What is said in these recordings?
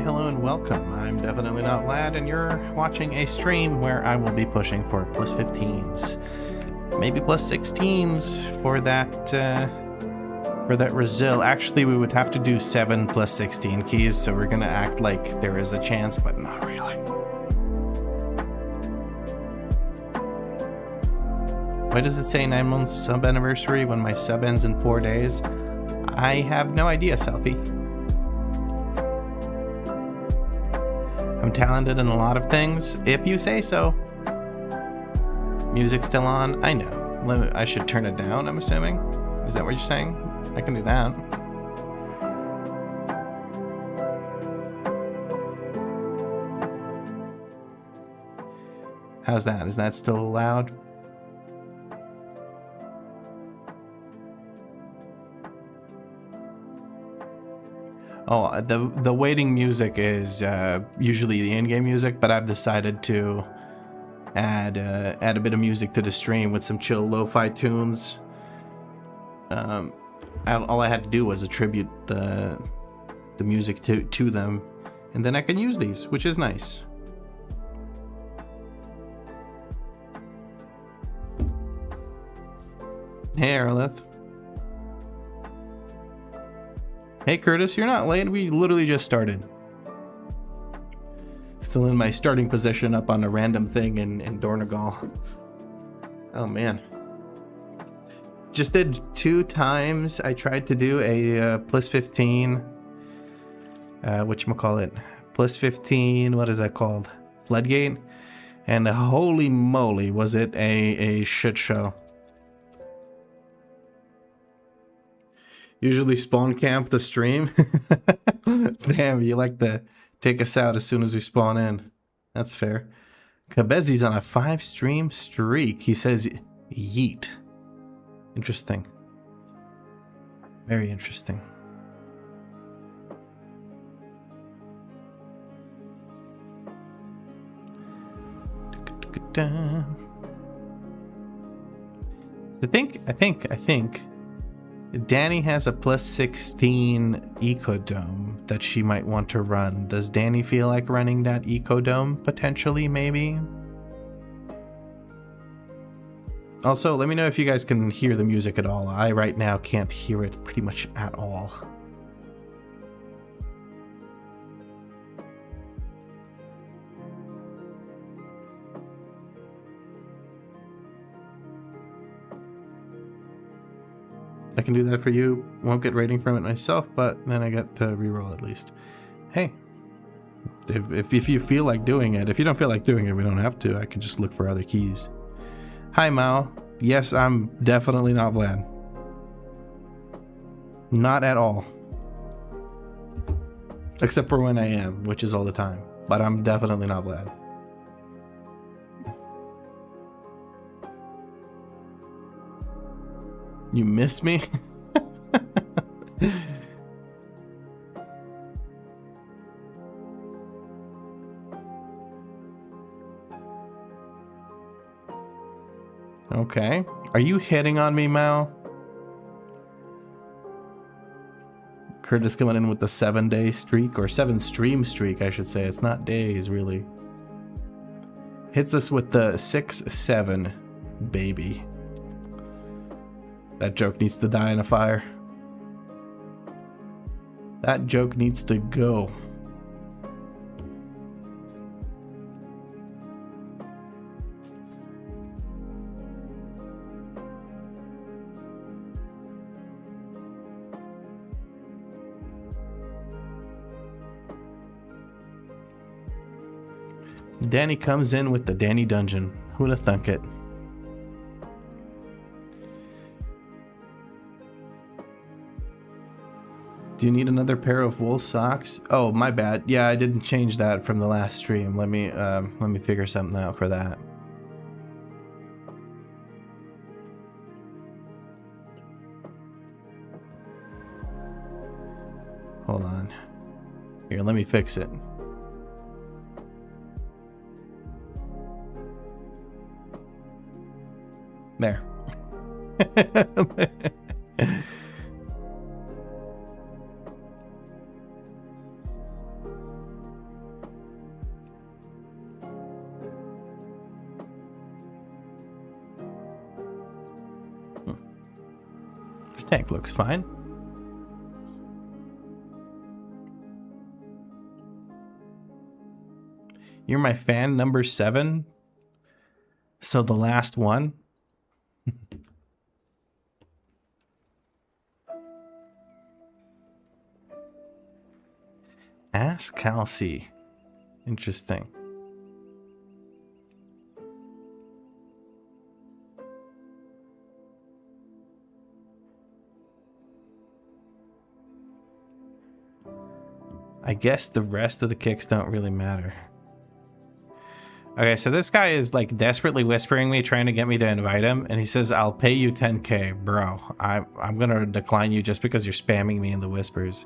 Hi, hello, and welcome. I'm definitely not Vlad, and you're watching a stream where I will be pushing for plus 15s, maybe plus 16s for that Resil. Actually, we would have to do 7 plus 16 keys, so we're gonna act like there is a chance, but not really. Why does it say 9 months sub anniversary when my sub ends in 4 days? I have no idea, Selfie. I'm talented in a lot of things, if you say so. Music's still on? I know. I should turn it down, I'm assuming? Is that what you're saying? I can do that. How's that? Is that still loud? Oh, the waiting music is usually the in-game music, but I've decided to add a bit of music to the stream with some chill lo-fi tunes. All I had to do was attribute the music to them, and then I can use these, which is nice. Hey, Arlith. Hey Curtis, you're not late. We literally just started. Still in my starting position up on a random thing in Dornegal. Oh man. Just did 2 times. I tried to do a plus 15. Whatchamacallit? Plus 15, what is that called? Floodgate? And holy moly, was it a shit show. Usually spawn camp the stream. Damn, you like to take us out as soon as we spawn in. That's fair. Kabezi's on a 5 stream streak. He says yeet. Interesting. Very interesting. I think Danny has a plus 16 Ecodome that she might want to run. Does Danny feel like running that Ecodome? Potentially, maybe? Also, let me know if you guys can hear the music at all. I, right now, can't hear it pretty much at all. I can do that for you. Won't get rating from it myself, but then I get to reroll at least. Hey, if you feel like doing it, if you don't feel like doing it, we don't have to. I can just look for other keys. Hi, Mao. Yes, I'm definitely not Vlad. Not at all. Except for when I am, which is all the time. But I'm definitely not Vlad. You miss me? Okay. Are you hitting on me, Mao? Curtis coming in with the 7-day streak, or 7 stream streak, I should say. It's not days, really. Hits us with the 6-7, baby. That joke needs to die in a fire. That joke needs to go. Danny comes in with the Danny Dungeon. Who'd have thunk it? Do you need another pair of wool socks? Oh, my bad. Yeah, I didn't change that from the last stream. Let me figure something out for that. Hold on. Here, let me fix it. There. Tank looks fine. You're my fan number 7. So the last one. Ask Kelsey. Interesting. I guess the rest of the kicks don't really matter. Okay, so this guy is like desperately whispering me, trying to get me to invite him, and he says, I'll pay you 10K. Bro, I'm gonna decline you just because you're spamming me in the whispers.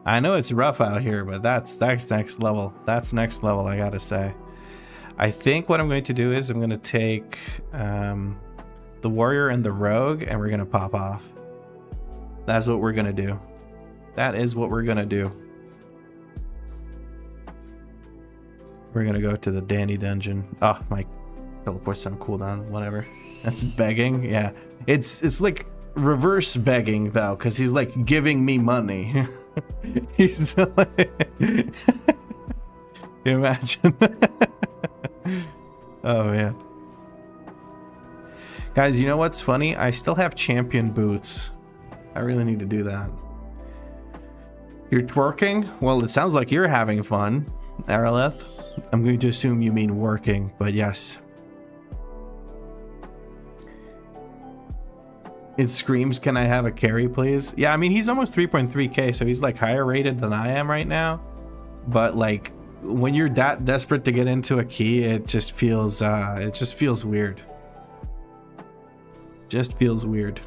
I know it's rough out here, but that's next level. That's next level, I gotta say. I think what I'm going to do is I'm gonna take the warrior and the rogue, and we're gonna pop off. That's what we're gonna do. That is what we're gonna do. We're gonna go to the Danny dungeon. Oh, my teleport's on cooldown. Whatever. That's begging. Yeah, it's like reverse begging though, because he's like giving me money. He's like, imagine. Oh man, guys, you know what's funny? I still have champion boots. I really need to do that. You're twerking? Well, it sounds like you're having fun, Araleth. I'm going to assume you mean working, but yes. It screams, can I have a carry, please? Yeah, I mean, he's almost 3.3k, so he's like higher rated than I am right now. But like, when you're that desperate to get into a key, it just feels weird. Just feels weird.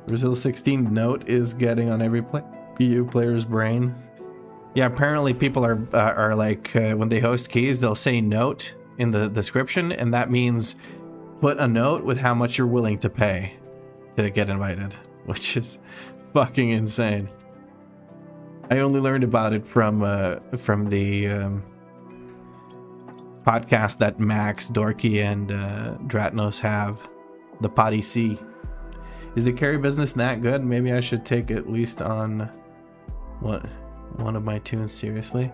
Resil 16 note is getting on every EU player's brain. Yeah, apparently people are like, when they host keys, they'll say note in the description, and that means put a note with how much you're willing to pay to get invited, which is fucking insane. I only learned about it from the podcast that Max, Dorky, and Dratnos have, the Potty C. Is the carry business that good? Maybe I should take at least on one of my tunes seriously.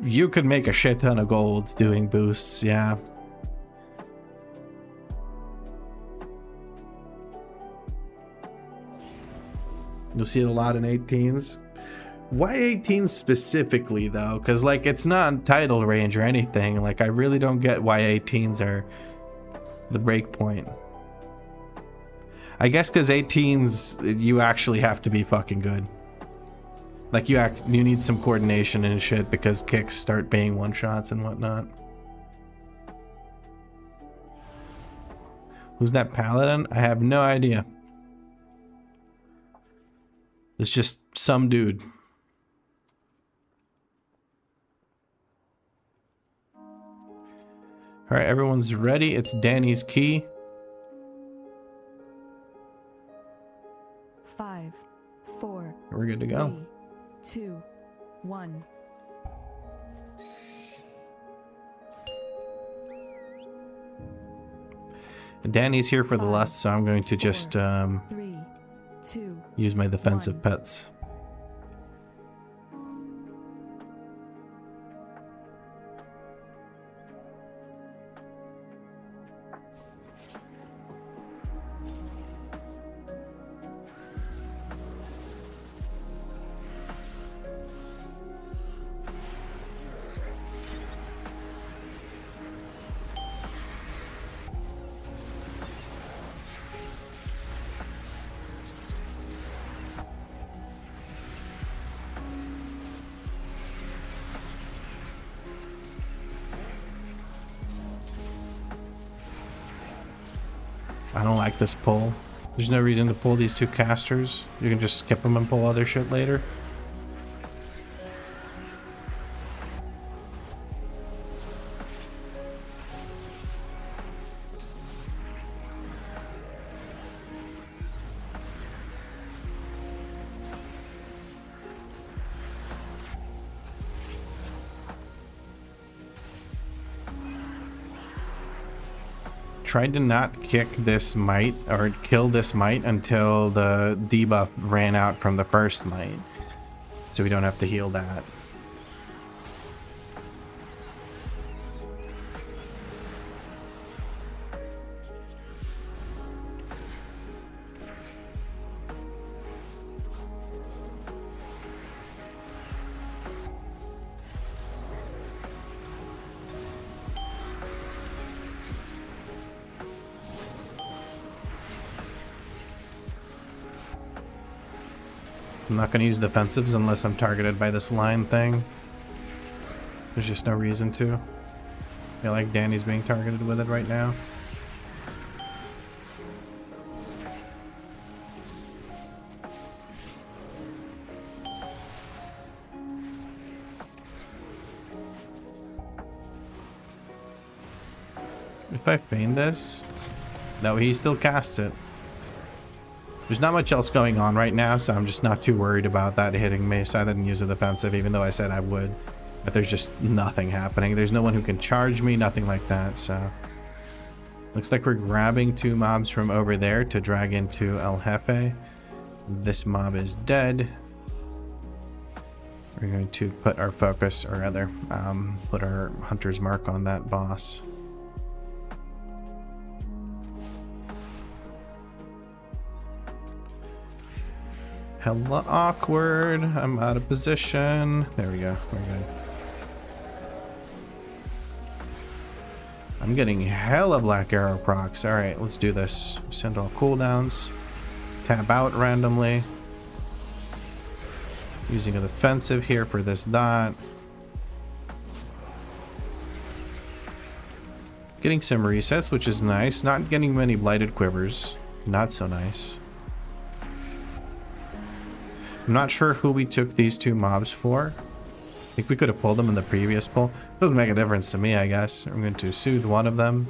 You could make a shit ton of gold doing boosts, yeah. You'll see it a lot in 18s. Why 18s specifically though? Because like it's not title range or anything. Like I really don't get why 18s are the break point. I guess because 18s, you actually have to be fucking good. Like you need some coordination and shit because kicks start being one shots and whatnot. Who's that paladin? I have no idea. It's just some dude. All right, everyone's ready. It's Danny's key. 5, 4. We're good to go. 3, 2, 1. Danny's here for the lust, so I'm going to just 3, 2, use my defensive 1. pets. I don't like this pull. There's no reason to pull these two casters. You can just skip them and pull other shit later. tried to not kick this mite or kill this mite until the debuff ran out from the first mite, so we don't have to heal that. I'm not going to use defensives unless I'm targeted by this line thing. There's just no reason to. I feel like Danny's being targeted with it right now. If I feign this, no, he still casts it. There's not much else going on right now, so I'm just not too worried about that hitting me, so I didn't use a defensive, even though I said I would. But there's just nothing happening. There's no one who can charge me, nothing like that, so... Looks like we're grabbing 2 mobs from over there to drag into El Jefe. This mob is dead. We're going to put our focus, or rather, put our hunter's mark on that boss. Hella awkward. I'm out of position. There we go. We're good. I'm getting hella black arrow procs. Alright, let's do this. Send all cooldowns. Tap out randomly. Using a defensive here for this dot. Getting some resets, which is nice. Not getting many blighted quivers. Not so nice. I'm not sure who we took these 2 mobs for. I think we could have pulled them in the previous pull. Doesn't make a difference to me, I guess. I'm going to soothe one of them.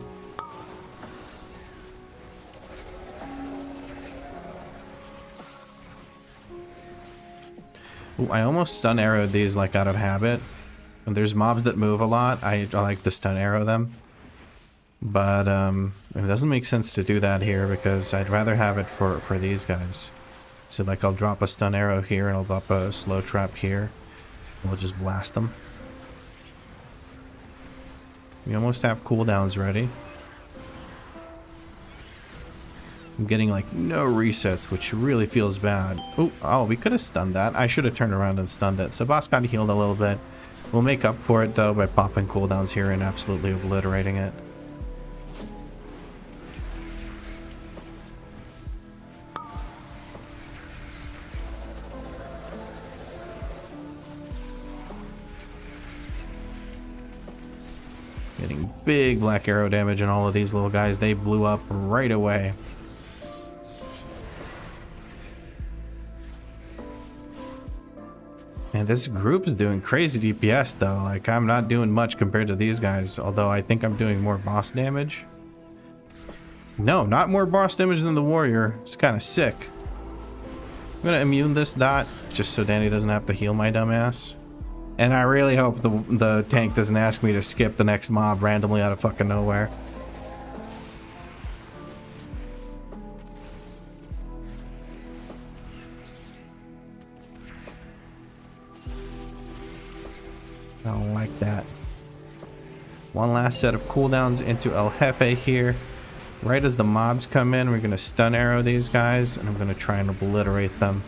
Ooh, I almost stun arrowed these like out of habit. When there's mobs that move a lot, I like to stun arrow them. But it doesn't make sense to do that here because I'd rather have it for these guys. So like I'll drop a stun arrow here and I'll drop a slow trap here. And we'll just blast them. We almost have cooldowns ready. I'm getting like no resets, which really feels bad. Oh, we could have stunned that. I should have turned around and stunned it. So boss got healed a little bit. We'll make up for it though by popping cooldowns here and absolutely obliterating it. Getting big black arrow damage on all of these little guys. They blew up right away. And this group's doing crazy DPS though. Like I'm not doing much compared to these guys. Although I think I'm doing more boss damage. No, not more boss damage than the warrior. It's kind of sick. I'm gonna immune this dot just so Danny doesn't have to heal my dumbass. And I really hope the tank doesn't ask me to skip the next mob randomly out of fucking nowhere. I don't like that. One last set of cooldowns into El Jefe here. Right as the mobs come in, we're going to stun arrow these guys, and I'm going to try and obliterate them.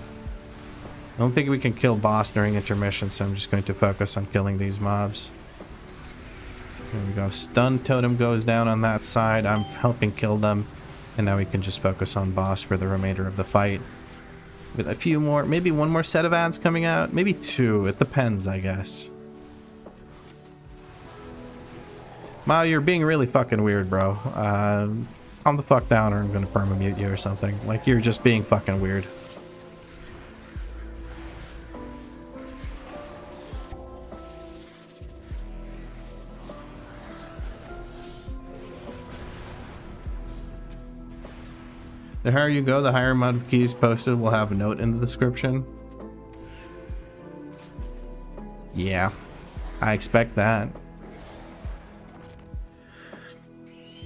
I don't think we can kill boss during intermission, so I'm just going to focus on killing these mobs. There we go. Stun totem goes down on that side. I'm helping kill them. And now we can just focus on boss for the remainder of the fight. With a few more, maybe one more set of ads coming out. Maybe 2. It depends, I guess. Mao, you're being really fucking weird, bro. Calm the fuck down or I'm gonna perma-mute you or something. Like, you're just being fucking weird. The higher you go, the higher amount of keys posted will have a note in the description. Yeah, I expect that.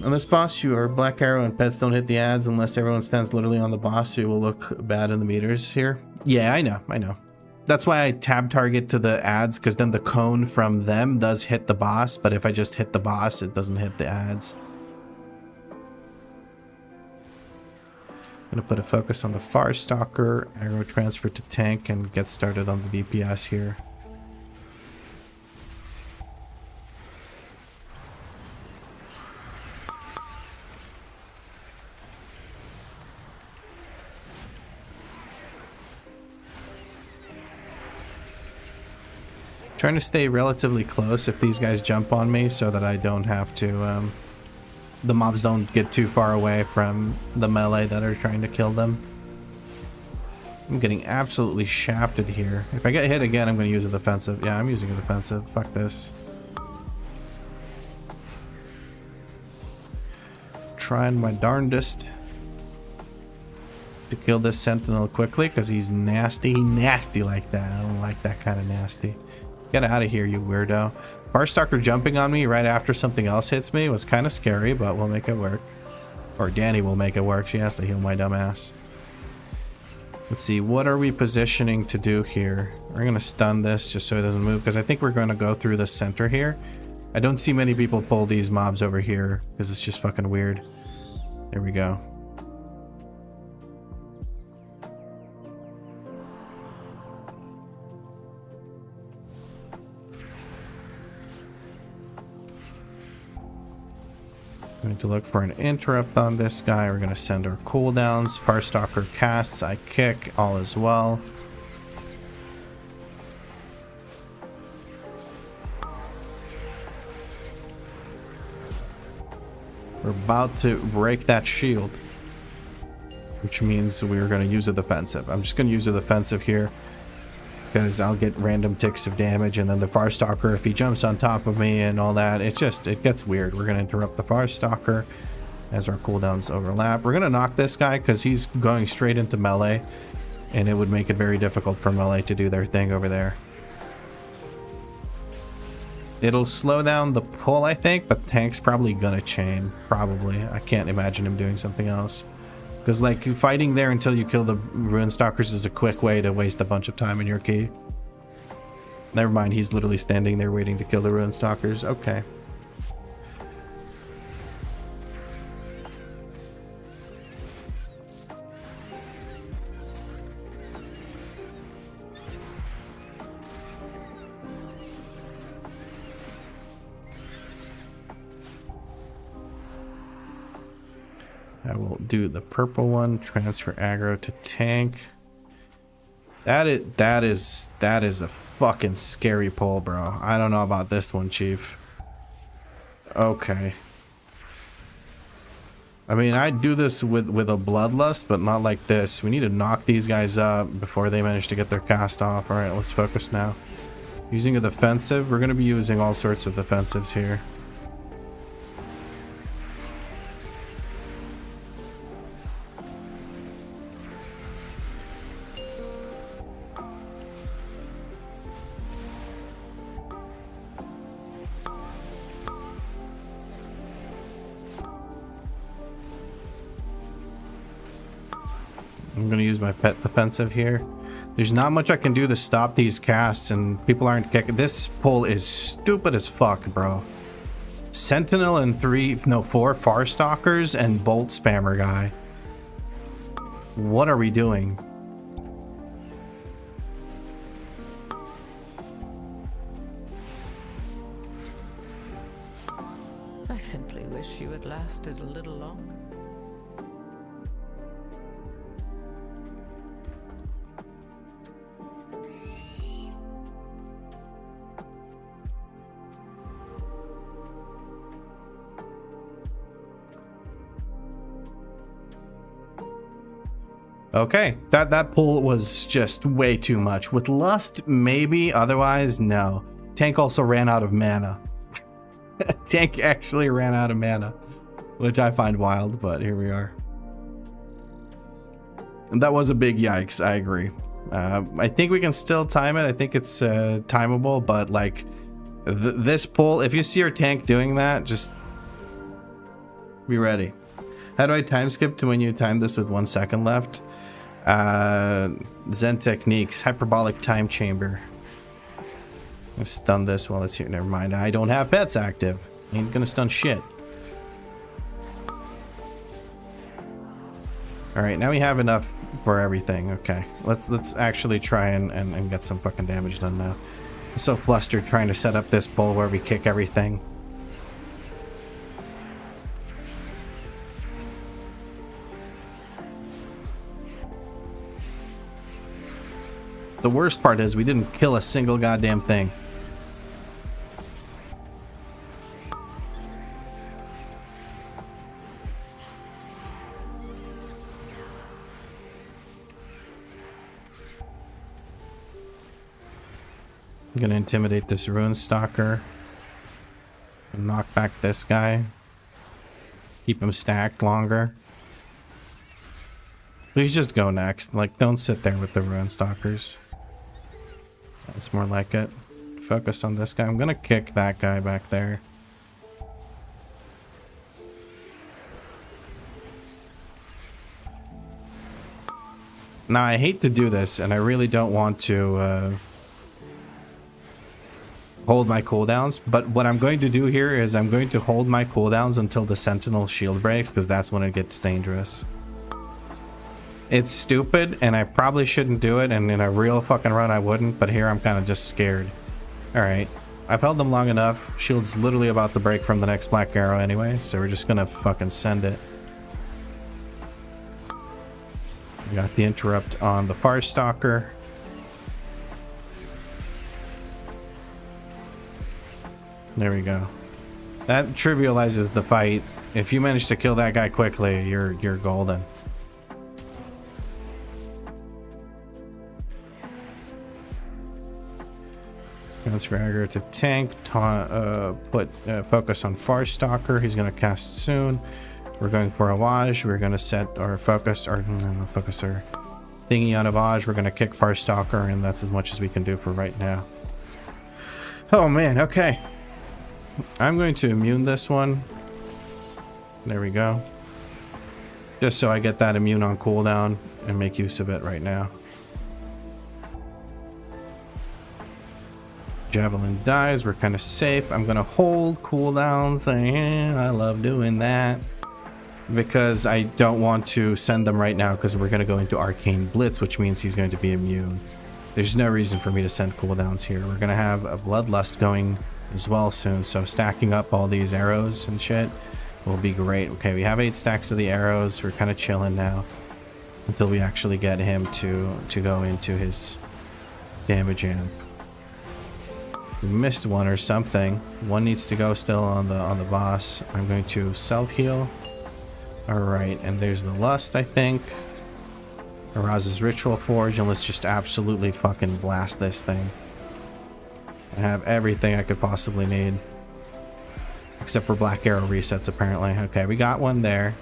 On this boss, your black arrow and pets don't hit the ads unless everyone stands literally on the boss, so it will look bad in the meters here. Yeah, I know. That's why I tab target to the ads, because then the cone from them does hit the boss, but if I just hit the boss, it doesn't hit the ads. I'm gonna put a focus on the Far Stalker, arrow transfer to tank, and get started on the DPS here. Trying to stay relatively close if these guys jump on me so that I don't have to, the mobs don't get too far away from the melee that are trying to kill them. I'm getting absolutely shafted here. If I get hit again, I'm going to use a defensive. Yeah, I'm using a defensive. Fuck this. Trying my darndest to kill this sentinel quickly because he's nasty like that. I don't like that kind of nasty. Get out of here, you weirdo. Farstalker jumping on me right after something else hits me was kind of scary, but we'll make it work. Or Danny will make it work. She has to heal my dumb ass. Let's see, what are we positioning to do here? We're going to stun this just so it doesn't move, because I think we're going to go through the center here. I don't see many people pull these mobs over here, because it's just fucking weird. There we go. Going to look for an interrupt on this guy. We're going to send our cooldowns. Farstalker casts, I kick, all as well. We're about to break that shield, which means we're going to use a defensive. I'm just going to use a defensive here because I'll get random ticks of damage, and then the Farstalker, if he jumps on top of me and all that, it gets weird. We're going to interrupt the Farstalker as our cooldowns overlap. We're going to knock this guy because he's going straight into melee, and it would make it very difficult for melee to do their thing over there. It'll slow down the pull, I think, but tank's probably gonna chain. Probably. I can't imagine him doing something else. Because, like, fighting there until you kill the Runestalkers is a quick way to waste a bunch of time in your key. Never mind, he's literally standing there waiting to kill the Runestalkers. Okay. I will do the purple one, transfer aggro to tank. That is a fucking scary pull, bro. I don't know about this one, Chief. Okay. I mean, I'd do this with a bloodlust, but not like this. We need to knock these guys up before they manage to get their cast off. All right, let's focus now. Using a defensive, we're going to be using all sorts of defensives here. I'm going to use my pet defensive here. There's not much I can do to stop these casts, and people aren't kicking. This pull is stupid as fuck, bro. Sentinel and 4 Farstalkers and Bolt Spammer guy. What are we doing? I simply wish you had lasted a little longer. Okay, that pull was just way too much. With Lust, maybe. Otherwise, no. Tank also ran out of mana. Tank actually ran out of mana, which I find wild, but here we are. And that was a big yikes, I agree. I think we can still time it. I think it's timeable, but like this pull, if you see your tank doing that, just Be ready. How do I time skip to when you time this with 1 second left? Zen Techniques, Hyperbolic Time Chamber. I'll stun this while it's here. Never mind. I don't have pets active. Ain't gonna stun shit. Alright, now we have enough for everything. Okay. Let's actually try and get some fucking damage done now. I'm so flustered trying to set up this pull where we kick everything. The worst part is we didn't kill a single goddamn thing. I'm gonna intimidate this rune stalker and knock back this guy. Keep him stacked longer. Please just go next. Like, don't sit there with the rune stalkers. That's more like it. Focus on this guy. I'm gonna kick that guy back there. Now, I hate to do this, and I really don't want to hold my cooldowns, but what I'm going to do here is I'm going to hold my cooldowns until the Sentinel shield breaks, because that's when it gets dangerous. It's stupid, and I probably shouldn't do it, and in a real fucking run I wouldn't, but here I'm kind of just scared. Alright, I've held them long enough. Shield's literally about to break from the next black arrow anyway, so we're just gonna fucking send it. We got the interrupt on the Far Stalker. There we go. That trivializes the fight. If you manage to kill that guy quickly, you're golden. Transfer aggro to tank. Focus on Far Stalker. He's gonna cast soon. We're going for Avage. We're gonna set our focus, or no, focus our thingy on Avage. We're gonna kick Far Stalker, and that's as much as we can do for right now. Oh man, okay. I'm going to immune this one. There we go. Just so I get that immune on cooldown and make use of it right now. Javelin dies. We're kind of safe. I'm going to hold cooldowns. I love doing that. Because I don't want to send them right now because we're going to go into Arcane Blitz, which means he's going to be immune. There's no reason for me to send cooldowns here. We're going to have a Bloodlust going as well soon, so stacking up all these arrows and shit will be great. Okay, we have 8 stacks of the arrows. We're kind of chilling now until we actually get him to go into his damage amp. We missed one or something. One needs to go still on the boss. I'm going to self-heal. Alright, and there's the Lust, I think. Arouse's Ritual Forge, and let's just absolutely fucking blast this thing. I have everything I could possibly need. Except for Black Arrow resets, apparently. Okay, we got one there.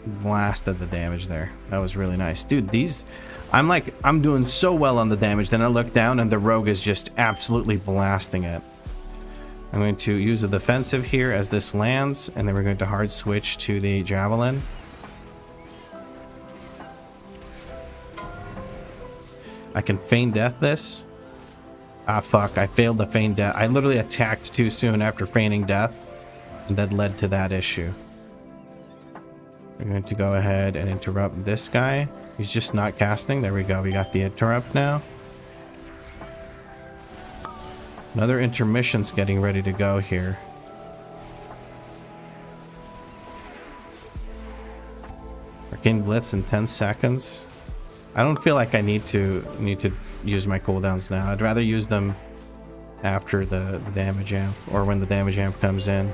Blasted the damage there. That was really nice. Dude, these... I'm doing so well on the damage. Then I look down and the rogue is just absolutely blasting it. I'm going to use a defensive here as this lands, and then we're going to hard switch to the Javelin. I can feign death this. Ah, fuck. I failed to feign death. I literally attacked too soon after feigning death, and that led to that issue. We're going to go ahead and interrupt this guy. He's just not casting. There we go. We got the interrupt now. Another intermission's getting ready to go here. Arcane Blitz in 10 seconds. I don't feel like I need to use my cooldowns now. I'd rather use them after the damage amp, or when the damage amp comes in.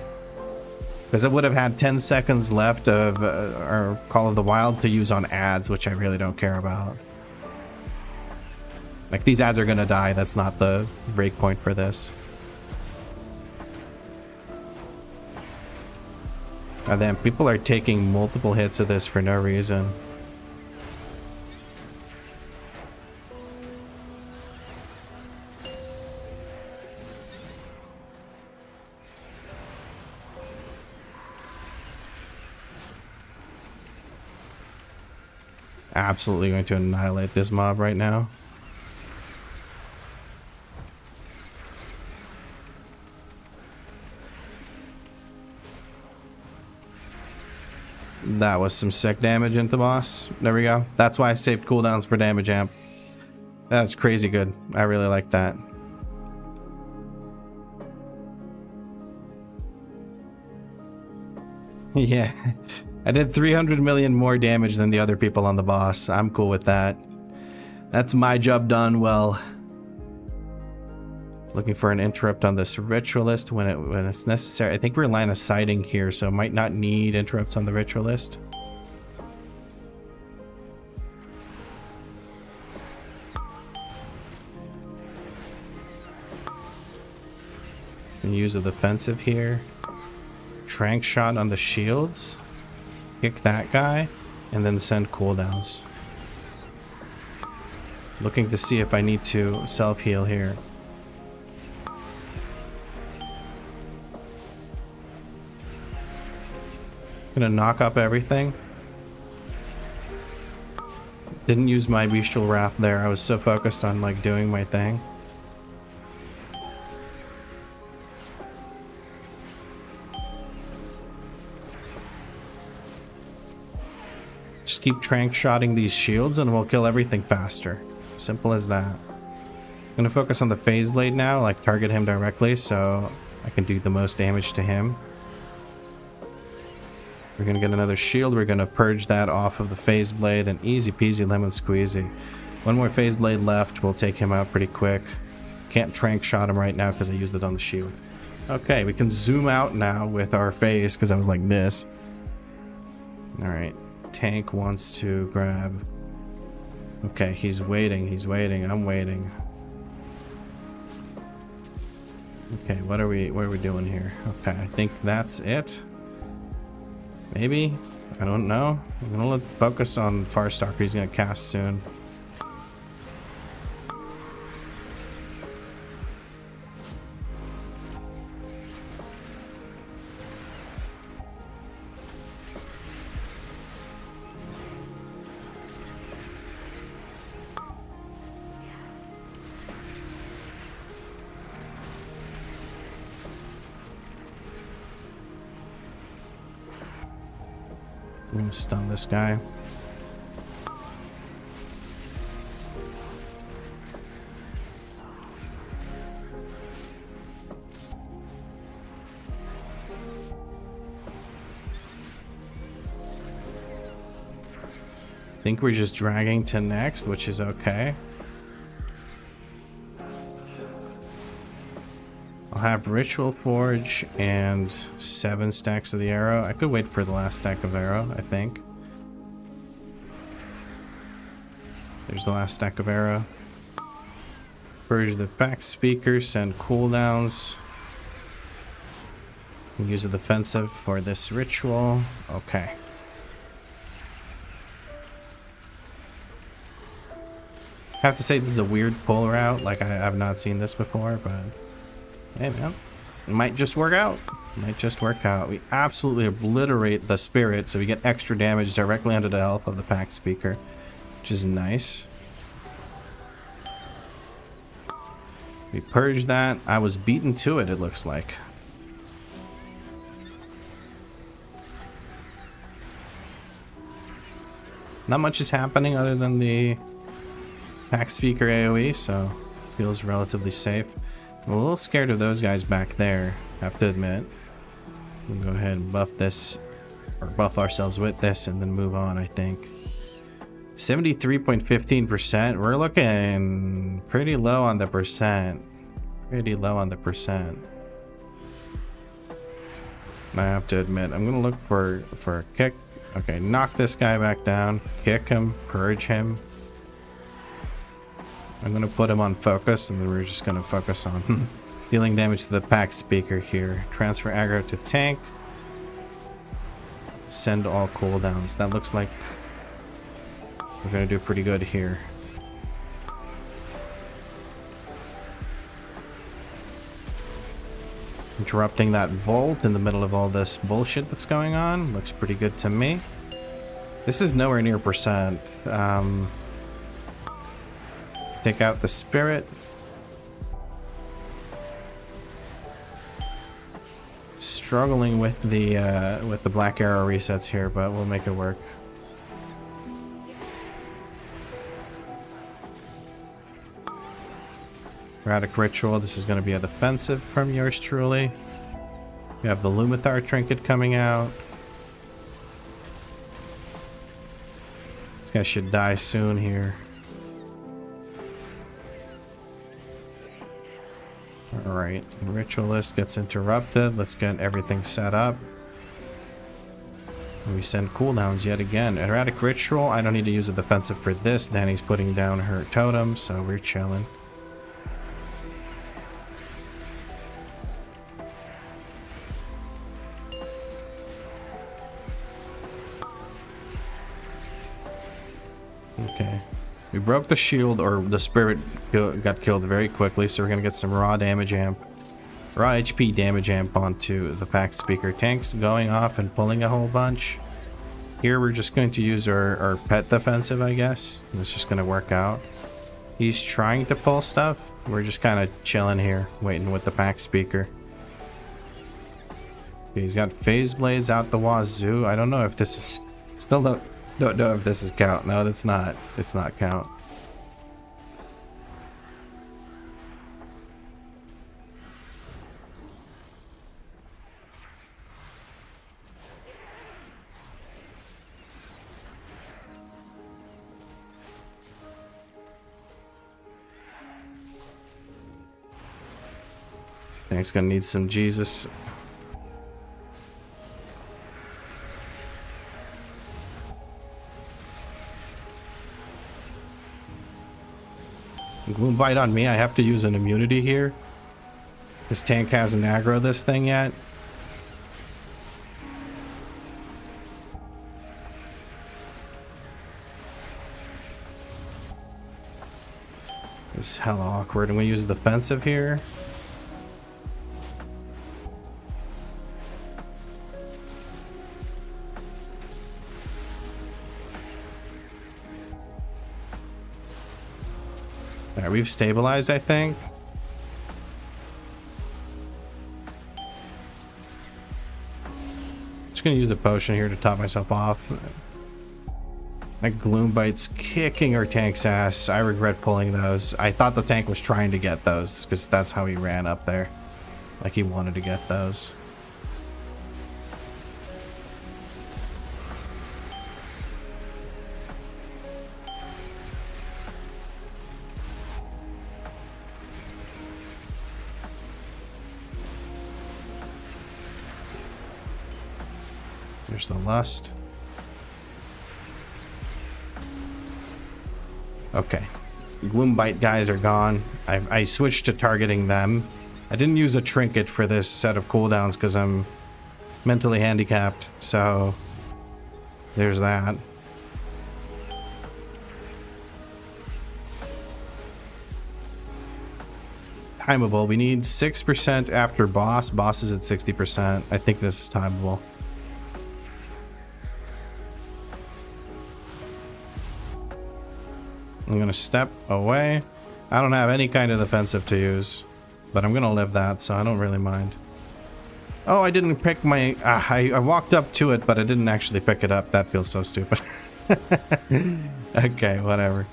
Because I would have had 10 seconds left of our Call of the Wild to use on ads, which I really don't care about. Like, these ads are gonna die. That's not the break point for this. And then people are taking multiple hits of this for no reason. Absolutely going to annihilate this mob right now. That was some sick damage into the boss. There we go. That's why I saved cooldowns for damage amp. That's crazy good. I really like that. Yeah. I did 300 million more damage than the other people on the boss. I'm cool with that. That's my job done well. Looking for an interrupt on this ritualist when it's necessary. I think we're line of sighting here, so might not need interrupts on the ritualist. Can use a defensive here. Trank shot on the shields. Kick that guy, and then send cooldowns. Looking to see if I need to self-heal here. Gonna knock up everything. Didn't use my bestial wrath there. I was so focused on like doing my thing. Just keep trank shotting these shields and we'll kill everything faster. Simple as that. I'm gonna focus on the phase blade now, like target him directly so I can do the most damage to him. We're gonna get another shield. We're gonna purge that off of the phase blade and easy peasy lemon squeezy. One more phase blade left. We'll take him out pretty quick. Can't trank shot him right now because I used it on the shield. Okay, we can zoom out now with our phase because I was like this. All right. Tank wants to grab. Okay, he's waiting. He's waiting. I'm waiting. Okay, what are we doing here? Okay, I think that's it. Maybe? I don't know. I'm gonna focus on Farstalker. He's gonna cast soon. I'm gonna stun this guy. I think we're just dragging to next, which is okay. I'll have Ritual Forge and 7 stacks of the arrow. I could wait for the last stack of arrow, I think. There's the last stack of arrow. Purge the back speaker, send cooldowns. Use a defensive for this ritual. Okay. I have to say this is a weird pull route. Like I have not seen this before, but hey man, it might just work out. It might just work out. We absolutely obliterate the spirit, so we get extra damage directly under the health of the pack speaker, which is nice. We purged that. I was beaten to it, it looks like. Not much is happening other than the pack speaker AoE, so feels relatively safe. I'm a little scared of those guys back there, I have to admit. We'll go ahead and buff this, or buff ourselves with this, and then move on, I think. 73.15%. We're looking pretty low on the percent. Pretty low on the percent. I have to admit, I'm gonna look for a kick. Okay, knock this guy back down, kick him, purge him. I'm gonna put him on focus, and then we're just gonna focus on dealing damage to the pack speaker here. Transfer aggro to tank. Send all cooldowns. That looks like we're gonna do pretty good here. Interrupting that vault in the middle of all this bullshit that's going on. Looks pretty good to me. This is nowhere near percent. Take out the spirit. Struggling with the black arrow resets here, but we'll make it work. Erratic Ritual, this is going to be a defensive from yours truly. We have the Lumathar trinket coming out. This guy should die soon here. Alright, Ritualist gets interrupted. Let's get everything set up. We send cooldowns yet again. Erratic Ritual, I don't need to use a defensive for this. Danny's putting down her totem, so we're chilling. Okay. We broke the shield, or the spirit got killed very quickly, so we're going to get some raw damage amp. Raw HP damage amp onto the pack speaker. Tanks going off and pulling a whole bunch. Here we're just going to use our pet defensive, I guess. It's just going to work out. He's trying to pull stuff. We're just kind of chilling here, waiting with the pack speaker. Okay, he's got phase blades out the wazoo. I don't know if this is... Still don't know if this is count. No, that's not. It's not count. I think it's gonna need some Jesus. Gloom Bite on me. I have to use an immunity here. This tank hasn't aggro this thing yet. This is hella awkward. I'm gonna use the defensive here. Alright, we've stabilized, I think. Just gonna use a potion here to top myself off. That Gloom Bite's kicking our tank's ass. I regret pulling those. I thought the tank was trying to get those, because that's how he ran up there. Like he wanted to get those. There's the lust. Okay. Gloom Bite guys are gone. I switched to targeting them. I didn't use a trinket for this set of cooldowns because I'm mentally handicapped. So there's that. Timeable. We need 6% after boss. Boss is at 60%. I think this is timeable. I'm gonna step away. I don't have any kind of defensive to use, but I'm gonna live that, so I don't really mind. Oh, I didn't pick my... I walked up to it, but I didn't actually pick it up. That feels so stupid. Okay, whatever.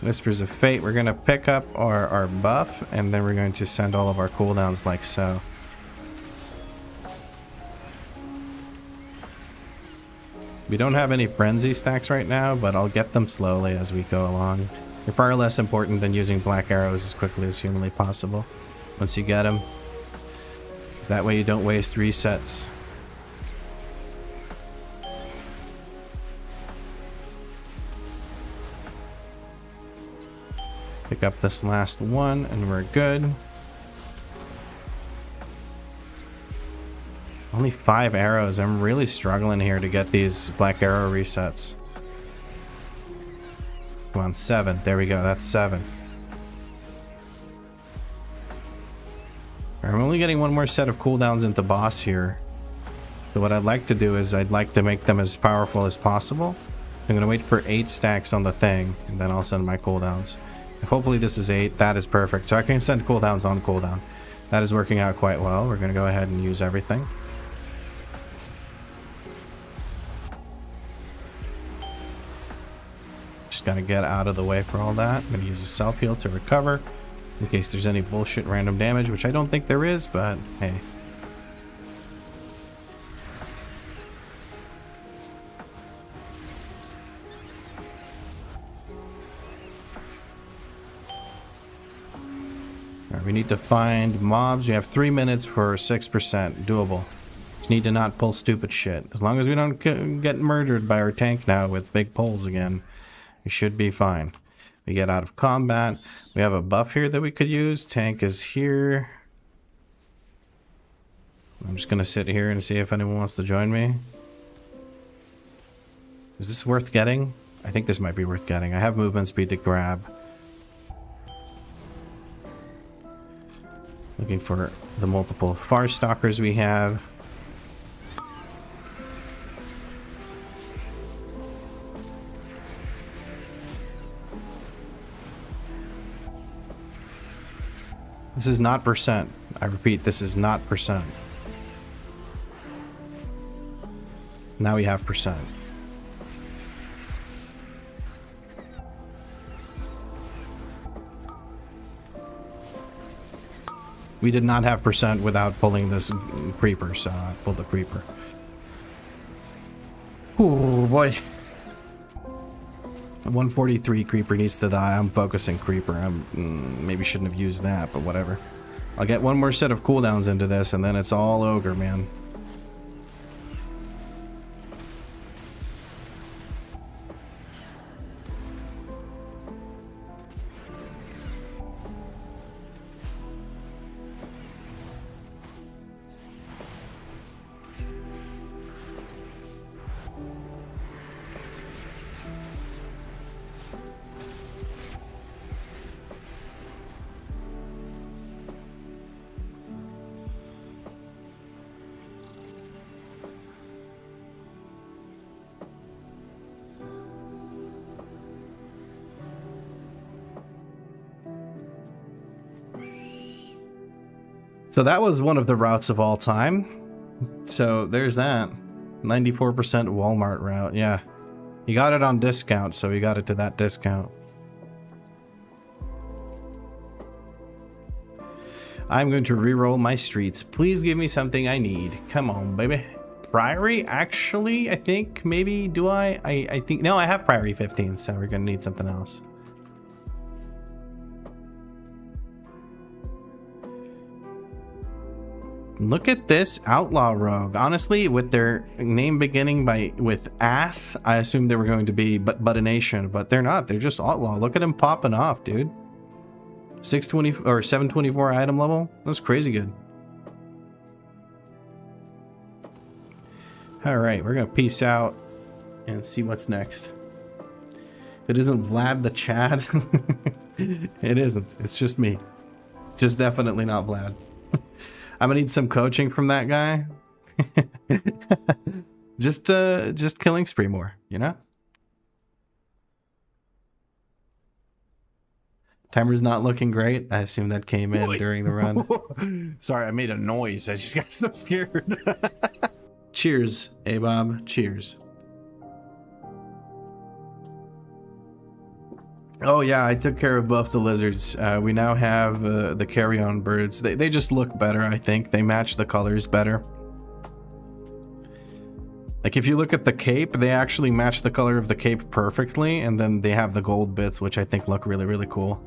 Whispers of Fate. We're gonna pick up our buff, and then we're going to send all of our cooldowns like so. We don't have any frenzy stacks right now, but I'll get them slowly as we go along. They're far less important than using black arrows as quickly as humanly possible once you get them. Because that way you don't waste resets. Pick up this last one and we're good. Only 5 arrows. I'm really struggling here to get these black arrow resets. Come on, 7. There we go. That's 7. I'm only getting one more set of cooldowns into boss here. So what I'd like to do is I'd like to make them as powerful as possible. I'm going to wait for 8 stacks on the thing, and then I'll send my cooldowns. Hopefully this is 8. That is perfect. So I can send cooldowns on cooldown. That is working out quite well. We're going to go ahead and use everything. Just got to get out of the way for all that. I'm going to use a self-heal to recover in case there's any bullshit random damage, which I don't think there is, but hey. Alright, we need to find mobs. We have 3 minutes for 6%. Doable. Just need to not pull stupid shit. As long as we don't get murdered by our tank now with big pulls again, we should be fine. We get out of combat. We have a buff here that we could use. Tank is here. I'm just going to sit here and see if anyone wants to join me. Is this worth getting? I think this might be worth getting. I have movement speed to grab. Looking for the multiple far stalkers we have. This is not percent. I repeat, this is not percent. Now we have percent. We did not have percent without pulling this creeper, so I pulled the creeper. Oh boy. 143 creeper needs to die. I'm focusing creeper. Maybe shouldn't have used that, but whatever. I'll get one more set of cooldowns into this, and then it's all ogre, man. So that was one of the routes of all time. So there's that. 94% Walmart route. Yeah. You got it on discount, so we got it to that discount. I'm going to re-roll my streets. Please give me something I need. Come on, baby. Priory? Actually, I think maybe, do I? I think, no, I have Priory 15, so we're going to need something else. Look at this outlaw rogue. Honestly, with their name beginning with ass, I assumed they were going to be but a nation, but they're not. They're just outlaw. Look at him popping off, dude. 620 or 724 item level. That's crazy good. All right, we're gonna peace out and see what's next. It isn't Vlad the Chad. It isn't. It's just me. Just definitely not Vlad. I'm gonna need some coaching from that guy. just killing spree more, you know? Timer's not looking great. I assume that came in during the run. Sorry, I made a noise. I just got so scared. Cheers, Abob. Cheers. Oh yeah, I took care of both the lizards. We now have the carrion birds. They just look better, I think. They match the colors better. Like if you look at the cape, they actually match the color of the cape perfectly, and then they have the gold bits, which I think look really, really cool.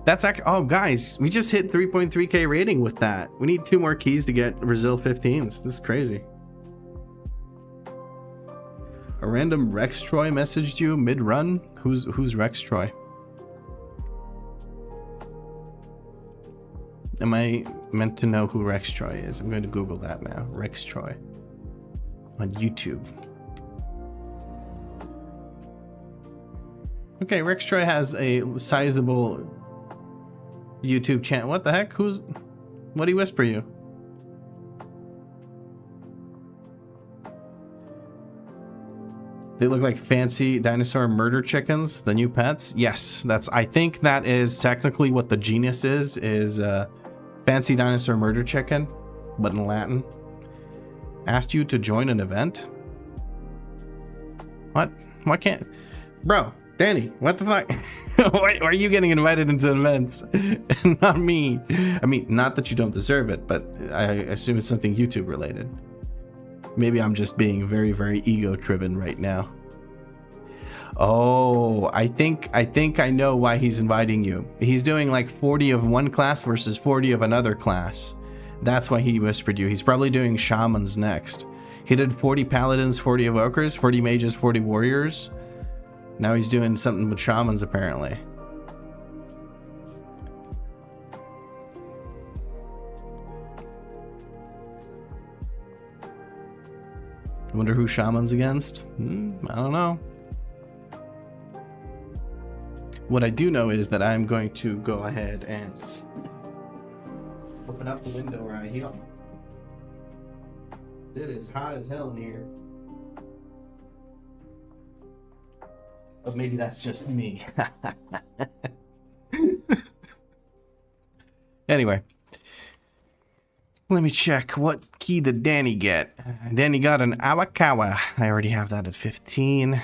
That's actually, oh guys, we just hit 3.3k rating with that. We need 2 more keys to get Resil 15s. This is crazy. A random Rex Troy messaged you mid-run? Who's Rex Troy? Am I meant to know who Rex Troy is? I'm going to Google that now. Rex Troy. On YouTube. Okay, Rex Troy has a sizable YouTube channel. What the heck? What'd he whisper you? They look like fancy dinosaur murder chickens, the new pets. Yes, I think that is technically what the genus is fancy dinosaur murder chicken, but in Latin. Asked you to join an event? What? Why can't... Bro, Danny, what the fuck? Why are you getting invited into events? Not me. I mean, not that you don't deserve it, but I assume it's something YouTube related. Maybe I'm just being very, very ego-driven right now. Oh, I think I know why he's inviting you. He's doing like 40 of one class versus 40 of another class. That's why he whispered you. He's probably doing shamans next. He did 40 paladins, 40 evokers, 40 mages, 40 warriors. Now he's doing something with shamans apparently. I wonder who shaman's against? I don't know. What I do know is that I'm going to go ahead and open up the window right here. It is hot as hell in here. But maybe that's just me. Anyway. Let me check. What key did Danny get? Danny got an Awakawa. I already have that at 15.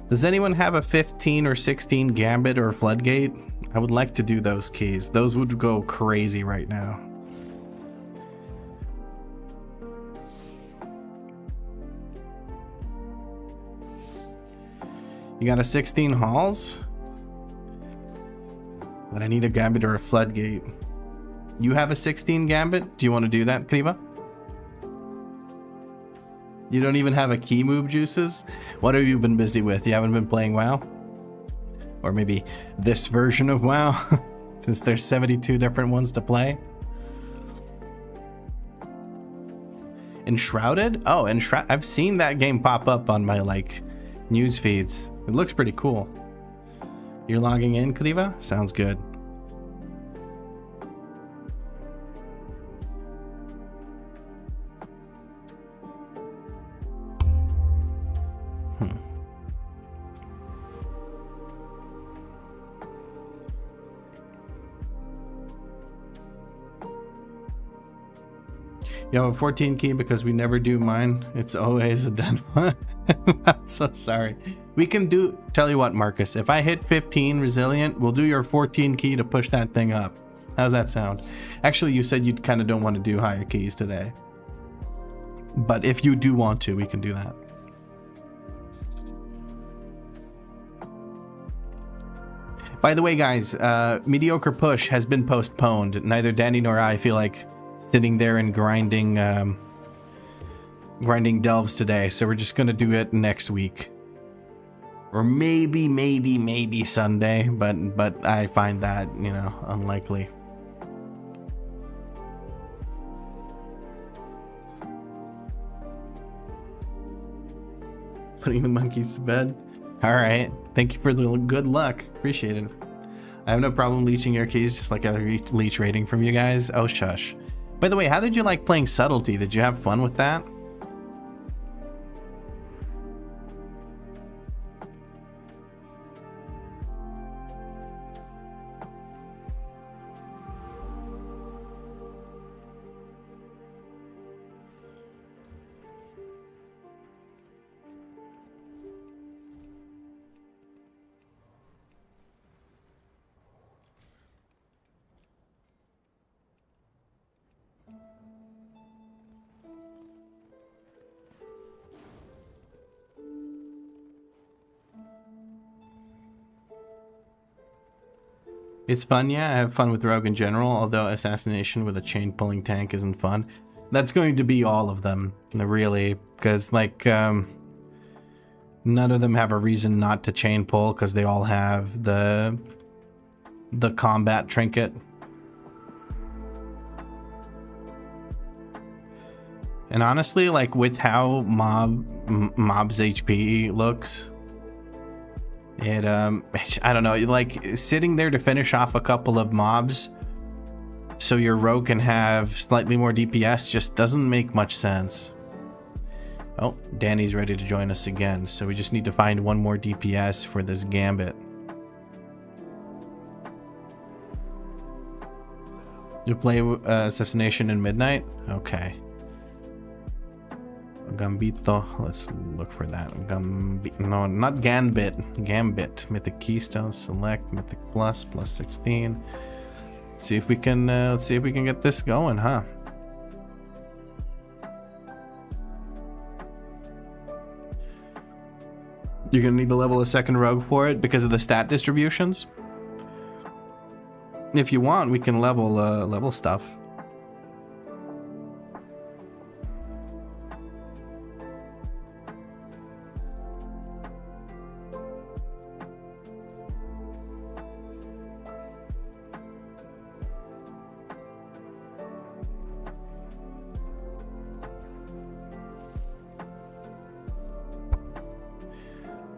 Does anyone have a 15 or 16 Gambit or Floodgate? I would like to do those keys. Those would go crazy right now. You got a 16 halls? But I need a Gambit or a Floodgate. You have a 16 Gambit? Do you want to do that, Kriva? You don't even have a key move juices? What have you been busy with? You haven't been playing WoW? Or maybe this version of WoW? Since there's 72 different ones to play? Enshrouded? Oh, I've seen that game pop up on my, like, news feeds. It looks pretty cool. You're logging in, Kriva? Sounds good. You have a 14 key because we never do mine. It's always a dead one. I'm so sorry. We can tell you what, Marcus, if I hit 15 resilient, we'll do your 14 key to push that thing up. How's that sound? Actually, you said you kind of don't want to do higher keys today. But if you do want to, we can do that. By the way, guys, Mediocre Push has been postponed. Neither Danny nor I feel like sitting there and grinding delves today, so we're just gonna do it next week, or maybe Sunday, but I find that, you know, unlikely. Putting the monkeys to bed. All right, thank you for the good luck, appreciate it. I have no problem leeching your keys, just like I leech rating from you guys. Oh shush. By the way, how did you like playing Subtlety? Did you have fun with that? It's fun, yeah. I have fun with Rogue in general, although Assassination with a chain pulling tank isn't fun. That's going to be all of them, really, because, like, none of them have a reason not to chain pull, because they all have the combat trinket. And honestly, like, with how mob's HP looks. It I don't know, like sitting there to finish off a couple of mobs so your rogue can have slightly more DPS just doesn't make much sense. Oh, Danny's ready to join us again, so we just need to find one more DPS for this gambit. You play Assassination in Midnight? Okay. Gambito. Let's look for that. No, not Gambit. Gambit. Mythic Keystone. Select. Mythic Plus. Plus 16. Let's see if we can. Let's see if we can get this going, huh? You're gonna need to level a second rogue for it because of the stat distributions. If you want, we can level stuff.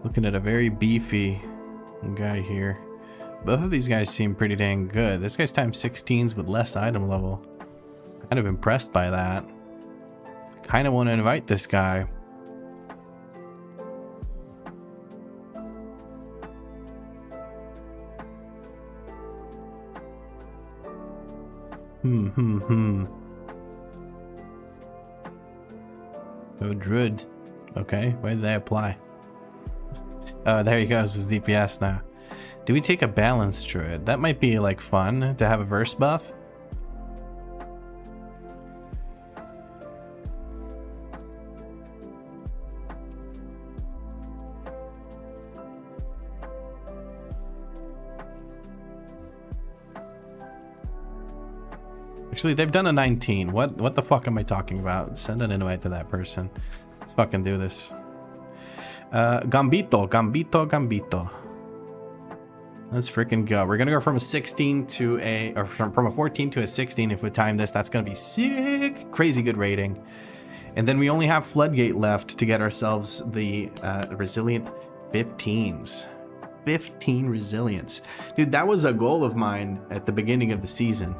Looking at a very beefy guy here. Both of these guys seem pretty dang good. This guy's times 16s with less item level. Kind of impressed by that. Kind of want to invite this guy. Oh, Druid. Okay, where did they apply? Oh, there he goes, his DPS now. Do we take a balanced druid? That might be like fun to have a verse buff. Actually, they've done a 19. What the fuck am I talking about? Send an invite to that person. Let's fucking do this. Gambito. Let's freaking go. We're gonna go from a 16 to a, or from a 14 to a 16. If we time this, that's gonna be sick. Crazy good rating. And then we only have Floodgate left to get ourselves the resilient 15s. 15 resilience. Dude, that was a goal of mine at the beginning of the season.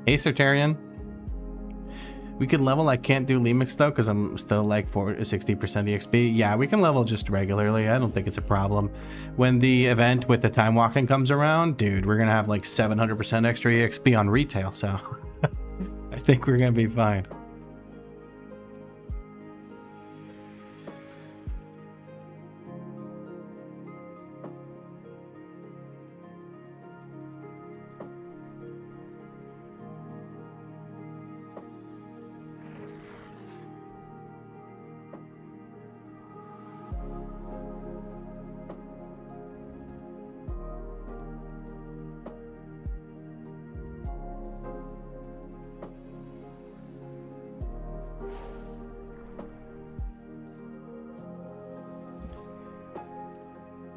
Hey, Sectarian. We could level. I can't do Lemix though because I'm still like 60% EXP. Yeah, we can level just regularly. I don't think it's a problem. When the event with the time walking comes around, dude, we're gonna have like 700% extra EXP on retail, so I think we're gonna be fine.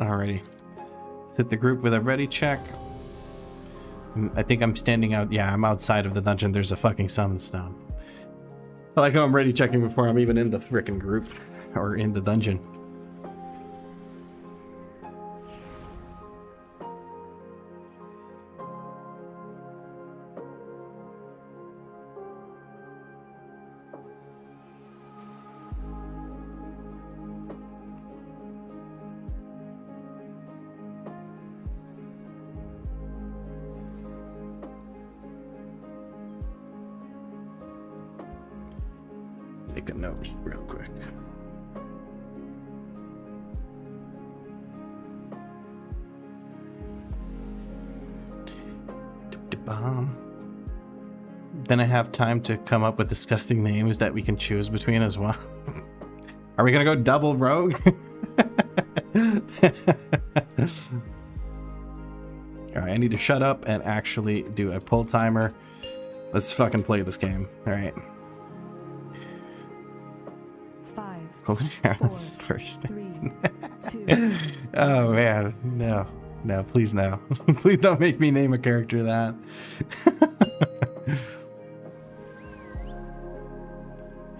Alrighty. Set the group with a ready check. I think I'm standing out. Yeah, I'm outside of the dungeon. There's a fucking summon stone. I like how I'm already checking before I'm even in the frickin' group or in the dungeon. Make a note real quick. Bomb. Then I have time to come up with disgusting names that we can choose between as well. Are we gonna go double rogue? Alright, I need to shut up and actually do a pull timer. Let's fucking play this game. Alright. 5, Golden Arrows 4, first. 3, 2. Oh man, no. No, please no. Please don't make me name a character that.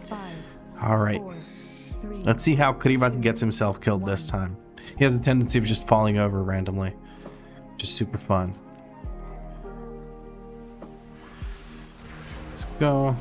5. All right. 4, 3, Let's see how Kuribat gets himself killed this time. He has a tendency of just falling over randomly, which is super fun. Let's go.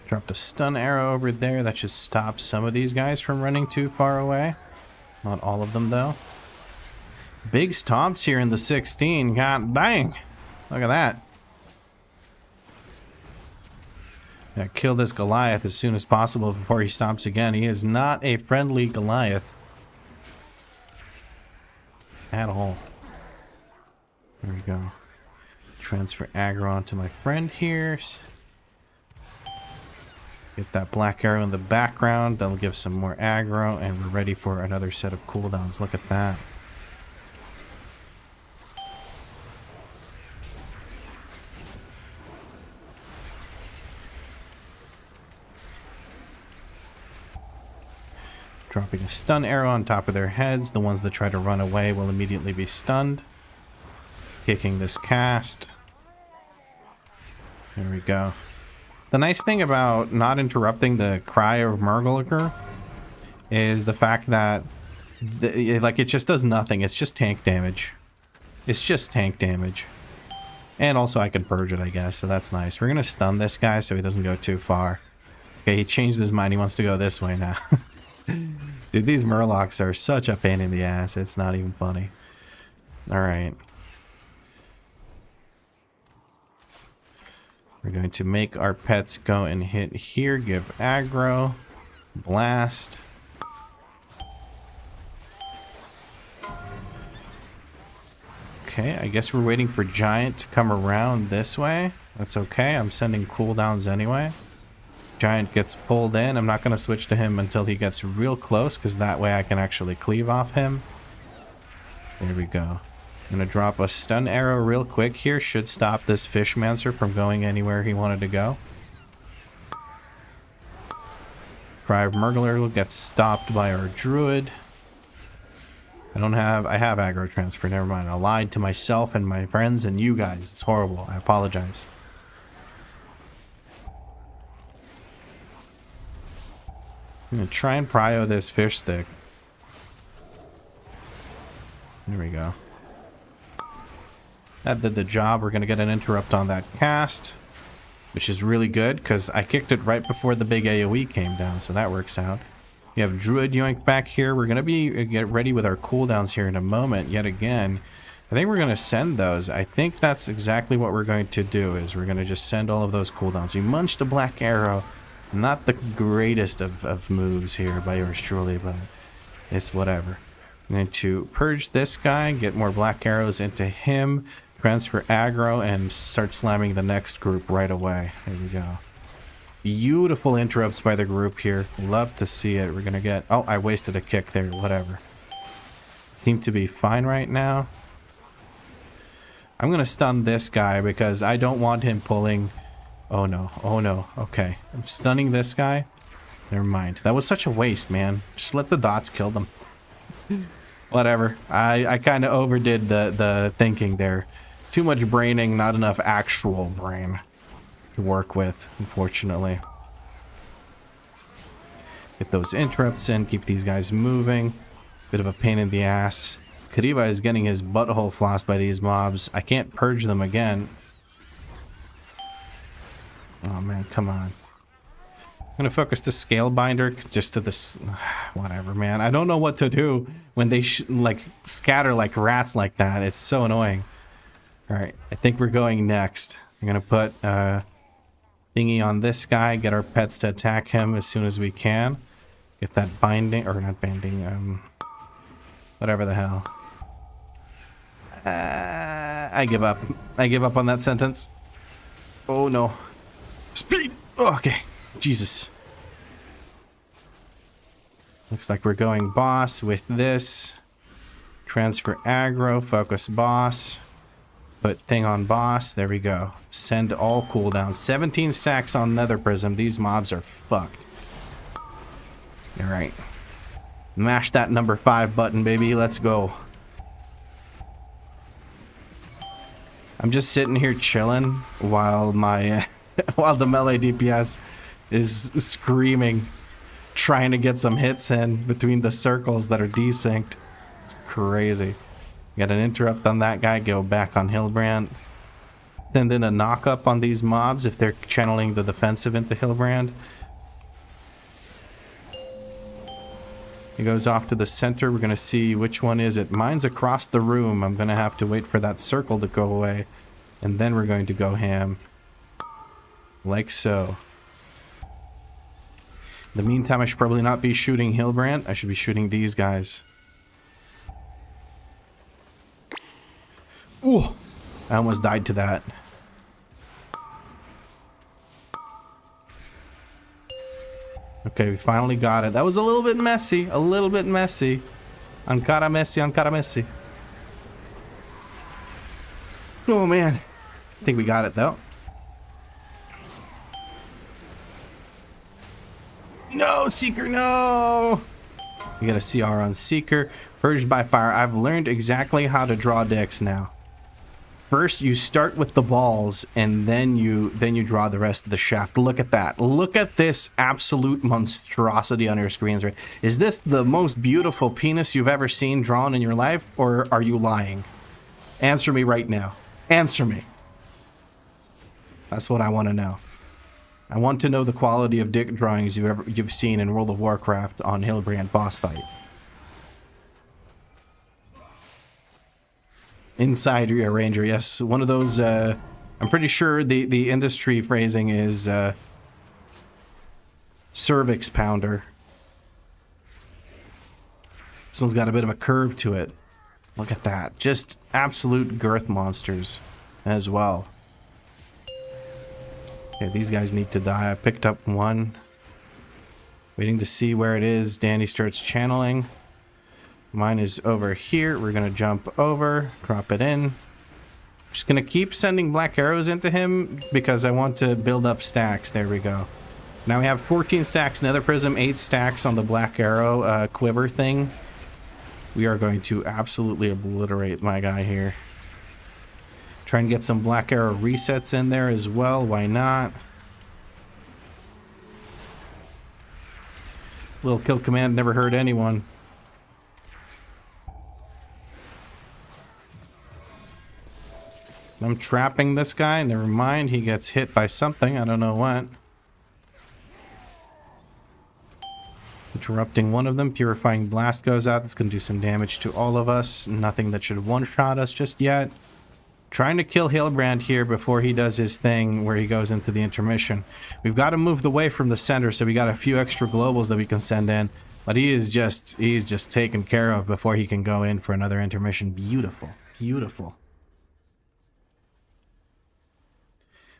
Dropped a stun arrow over there. That should stop some of these guys from running too far away. Not all of them, though. Big stomps here in the 16. God dang. Look at that. Gotta kill this Goliath as soon as possible before he stomps again. He is not a friendly Goliath. At all. There we go. Transfer aggro onto my friend here. Get that black arrow in the background. That'll give some more aggro, and we're ready for another set of cooldowns. Look at that. Dropping a stun arrow on top of their heads. The ones that try to run away will immediately be stunned. Kicking this cast. There we go. The nice thing about not interrupting the cry of Murgulger is the fact that it just does nothing. It's just tank damage. It's just tank damage. And also I can purge it, I guess, so that's nice. We're gonna stun this guy so he doesn't go too far. Okay, he changed his mind. He wants to go this way now. Dude, these Murlocs are such a pain in the ass. It's not even funny. Alright. We're going to make our pets go and hit here. Give aggro. Blast. Okay, I guess we're waiting for Giant to come around this way. That's okay. I'm sending cooldowns anyway. Giant gets pulled in. I'm not going to switch to him until he gets real close, because that way I can actually cleave off him. There we go. I'm going to drop a stun arrow real quick here. Should stop this Fishmancer from going anywhere he wanted to go. Cry of Murgler will get stopped by our Druid. I have aggro transfer. Never mind. I lied to myself and my friends and you guys. It's horrible. I apologize. I'm going to try and prio this fish stick. There we go. That did the job. We're going to get an interrupt on that cast, which is really good because I kicked it right before the big AoE came down, so that works out. You have Druid Yoink back here. We're going to get ready with our cooldowns here in a moment yet again. I think we're going to send those. I think that's exactly what we're going to do, is we're going to just send all of those cooldowns. You munched a black arrow. Not the greatest of moves here by yours truly, but it's whatever. I'm going to purge this guy, get more black arrows into him, transfer aggro, and start slamming the next group right away. There we go. Beautiful interrupts by the group here. Love to see it. We're gonna get... Oh, I wasted a kick there. Whatever. Seem to be fine right now. I'm gonna stun this guy because I don't want him pulling... Oh no. Oh no. Okay. I'm stunning this guy. Never mind. That was such a waste, man. Just let the dots kill them. Whatever. I kind of overdid the thinking there. Too much braining, not enough actual brain to work with, unfortunately. Get those interrupts in, keep these guys moving. Bit of a pain in the ass. Kariba is getting his butthole flossed by these mobs. I can't purge them again. Oh man, come on. I'm gonna focus the scale binder just to this. Whatever, man. I don't know what to do when they like scatter like rats like that. It's so annoying. All right, I think we're going next. I'm gonna put thingy on this guy. Get our pets to attack him as soon as we can. Get that binding or not binding. Whatever the hell. I give up. I give up on that sentence. Oh no. Speed. Oh, okay. Jesus. Looks like we're going boss with this. Transfer aggro, focus boss. Put thing on boss. There we go. Send all cooldowns. 17 stacks on Nether Prism. These mobs are fucked. Alright. Mash that number 5 button, baby. Let's go. I'm just sitting here chilling while my while the melee DPS is screaming, trying to get some hits in between the circles that are desynced. It's crazy. Got an interrupt on that guy, go back on Hilbrand. Send in a knock up on these mobs if they're channeling the defensive into Hilbrand. He goes off to the center. We're going to see which one is it. Mine's across the room. I'm going to have to wait for that circle to go away. And then we're going to go ham. Like so. In the meantime, I should probably not be shooting Hilbrand. I should be shooting these guys. Ooh! I almost died to that. Okay, we finally got it. That was a little bit messy. A little bit messy. Ankara messy, Ankara messy. Oh, man. I think we got it, though. No, Seeker, no! We got a CR on Seeker. Purged by fire. I've learned exactly how to draw decks now. First, you start with the balls, and then you draw the rest of the shaft. Look at that. Look at this absolute monstrosity on your screens. Right? Is this the most beautiful penis you've ever seen drawn in your life, or are you lying? Answer me right now. Answer me. That's what I want to know. I want to know the quality of dick drawings you've seen in World of Warcraft on Hilbrand boss fight. Inside Rearranger, yes. One of those, I'm pretty sure the industry phrasing is cervix pounder. This one's got a bit of a curve to it. Look at that. Just absolute girth monsters as well. Okay, these guys need to die. I picked up one. Waiting to see where it is. Danny starts channeling. Mine is over here. We're going to jump over, drop it in. Just going to keep sending black arrows into him because I want to build up stacks. There we go. Now we have 14 stacks Nether Prism, 8 stacks on the black arrow quiver thing. We are going to absolutely obliterate my guy here. Try and get some black arrow resets in there as well. Why not? Little kill command never hurt anyone. I'm trapping this guy. Never mind. He gets hit by something. I don't know what. Interrupting one of them. Purifying Blast goes out. That's going to do some damage to all of us. Nothing that should one-shot us just yet. Trying to kill Hilbrand here before he does his thing where he goes into the intermission. We've got to move away from the center, so we got a few extra globals that we can send in. But he's just taken care of before he can go in for another intermission. Beautiful. Beautiful.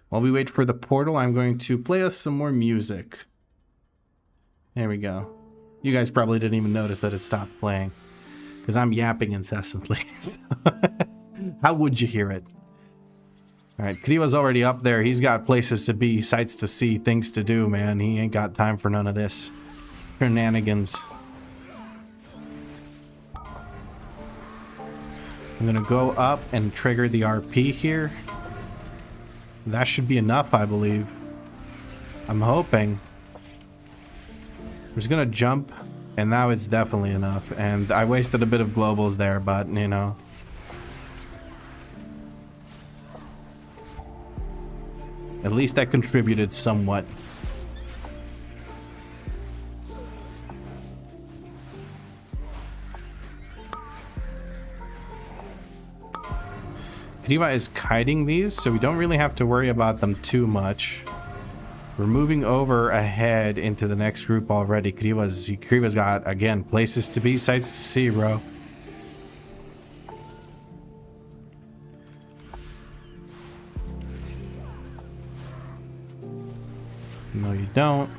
While we wait for the portal, I'm going to play us some more music. There we go. You guys probably didn't even notice that it stopped playing, because I'm yapping incessantly. How would you hear it? Alright, Kriva's already up there. He's got places to be, sights to see, things to do, man. He ain't got time for none of this shenanigans. I'm gonna go up and trigger the RP here. That should be enough, I believe. I'm hoping. I'm just gonna jump, and now it's definitely enough. And I wasted a bit of globals there, but, you know. At least that contributed somewhat. Kriva is kiting these, so we don't really have to worry about them too much. We're moving over ahead into the next group already. Kriva's got, again, places to be, sights to see, bro. No, you don't.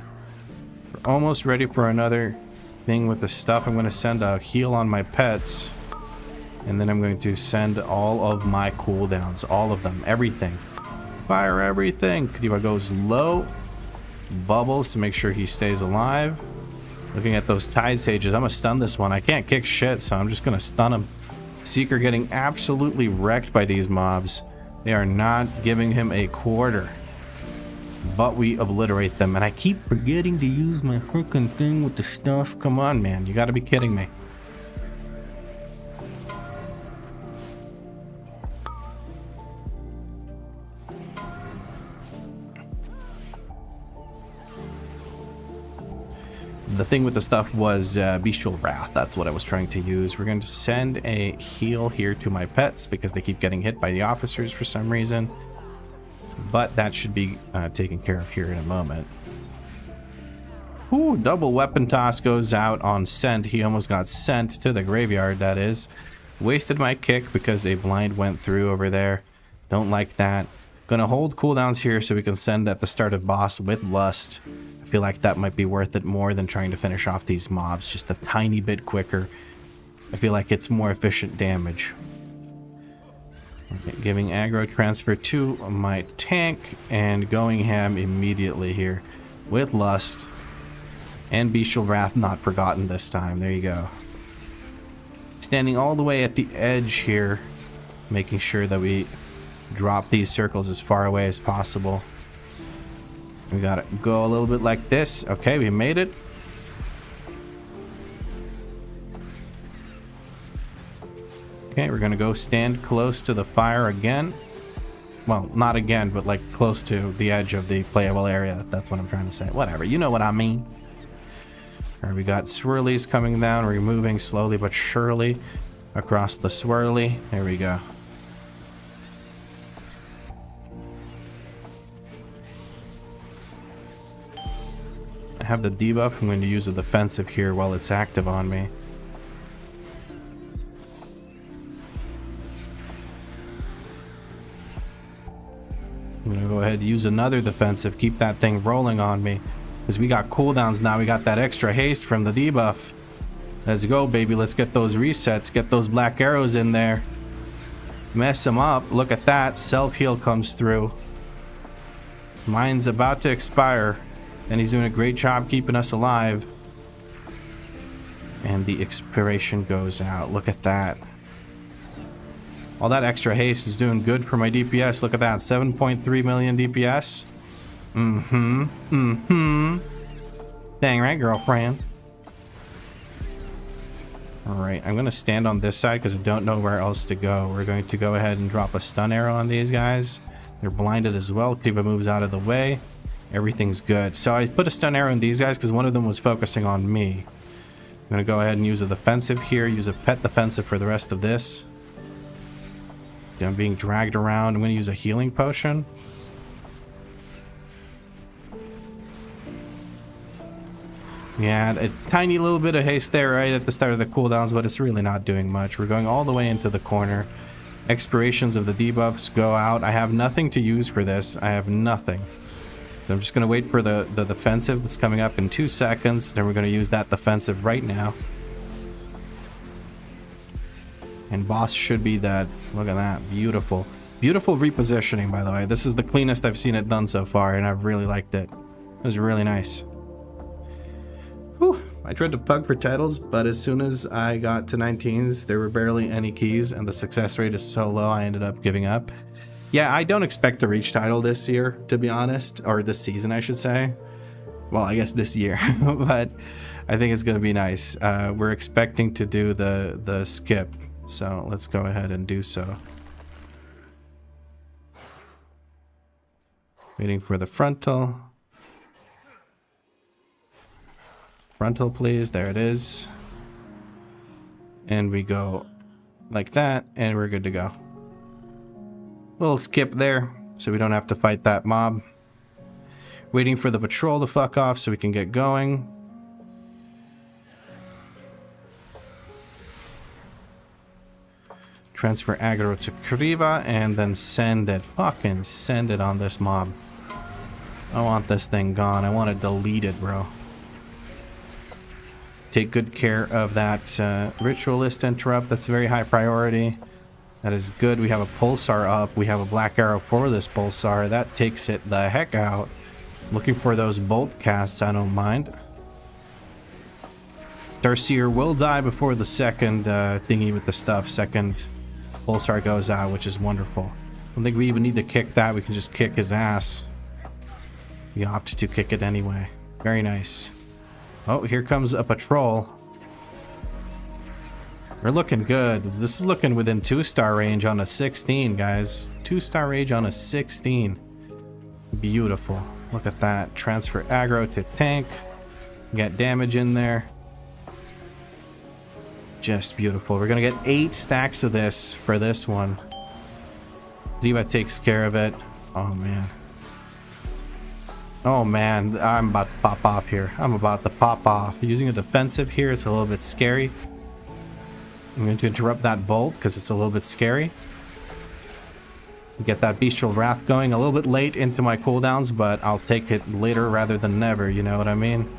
We're almost ready for another thing with the stuff. I'm going to send a heal on my pets. And then I'm going to send all of my cooldowns. All of them. Everything. Fire everything. Kriva goes low. Bubbles to make sure he stays alive. Looking at those Tide Sages. I'm going to stun this one. I can't kick shit, so I'm just going to stun him. Seeker getting absolutely wrecked by these mobs. They are not giving him a quarter. But we obliterate them. And I keep forgetting to use my freaking thing with the stuff. Come on, man. You gotta be kidding me. The thing with the stuff was Bestial Wrath. That's what I was trying to use. We're going to send a heal here to my pets because they keep getting hit by the officers for some reason. But that should be taken care of here in a moment. Ooh, double weapon toss goes out on Scent. He almost got sent to the graveyard, that is. Wasted my kick because a blind went through over there. Don't like that. Gonna hold cooldowns here so we can send at the start of boss with Lust. I feel like that might be worth it more than trying to finish off these mobs just a tiny bit quicker. I feel like it's more efficient damage. Okay, giving aggro transfer to my tank and going ham immediately here with Lust and Bestial Wrath not forgotten this time. There you go. Standing all the way at the edge here, making sure that we drop these circles as far away as possible. We gotta go a little bit like this. Okay, we made it. Okay, we're gonna go stand close to the fire again. Well, not again, but like close to the edge of the playable area. That's what I'm trying to say. Whatever, you know what I mean. Alright, we got swirlies coming down. We're moving slowly but surely across the swirly. There we go. I have the debuff. I'm going to use a defensive here while it's active on me. I'm going to go ahead and use another defensive. Keep that thing rolling on me. Because we got cooldowns now. We got that extra haste from the debuff. Let's go, baby. Let's get those resets. Get those black arrows in there. Mess them up. Look at that. Self-heal comes through. Mine's about to expire. And he's doing a great job keeping us alive. And the expiration goes out. Look at that. All that extra haste is doing good for my DPS. Look at that. 7.3 million DPS. Dang right, girlfriend. Alright, I'm going to stand on this side because I don't know where else to go. We're going to go ahead and drop a stun arrow on these guys. They're blinded as well. Kriva moves out of the way. Everything's good. So I put a stun arrow in these guys because one of them was focusing on me. I'm going to go ahead and use a defensive here. Use a pet defensive for the rest of this. I'm being dragged around. I'm going to use a healing potion. Yeah, a tiny little bit of haste there right at the start of the cooldowns, but it's really not doing much. We're going all the way into the corner. expirations of the debuffs go out. I have nothing to use for this. I have nothing. So I'm just going to wait for the defensive that's coming up in 2 seconds. Then we're going to use that defensive right now. And boss should be dead. Look at that. Beautiful. Beautiful repositioning, by the way. This is the cleanest I've seen it done so far, and I've really liked it. It was really nice. Whew. I tried to pug for titles, but as soon as I got to 19s, there were barely any keys, and the success rate is so low, I ended up giving up. Yeah, I don't expect to reach title this year, to be honest. Or this season, I should say. Well, I guess this year. But I think it's going to be nice. We're expecting to do the skip. So let's go ahead and do so. Waiting for the frontal. Frontal, please. There it is. And we go like that, and we're good to go. Little skip there, so we don't have to fight that mob. Waiting for the patrol to fuck off so we can get going. Transfer aggro to Kriva and then send it. Fucking send it on this mob. I want this thing gone. I want to delete it, bro. Take good care of that ritualist interrupt. That's a very high priority. That is good. We have a pulsar up. We have a black arrow for this pulsar. That takes it the heck out. Looking for those bolt casts. I don't mind. Darcier will die before the second thingy with the stuff. Second pulsar goes out, which is wonderful. I don't think we even need to kick that. We can just kick his ass. We opt to kick it anyway. Very nice. Oh, here comes a patrol. We're looking good. This is looking within 2-star range on a 16, guys. 2-star range on a 16. Beautiful. Look at that. Transfer aggro to tank. Get damage in there. Just beautiful. We're going to get 8 stacks of this for this one. Diva takes care of it. Oh, man. Oh, man. I'm about to pop off here. I'm about to pop off. Using a defensive here is a little bit scary. I'm going to interrupt that bolt because it's a little bit scary. Get that Bestial Wrath going a little bit late into my cooldowns, but I'll take it later rather than never, you know what I mean?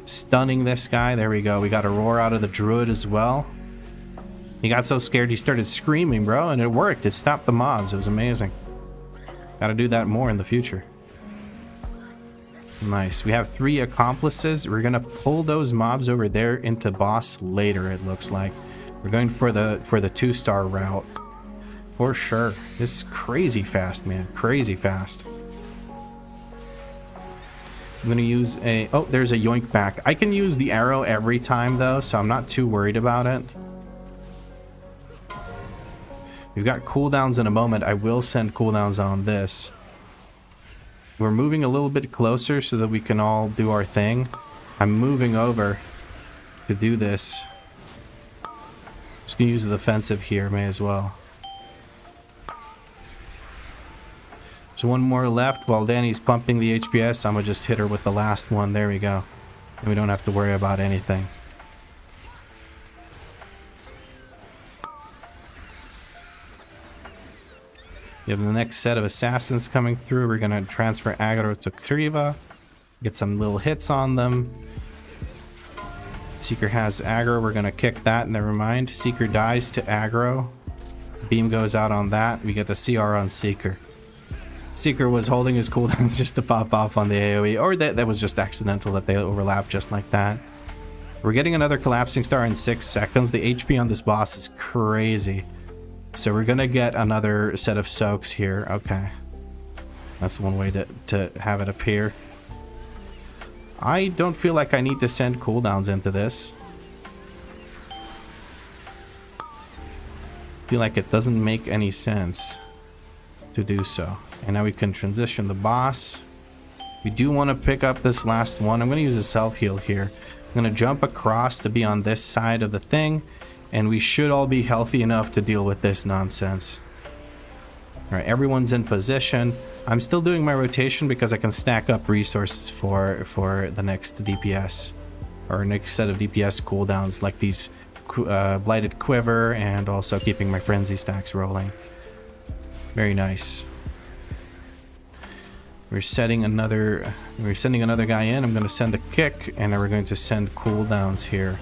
Stunning this guy. There we go. We got a roar out of the druid as well. He got so scared he started screaming, bro, and it worked. It stopped the mobs. It was amazing. Gotta do that more in the future. Nice. We have 3 accomplices. We're gonna pull those mobs over there into boss later, it looks like. We're going for the 2-star route. For sure. This is crazy fast, man. Crazy fast. I'm gonna use a... Oh, there's a yoink back. I can use the arrow every time, though, so I'm not too worried about it. We've got cooldowns in a moment. I will send cooldowns on this. We're moving a little bit closer so that we can all do our thing. I'm moving over to do this. Just gonna use the defensive here, may as well. There's one more left while Danny's pumping the HPS. I'm gonna just hit her with the last one. There we go. And we don't have to worry about anything. We have the next set of assassins coming through. We're gonna transfer aggro to Kriva. Get some little hits on them. Seeker has aggro. We're gonna kick that. Never mind. Seeker dies to aggro. Beam goes out on that. We get the CR on Seeker. Seeker was holding his cooldowns just to pop off on the AoE, or that was just accidental that they overlap just like that. We're getting another collapsing star in 6 seconds. The HP on this boss is crazy. So we're gonna get another set of soaks here. Okay. That's one way to have it appear. I don't feel like I need to send cooldowns into this. I feel like it doesn't make any sense to do so. And now we can transition the boss. We do want to pick up this last one. I'm going to use a self-heal here. I'm going to jump across to be on this side of the thing. And we should all be healthy enough to deal with this nonsense. Alright, everyone's in position. I'm still doing my rotation because I can stack up resources for the next DPS. Or next set of DPS cooldowns. Like these Blighted Quiver, and also keeping my Frenzy stacks rolling. Very nice. We're sending another guy in. I'm going to send a kick, and then we're going to send cooldowns here.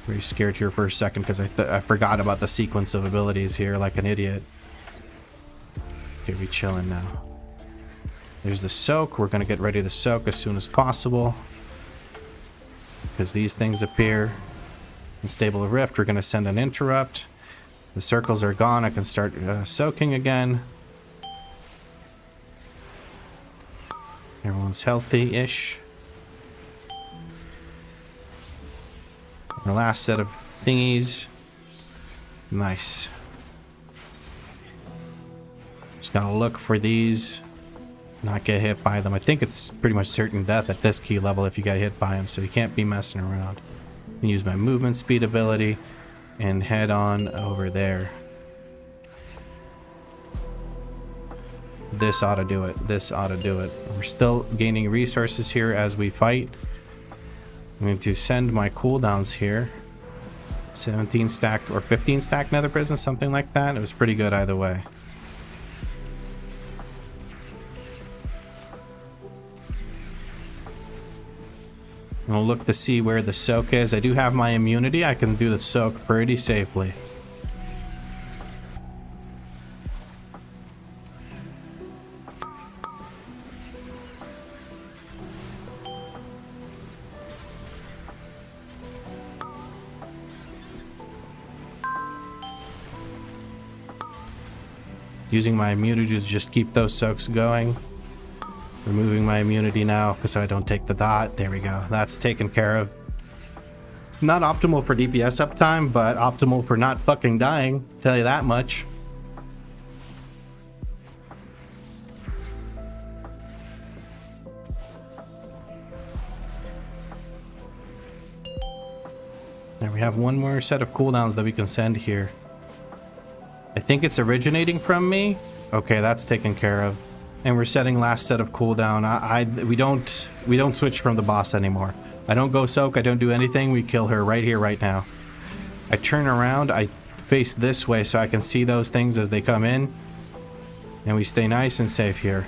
Very scared here for a second because I forgot about the sequence of abilities here like an idiot. Okay, we chilling now. There's the soak. We're going to get ready to soak as soon as possible. Because these things appear. Unstable Rift, we're going to send an interrupt. The circles are gone. I can start soaking again. Everyone's healthy-ish. Our last set of thingies. Nice. Just gotta look for these. Not get hit by them. I think it's pretty much certain death at this key level if you get hit by them, so you can't be messing around. I can use my movement speed ability and head on over there. This ought to do it. This ought to do it. We're still gaining resources here as we fight. I'm going to send my cooldowns here. 17 stack or 15 stack Nether Prison, something like that. It was pretty good either way. And we'll look to see where the soak is. I do have my immunity. I can do the soak pretty safely. Using my immunity to just keep those soaks going. Removing my immunity now because I don't take the dot. There we go. That's taken care of. Not optimal for DPS uptime, but optimal for not fucking dying. Tell you that much. There we have one more set of cooldowns that we can send here. I think it's originating from me. Okay, that's taken care of. And we're setting last set of cooldown. We don't switch from the boss anymore. I don't go soak. I don't do anything. We kill her right here, right now. I turn around. I face this way so I can see those things as they come in. And we stay nice and safe here.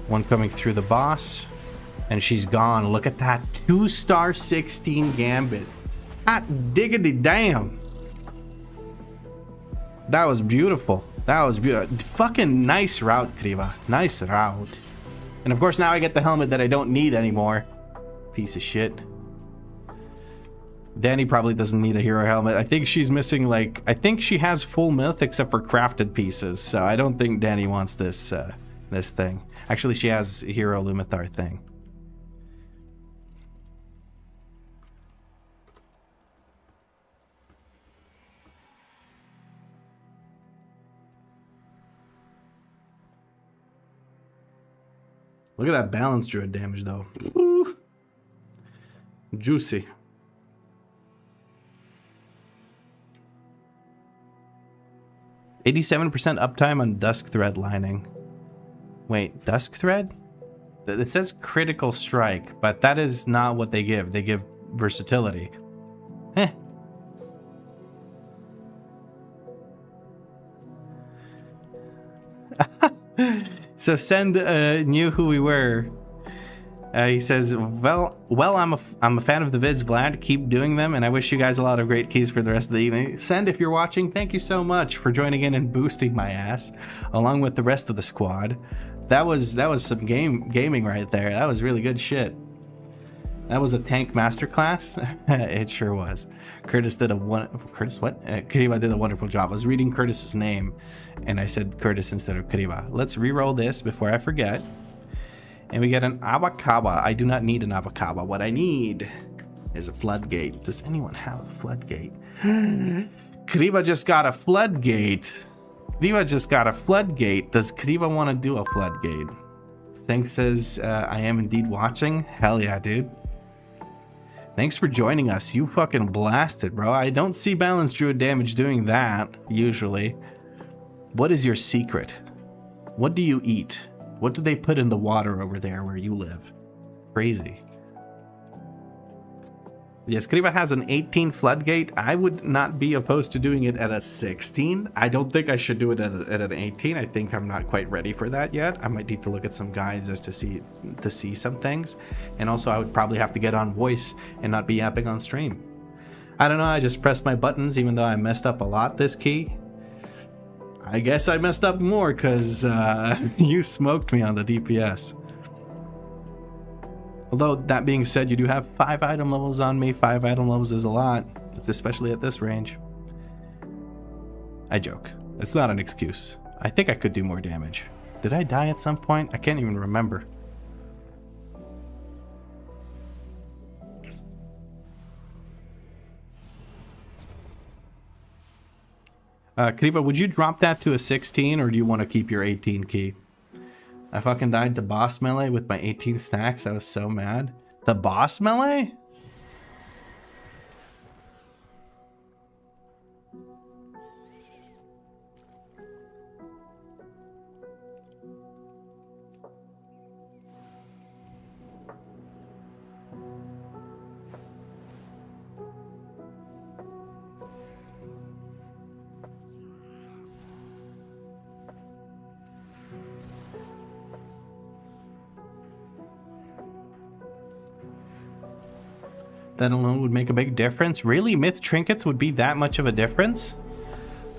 One coming through the boss. And she's gone. Look at that. 2-star 16 Gambit. Hot diggity damn. That was beautiful. That was beautiful. Fucking nice route, Kriva. Nice route. And of course now I get the helmet that I don't need anymore. Piece of shit. Danny probably doesn't need a hero helmet. I think she's missing like... I think she has full myth except for crafted pieces. So I don't think Danny wants this this thing. Actually, she has a hero Lumathar thing. Look at that balance druid damage, though. Ooh. Juicy. %87 uptime on Dusk Thread lining. Wait, Dusk Thread? It says critical strike, but that is not what they give. They give versatility. Heh. So Send knew who we were. He says, well, I'm a fan of the vids, Vlad. Keep doing them, and I wish you guys a lot of great keys for the rest of the evening. Send, if you're watching, thank you so much for joining in and boosting my ass, along with the rest of the squad. That was some gaming right there. That was really good shit. That was a tank masterclass. It sure was. Curtis did a Kariba did a wonderful job. I was reading Curtis's name, and I said Curtis instead of Kariba. Let's re-roll this before I forget. And we get an Awakawa. I do not need an Awakawa. What I need is a floodgate. Does anyone have a floodgate? Kariba just got a floodgate. Kariba just got a floodgate. Does Kariba want to do a floodgate? Thanks says, I am indeed watching. Hell yeah, dude. Thanks for joining us. You fucking blasted, bro. I don't see balanced druid damage doing that, usually. What is your secret? What do you eat? What do they put in the water over there where you live? Crazy. The Escriva has an 18 floodgate. I would not be opposed to doing it at a 16. I don't think I should do it at an 18. I think I'm not quite ready for that yet. I might need to look at some guides as to see some things. And also I would probably have to get on voice and not be yapping on stream. I don't know, I just pressed my buttons even though I messed up a lot this key. I guess I messed up more because you smoked me on the DPS. Although, that being said, you do have 5 item levels on me. 5 item levels is a lot, especially at this range. I joke. It's not an excuse. I think I could do more damage. Did I die at some point? I can't even remember. Kriva, would you drop that to a 16 or do you want to keep your 18 key? I fucking died to boss melee with my 18 stacks. I was so mad. The boss melee? That alone would make a big difference. Really? Myth trinkets would be that much of a difference?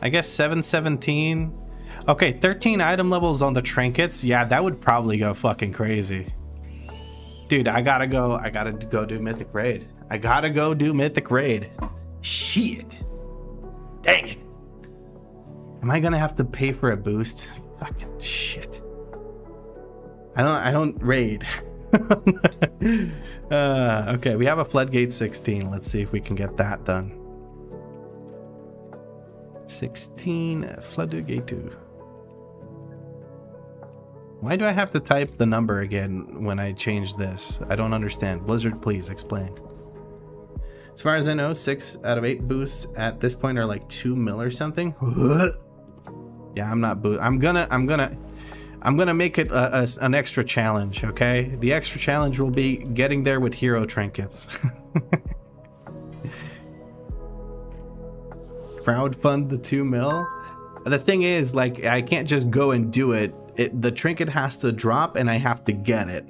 I guess 717. Okay, 13 item levels on the trinkets. Yeah, that would probably go fucking crazy. Dude, I gotta go do Mythic Raid. I gotta go do Mythic Raid. Shit. Dang it. Am I gonna have to pay for a boost? Fucking shit. I don't raid. Okay, we have a Floodgate 16. Let's see if we can get that done. 16 Floodgate 2. Why do I have to type the number again when I change this? I don't understand. Blizzard, please explain. As far as I know, 6 out of 8 boosts at this point are like 2 mil or something. Yeah, I'm not I'm gonna make it an extra challenge, okay? The extra challenge will be getting there with hero trinkets. Crowdfund the 2 mil. The thing is, like, I can't just go and do it. The trinket has to drop and I have to get it.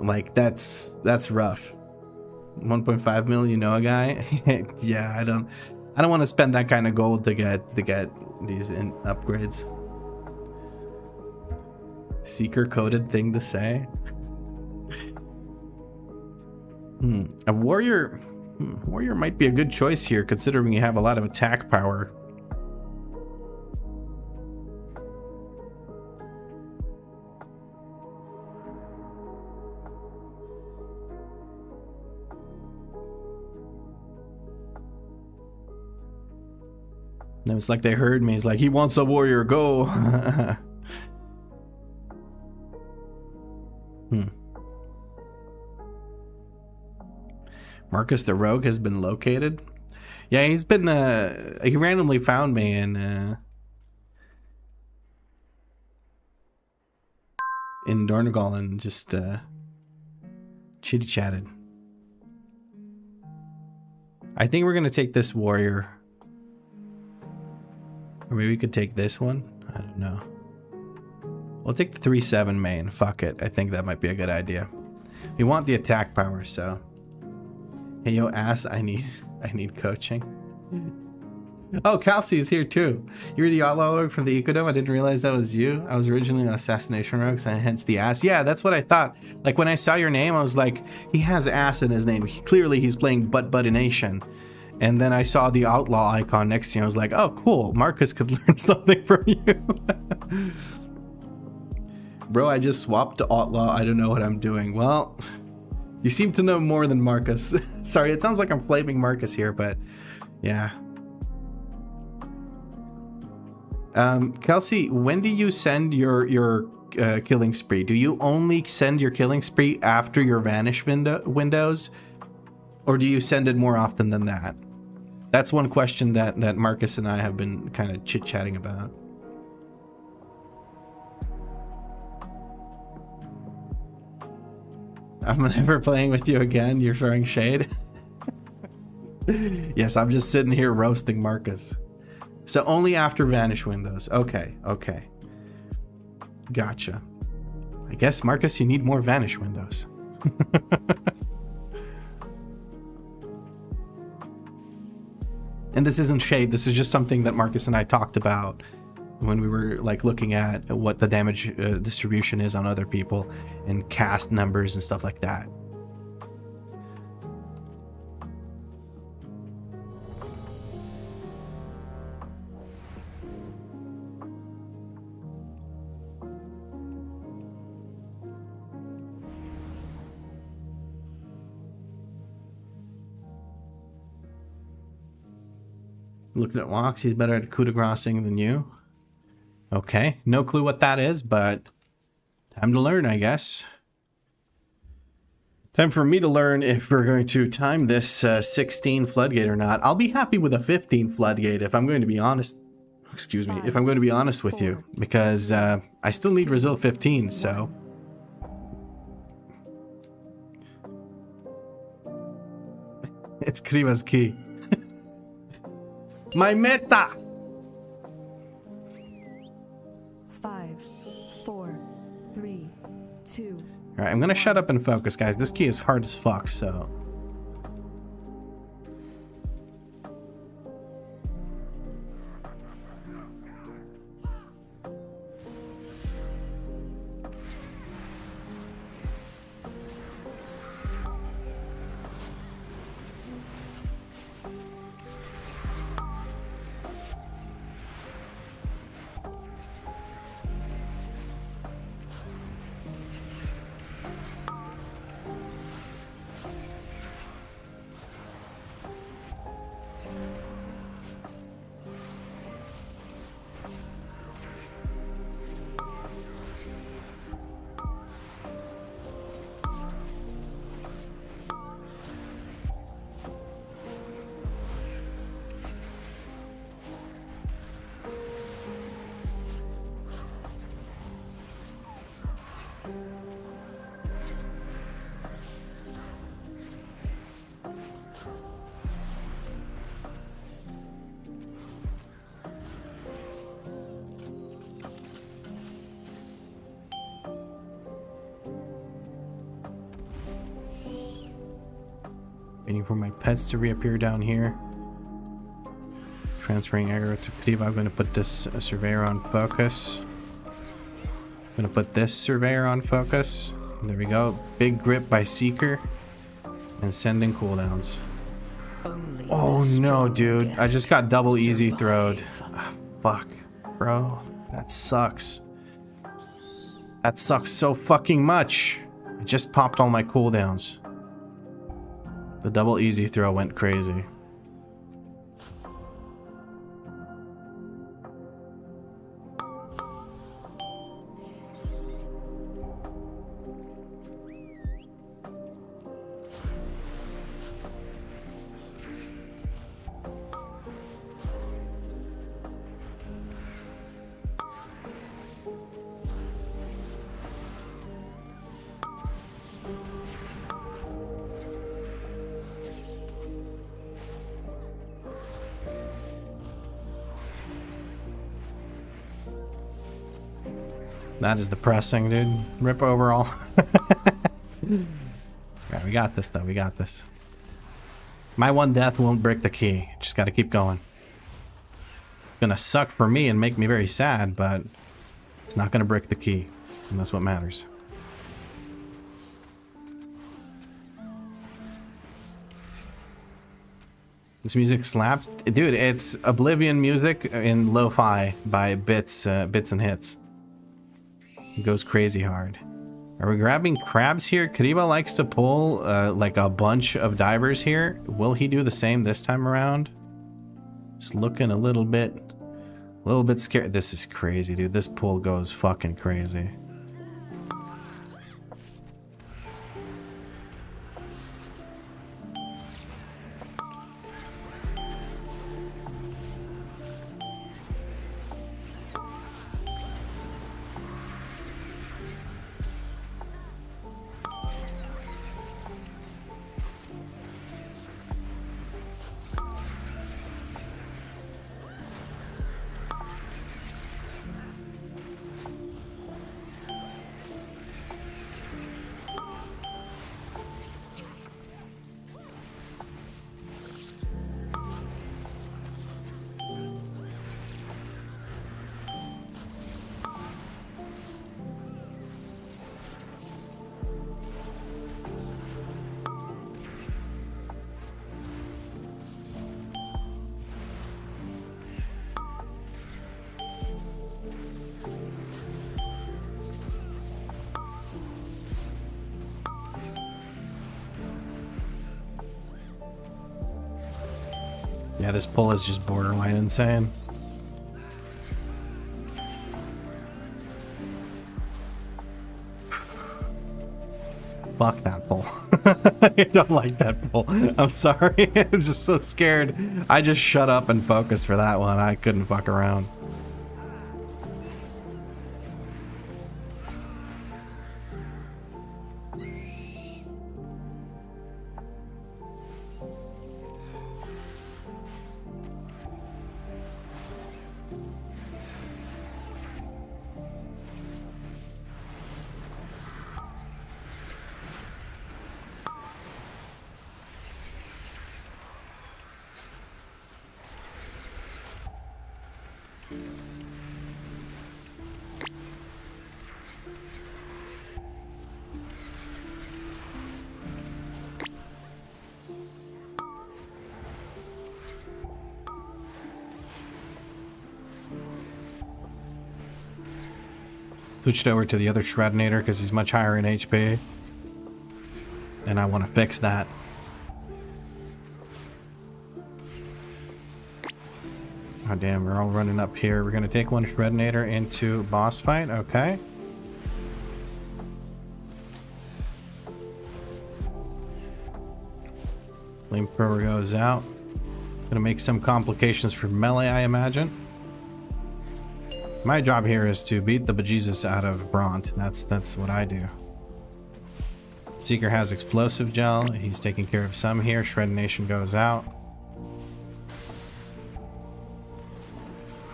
Like, that's rough. 1.5 mil, you know, a guy? Yeah, I don't want to spend that kind of gold to get these upgrades. Seeker coded thing to say. A warrior. Warrior might be a good choice here, considering you have a lot of attack power. It was like they heard me. It's like, he wants a warrior, go. Marcus the Rogue has been located. Yeah, he's been he randomly found me in Dornegal and just chitty chatted. I think we're gonna take this warrior, or maybe we could take this one. I don't know. We'll take the 3/7 main. Fuck it. I think that might be a good idea. We want the attack power, so. Hey, yo, ass, I need coaching. Oh, Kelsey is here too. You're the outlaw rogue from the Ecodome. I didn't realize that was you. I was originally an assassination rogue, so hence the ass. Yeah, that's what I thought. Like, when I saw your name, I was like, he has ass in his name. Clearly, he's playing Butt-Buttination. And then I saw the outlaw icon next to you. I was like, oh, cool. Marcus could learn something from you. Bro, I just swapped to outlaw. I don't know what I'm doing. Well, you seem to know more than Marcus. Sorry, it sounds like I'm flaming Marcus here, but yeah. Kelsey, when do you send your killing spree? Do you only send your killing spree after your vanish windows? Or do you send it more often than that? That's one question that Marcus and I have been kind of chit-chatting about. I'm never playing with you again. You're throwing shade. Yes, I'm just sitting here roasting Marcus. So only after vanish windows. Okay, okay. Gotcha. I guess, Marcus, you need more vanish windows. And this isn't shade. This is just something that Marcus and I talked about when we were like looking at what the damage distribution is on other people and cast numbers and stuff like that. Looking at walks, he's better at coup de grassing than you. Okay, no clue what that is, but time to learn, I guess. Time for me to learn if we're going to time this 16 floodgate or not. I'll be happy with a 15 floodgate if I'm going to be honest. Excuse me, if I'm going to be honest with you, because I still need Resil 15, so. It's Kriva's key. My meta! 5, 4, 3, 2. Alright, I'm gonna shut up and focus, guys. This key is hard as fuck, so. Waiting for my pets to reappear down here. Transferring aggro to Kriva. I'm going to put this surveyor on focus. I'm going to put this surveyor on focus. There we go. Big grip by Seeker. And sending cooldowns. Only Oh the no, dude. I just got double strong easy survive. throwed. Ah, fuck. Bro. That sucks. That sucks so fucking much. I just popped all my cooldowns. The double easy throw went crazy. That is depressing, dude. Rip overall. Alright, we got this though. We got this. My one death won't break the key. Just gotta keep going. Gonna suck for me and make me very sad, but it's not gonna break the key. And that's what matters. This music slaps. Dude, it's Oblivion music in lo-fi by Bits and Hits. It goes crazy hard. Are we grabbing crabs here? Kriva likes to pull like a bunch of divers here. Will he do the same this time around? Just looking a little bit scared. This is crazy, dude. This pull goes fucking crazy. Yeah, this pull is just borderline insane. Fuck that pull. I don't like that pull. I'm sorry. I'm just so scared. I just shut up and focused for that one. I couldn't fuck around. Switched over to the other Shredinator because he's much higher in HP. And I want to fix that. Oh damn, we're all running up here. We're going to take one Shredinator into boss fight. Okay. Flamethrower goes out. Gonna make some complications for melee, I imagine. My job here is to beat the bejesus out of Bront. That's what I do. Seeker has explosive gel. He's taking care of some here. Shredination goes out.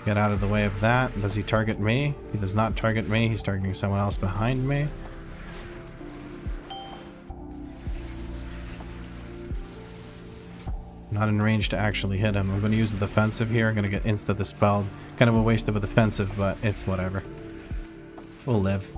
Get out of the way of that. Does he target me? He does not target me. He's targeting someone else behind me. Not in range to actually hit him. I'm going to use the defensive here. I'm going to get insta-dispelled. Kind of a waste of a defensive, but it's whatever. We'll live.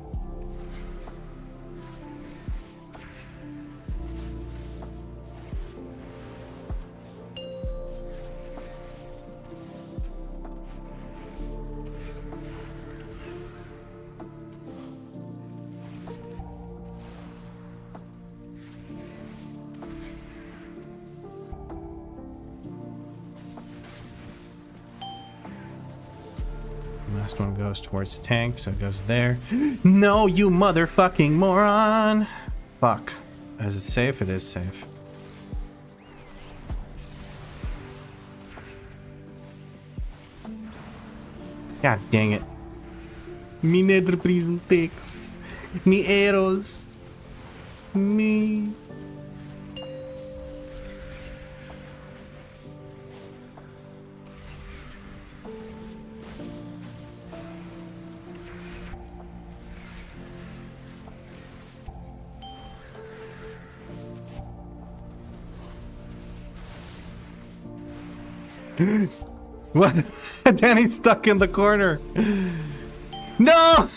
Last one goes towards tank, so it goes there. No, you motherfucking moron! Fuck. Is it safe? It is safe. God dang it. Me nether prism sticks. Me arrows. Me. What? Danny's stuck in the corner. No!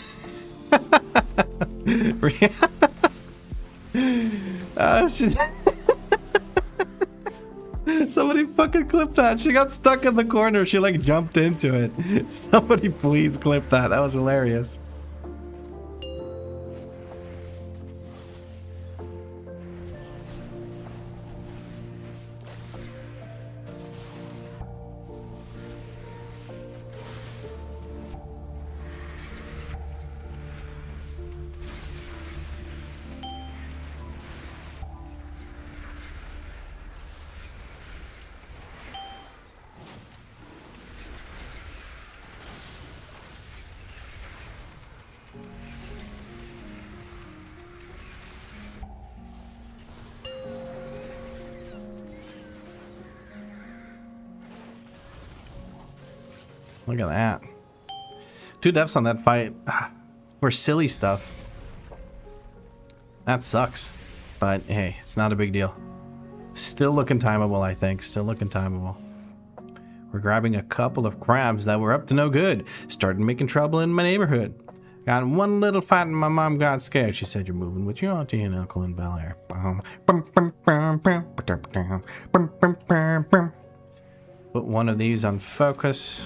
Oh, shit. Somebody fucking clip that. She got stuck in the corner. She like jumped into it. Somebody please clip that. That was hilarious. Look at that. 2 deaths on that fight for silly stuff. That sucks. But hey, it's not a big deal. Still looking timeable, I think. Still looking timeable. We're grabbing a couple of crabs that were up to no good. Started making trouble in my neighborhood. Got in one little fight and my mom got scared. She said, "You're moving with your auntie and uncle in Bel Air." Put one of these on focus.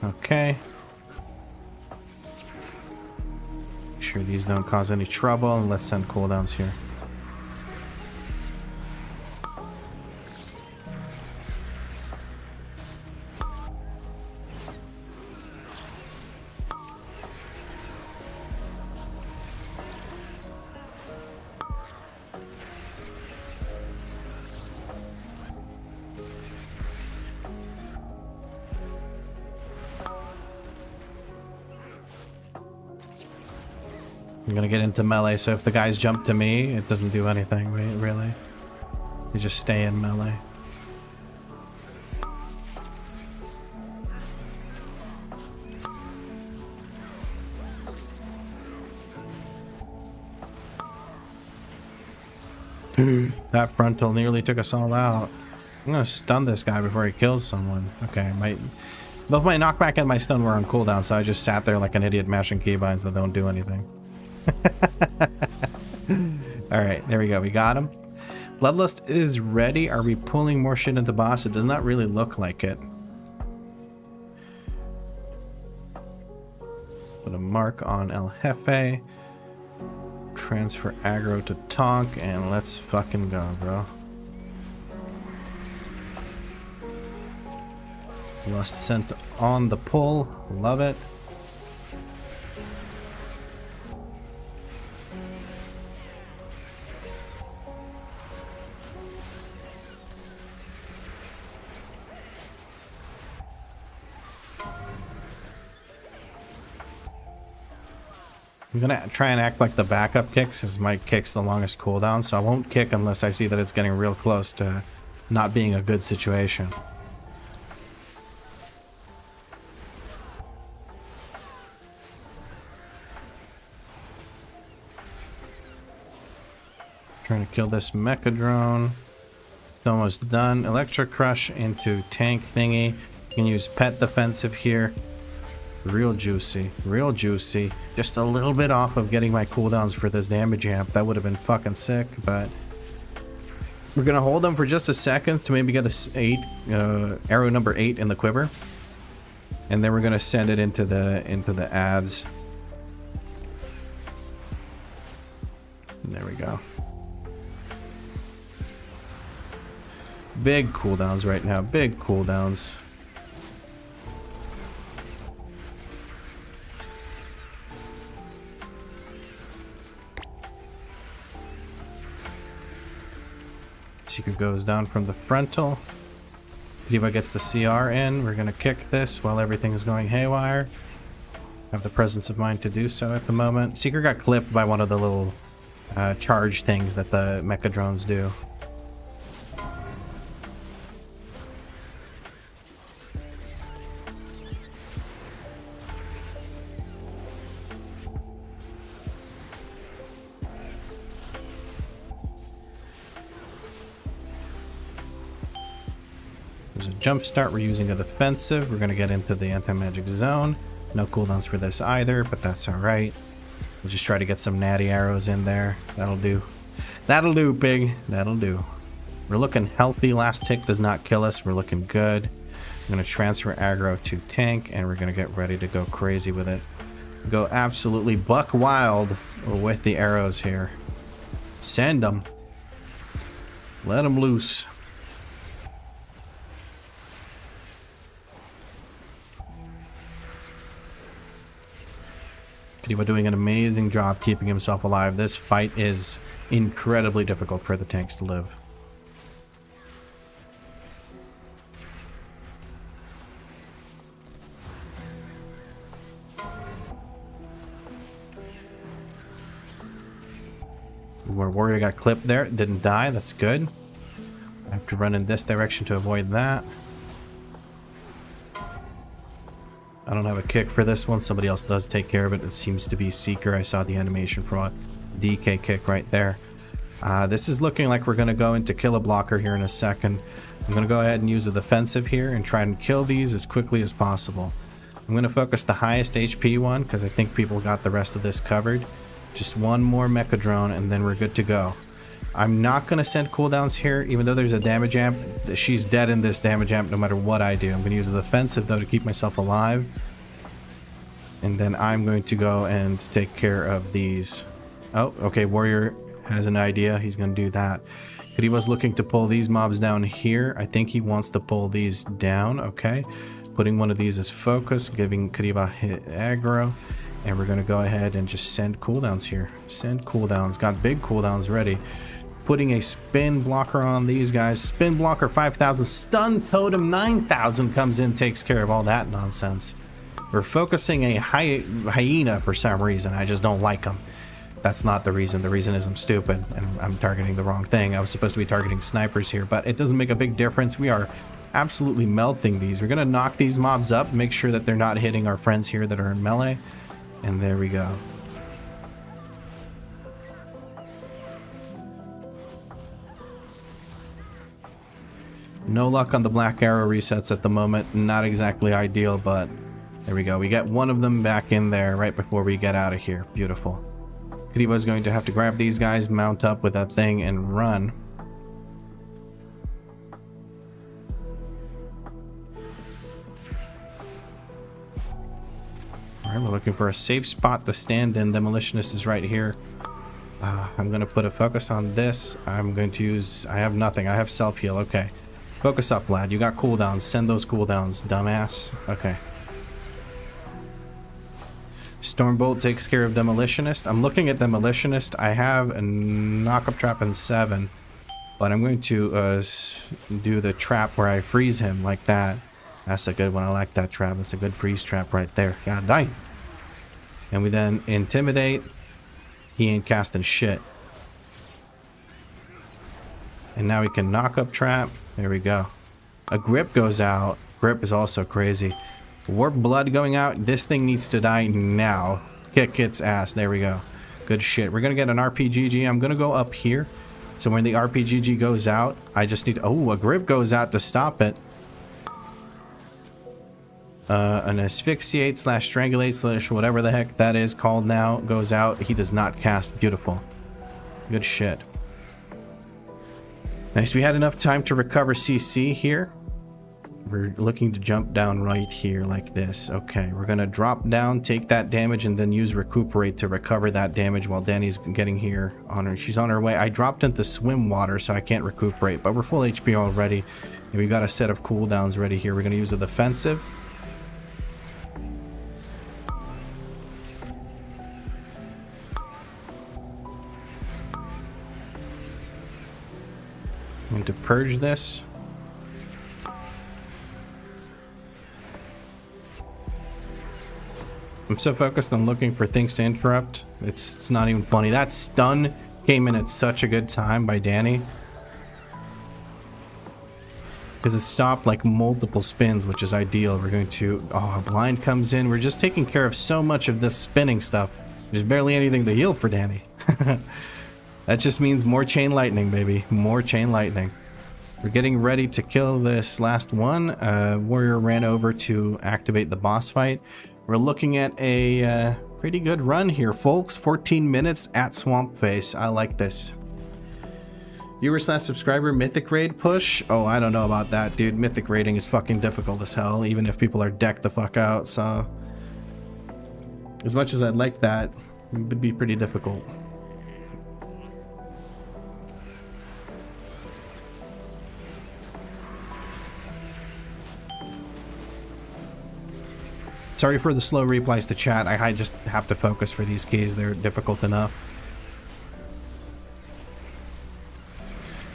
Okay. Make sure these don't cause any trouble, and let's send cooldowns here. I'm gonna get into melee, so if the guys jump to me, it doesn't do anything, really. They just stay in melee. That frontal nearly took us all out. I'm gonna stun this guy before he kills someone. Okay, both my knockback and my stun were on cooldown, so I just sat there like an idiot mashing keybinds that don't do anything. Alright, there we go. We got him. Bloodlust is ready. Are we pulling more shit into boss? It does not really look like it. Put a mark on El Jefe. Transfer aggro to Tonk, and let's fucking go, bro. Lust sent on the pull. Love it. I'm gonna try and act like the backup kicks, as my kick's the longest cooldown, so I won't kick unless I see that it's getting real close to not being a good situation. Trying to kill this mecha drone. It's almost done. Electric Crush into tank thingy. You can use pet defensive here. Real juicy. Real juicy. Just a little bit off of getting my cooldowns for this damage amp. That would have been fucking sick, but we're gonna hold them for just a second to maybe get a arrow number 8 in the quiver, and then we're gonna send it into the ads. And there we go. Big cooldowns right now. Big cooldowns. Seeker goes down from the frontal. Diva gets the CR in. We're gonna kick this while everything is going haywire. Have the presence of mind to do so at the moment. Seeker got clipped by one of the little charge things that the mecha drones do. There's a jump start. We're using a defensive. We're going to get into the anti-magic zone. No cooldowns for this either, but that's alright. We'll just try to get some natty arrows in there. That'll do. That'll do, pig. That'll do. We're looking healthy. Last tick does not kill us. We're looking good. I'm going to transfer aggro to tank, and we're going to get ready to go crazy with it. Go absolutely buck wild with the arrows here. Send them. Let them loose. Kadiwa doing an amazing job keeping himself alive. This fight is incredibly difficult for the tanks to live. Our warrior got clipped there. Didn't die. That's good. I have to run in this direction to avoid that. I don't have a kick for this one. Somebody else does take care of it. It seems to be Seeker. I saw the animation from a DK kick right there. This is looking like we're going to go into kill a blocker here in a second. I'm going to go ahead and use a defensive here and try and kill these as quickly as possible. I'm going to focus the highest HP one because I think people got the rest of this covered. Just one more mecha drone and then we're good to go. I'm not going to send cooldowns here, even though there's a damage amp. She's dead in this damage amp no matter what I do. I'm going to use a defensive, though, to keep myself alive. And then I'm going to go and take care of these. Oh, okay, warrior has an idea. He's going to do that. Kariba's looking to pull these mobs down here. I think he wants to pull these down. Okay, putting one of these as focus, giving Kariba hit aggro. And we're going to go ahead and just send cooldowns here. Send cooldowns. Got big cooldowns ready. Putting a spin blocker on these guys. Spin blocker 5,000. Stun totem 9,000 comes in, takes care of all that nonsense. We're focusing a hyena for some reason. I just don't like them. That's not the reason. The reason is I'm stupid and I'm targeting the wrong thing. I was supposed to be targeting snipers here, but it doesn't make a big difference. We are absolutely melting these. We're going to knock these mobs up, make sure that they're not hitting our friends here that are in melee. And there we go. No luck on the black arrow resets at the moment. Not exactly ideal, but there we go. We get one of them back in there right before we get out of here. Beautiful. Kadiba's going to have to grab these guys, mount up with that thing, and run. Alright, we're looking for a safe spot to stand in. Demolitionist is right here. I'm going to put a focus on this. I'm going to use... I have nothing. I have self-heal. Okay. Focus up, Vlad. You got cooldowns. Send those cooldowns, dumbass. Okay. Stormbolt takes care of Demolitionist. I'm looking at Demolitionist. I have a knock-up trap in 7. But I'm going to do the trap where I freeze him like that. That's a good one. I like that trap. That's a good freeze trap right there. God dang. And we then intimidate. He ain't casting shit. And now we can knock up trap. There we go. A grip goes out. Grip is also crazy. Warp blood going out. This thing needs to die now. Kick its ass. There we go. Good shit. We're going to get an RPGG. I'm going to go up here. So when the RPGG goes out, I just need... Oh, a grip goes out to stop it. An asphyxiate / strangulate / whatever the heck that is called now goes out. He does not cast. Beautiful. Good shit. Nice. We had enough time to recover CC here. We're looking to jump down right here like this. Okay, we're going to drop down, take that damage, and then use recuperate to recover that damage while Danny's getting here on her. She's on her way. I dropped into swim water, so I can't recuperate, but we're full HP already. And we got a set of cooldowns ready here. We're going to use a defensive. I'm going to purge this. I'm so focused on looking for things to interrupt. It's not even funny. That stun came in at such a good time by Danny. Because it stopped like multiple spins, which is ideal. We're going to... Oh, a blind comes in. We're just taking care of so much of this spinning stuff. There's barely anything to heal for Danny. That just means more chain lightning, baby. More chain lightning. We're getting ready to kill this last one. Warrior ran over to activate the boss fight. We're looking at a pretty good run here, folks. 14 minutes at Swamp Face. I like this. Viewer / subscriber Mythic Raid push? Oh, I don't know about that, dude. Mythic raiding is fucking difficult as hell, even if people are decked the fuck out, so... As much as I'd like that, it would be pretty difficult. Sorry for the slow replies to chat. I just have to focus for these keys. They're difficult enough.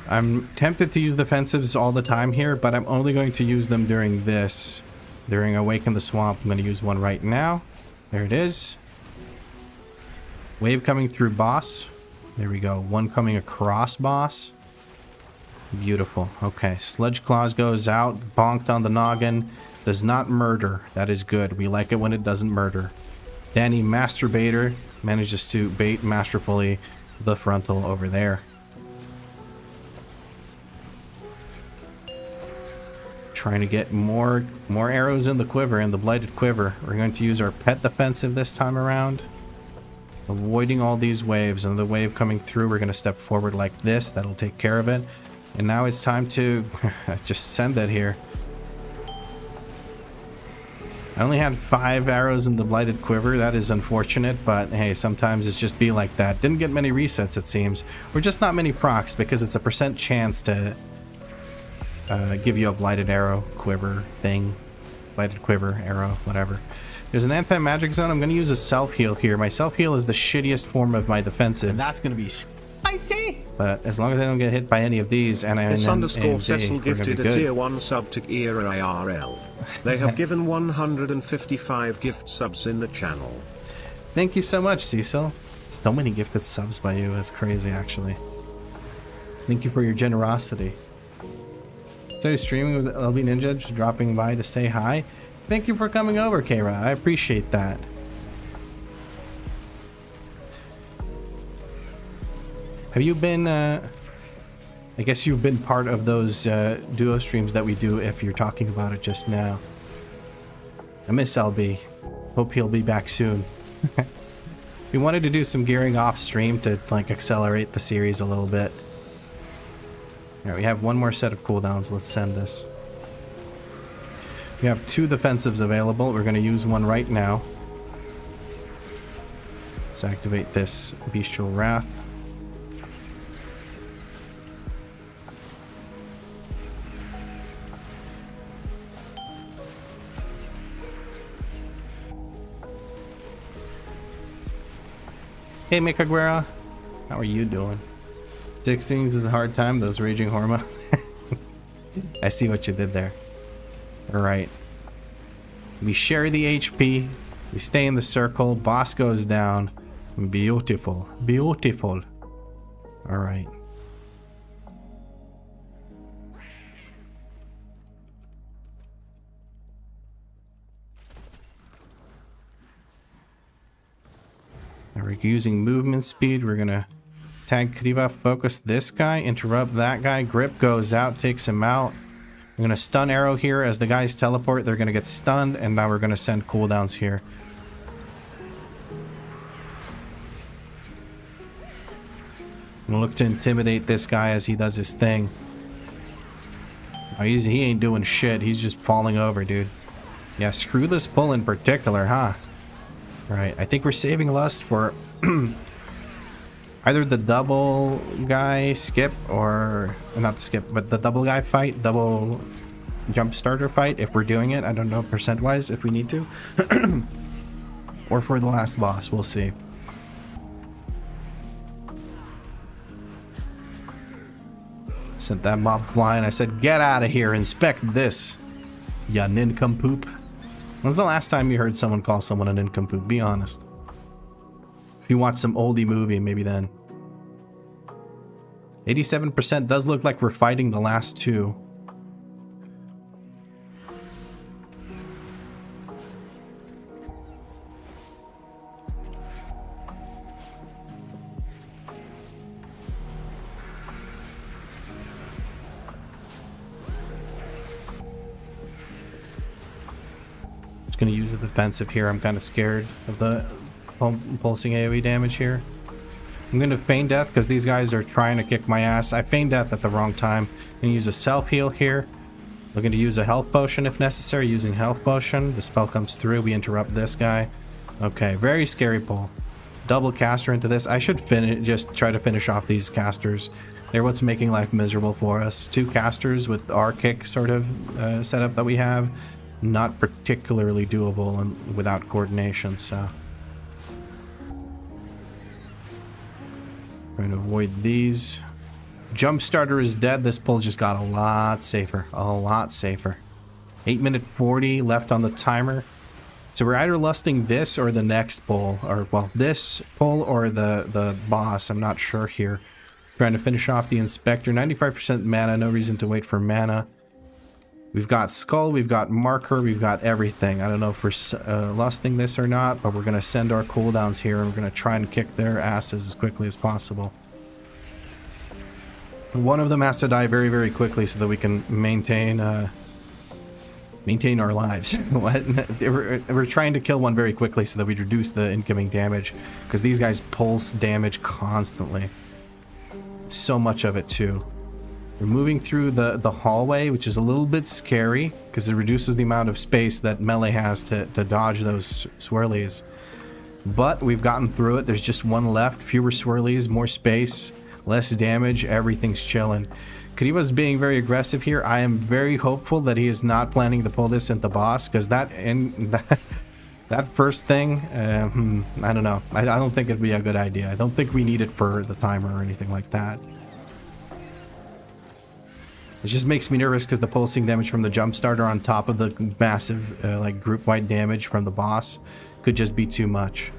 I'm tempted to use defensives all the time here, but I'm only going to use them during this. During Awaken the Swamp. I'm going to use one right now. There it is. Wave coming through boss. There we go. One coming across boss. Beautiful. Okay. Sludge Claws goes out. Bonked on the noggin. Does not murder. That is good. We like it when it doesn't murder. Danny Masturbator manages to bait masterfully the frontal over there. Trying to get more arrows in the quiver, in the blighted quiver. We're going to use our pet defensive this time around. Avoiding all these waves. Another wave coming through. We're going to step forward like this. That'll take care of it. And now it's time to just send it here. I only had 5 arrows in the blighted quiver. That is unfortunate, but hey, sometimes it's just be like that. Didn't get many resets, it seems. Or just not many procs, because it's a % chance to give you a blighted arrow quiver thing. Blighted quiver, arrow, whatever. There's an anti-magic zone. I'm going to use a self-heal here. My self-heal is the shittiest form of my defensives. And that's going to be spicy! But as long as I don't get hit by any of these, and I'm Cecil gifted a tier 1 sub to Era IRL. They have given 155 gift subs in the channel. Thank you so much, Cecil. So many gifted subs by you. That's crazy, actually. Thank you for your generosity. So you're streaming with LB Ninja, just dropping by to say hi. Thank you for coming over, Kara. I appreciate that. Have you been, I guess you've been part of those duo streams that we do if you're talking about it just now. I miss LB. Hope he'll be back soon. We wanted to do some gearing off stream to like accelerate the series a little bit. Alright, we have one more set of cooldowns. Let's send this. We have 2 defensives available. We're going to use one right now. Let's activate this Bestial Wrath. Hey, Mikaguera. How are you doing? 6 things is a hard time, those raging hormones. I see what you did there. Alright. We share the HP. We stay in the circle. Boss goes down. Beautiful. Beautiful. Alright. Now we're using movement speed. We're gonna tag Kriva, focus this guy, interrupt that guy. Grip goes out, takes him out. We're gonna stun arrow here as the guys teleport. They're gonna get stunned, and now we're gonna send cooldowns here. I'm gonna look to intimidate this guy as he does his thing. Oh, he ain't doing shit. He's just falling over, dude. Yeah, screw this pull in particular, huh? Right, I think we're saving Lust for either the double guy skip or not the skip, but the double guy fight, double jump starter fight if we're doing it. I don't know percent wise if we need to. Or for the last boss, we'll see. Sent that mob flying. I said, get out of here, inspect this, ya nincompoop. When's the last time you heard someone call someone a nincompoop? Be honest. If you watch some oldie movie, maybe then. 87% does look like we're fighting the last 2. Going to use a defensive here. I'm kind of scared of the pulsing AoE damage here. I'm going to feign death because these guys are trying to kick my ass. I feigned death at the wrong time. I'm going to use a self heal here. Looking to use a health potion if necessary. Using health potion. The spell comes through. We interrupt this guy. Okay, very scary pull. Double caster into this. I should just try to finish off these casters. They're what's making life miserable for us. 2 casters with our kick sort of setup that we have. Not particularly doable and without coordination, so trying to avoid these. Jump starter is dead. This pull just got a lot safer. A lot safer. 8-minute 40 left on the timer. So we're either lusting this or the next pull, or well, this pull or the boss. I'm not sure here. Trying to finish off the inspector. 95% mana. No reason to wait for mana. We've got Skull, we've got Marker, we've got everything. I don't know if we're lusting this or not, but we're going to send our cooldowns here and we're going to try and kick their asses as quickly as possible. One of them has to die very, very quickly so that we can maintain our lives. What? We're trying to kill one very quickly so that we reduce the incoming damage, because these guys pulse damage constantly. So much of it too. We're moving through the hallway, which is a little bit scary because it reduces the amount of space that melee has to dodge those swirlies. But we've gotten through it. There's just one left. Fewer swirlies, more space, less damage. Everything's chilling. Kriva's being very aggressive here. I am very hopeful that he is not planning to pull this into boss, because that first thing, I don't know. I don't think it'd be a good idea. I don't think we need it for the timer or anything like that. It just makes me nervous because the pulsing damage from the jump starter on top of the massive like group-wide damage from the boss could just be too much.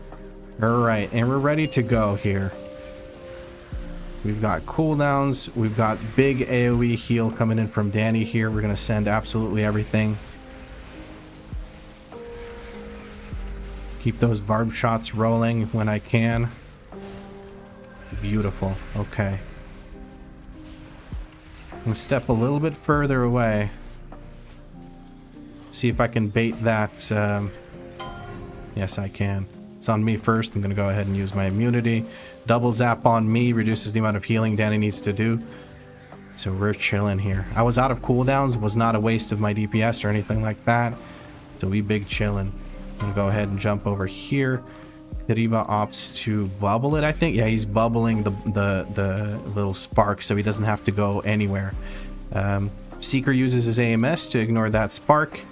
Alright, and we're ready to go here. We've got cooldowns. We've got big AoE heal coming in from Danny here. We're going to send absolutely everything. Keep those barb shots rolling when I can. Beautiful. Okay. I'm going to step a little bit further away. See if I can bait that. Yes, I can. It's on me first. I'm going to go ahead and use my immunity. Double zap on me reduces the amount of healing Danny needs to do. So we're chilling here. I was out of cooldowns. Was not a waste of my DPS or anything like that. So we big chilling. I'm going to go ahead and jump over here. Kariba opts to bubble it, I think. Yeah, he's bubbling the little spark so he doesn't have to go anywhere. Seeker uses his AMS to ignore that spark.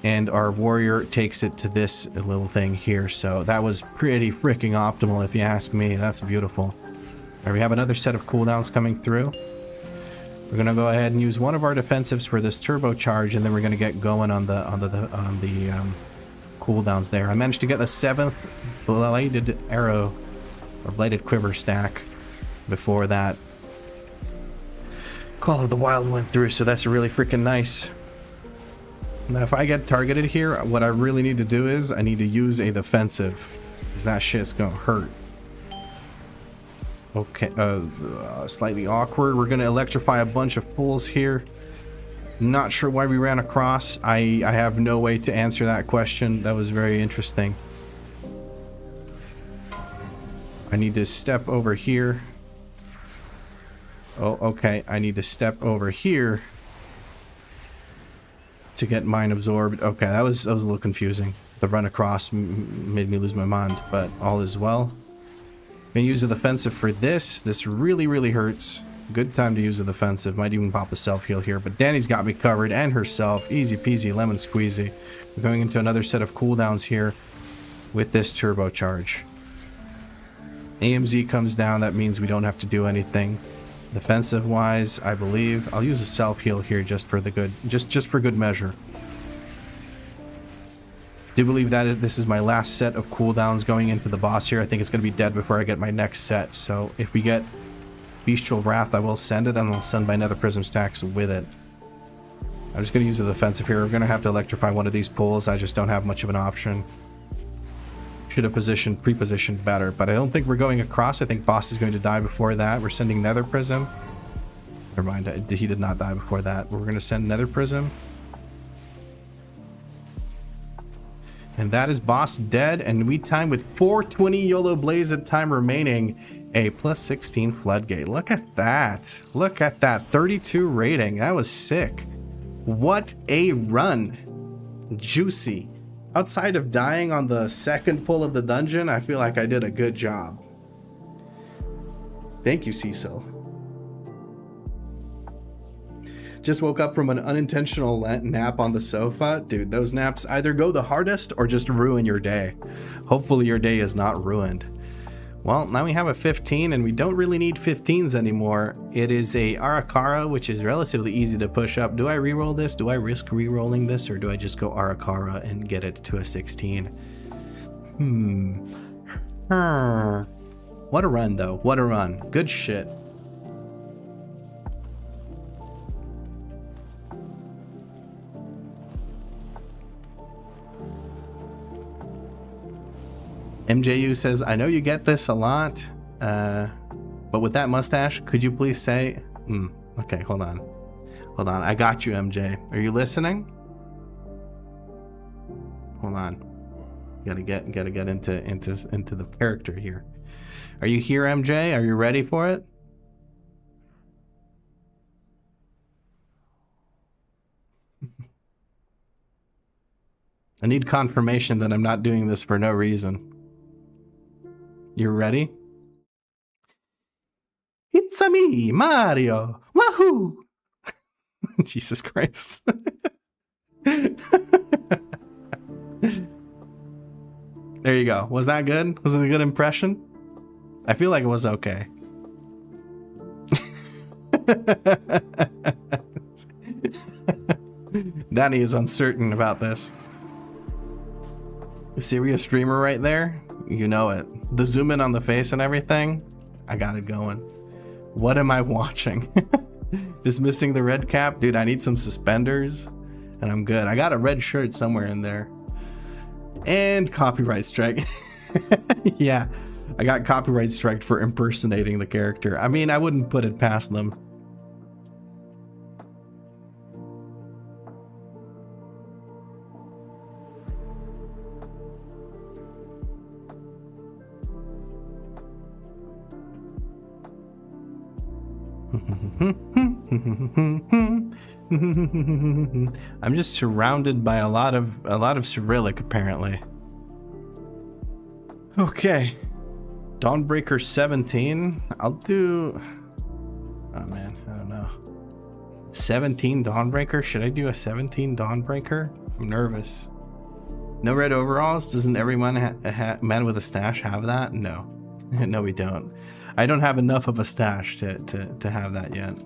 And our warrior takes it to this little thing here. So that was pretty freaking optimal if you ask me. That's beautiful. All right, we have another set of cooldowns coming through. We're going to go ahead and use one of our defensives for this turbocharge, and then we're going to get going on the cooldowns there. I managed to get the 7th bladed arrow or bladed quiver stack before that Call of the Wild went through, so that's really freaking nice. Now, if I get targeted here, what I really need to do is I need to use a defensive, because that shit's gonna hurt. Okay, slightly awkward. We're gonna electrify a bunch of pools here. Not sure why we ran across. I have no way to answer that question. That was very interesting. I need to step over here. Oh, okay. I need to step over here to get mine absorbed. Okay, that was a little confusing. The run across made me lose my mind, but all is well. I'm gonna use a defensive for this. This really hurts. Good time to use a defensive. Might even pop a self-heal here, but Danny's got me covered, and herself. Easy peasy, lemon squeezy. We're going into another set of cooldowns here with this turbocharge. AMZ comes down. That means we don't have to do anything. Defensive-wise, I believe I'll use a self-heal here just for the good, just for good measure. Do believe that this is my last set of cooldowns going into the boss here. I think it's going to be dead before I get my next set. So if we get Bestial Wrath, I will send it, and I'll send my Nether Prism stacks with it. I'm just going to use the defensive here. We're going to have to electrify one of these pools. I just don't have much of an option. Should have pre-positioned better, but I don't think we're going across. I think boss is going to die before that. We're sending Nether Prism. Never mind, he did not die before that. We're going to send Nether Prism. And that is boss dead, and we time with 420 YOLO Blaze at time remaining. A plus 16 Floodgate. Look at that. Look at that. 32 rating. That was sick. What a run. Juicy. Outside of dying on the second pull of the dungeon, I feel like I did a good job. Thank you, Cecil. Just woke up from an unintentional nap on the sofa. Dude, those naps either go the hardest or just ruin your day. Hopefully your day is not ruined. Well, now we have a 15, and we don't really need 15s anymore. It is a Arakara, which is relatively easy to push up. Do I reroll this? Do I risk rerolling this, or do I just go Arakara and get it to a 16? What a run, though. What a run. Good shit. MJU says, I know you get this a lot, but with that mustache, could you please say, okay, hold on. Hold on. I got you, MJ. Are you listening? Hold on. Gotta get into the character here. Are you here, MJ? Are you ready for it? I need confirmation that I'm not doing this for no reason. You ready? It's a me, Mario. Wahoo! Jesus Christ. There you go. Was that good? Was it a good impression? I feel like it was okay. Danny is uncertain about this. A serious streamer right there. You know it. The zoom in on the face and everything, I got it going. What am I watching? Just missing the red cap? Dude, I need some suspenders and I'm good. I got a red shirt somewhere in there. And copyright strike. Yeah, I got copyright striked for impersonating the character. I mean, I wouldn't put it past them. I'm just surrounded by a lot of Cyrillic apparently. Okay. Dawnbreaker 17. I'll do, oh man, I don't know. 17 Dawnbreaker? Should I do a 17 Dawnbreaker? I'm nervous. No red overalls? Doesn't every man with a stash have that? No. No, we don't. I don't have enough of a stash to have that yet.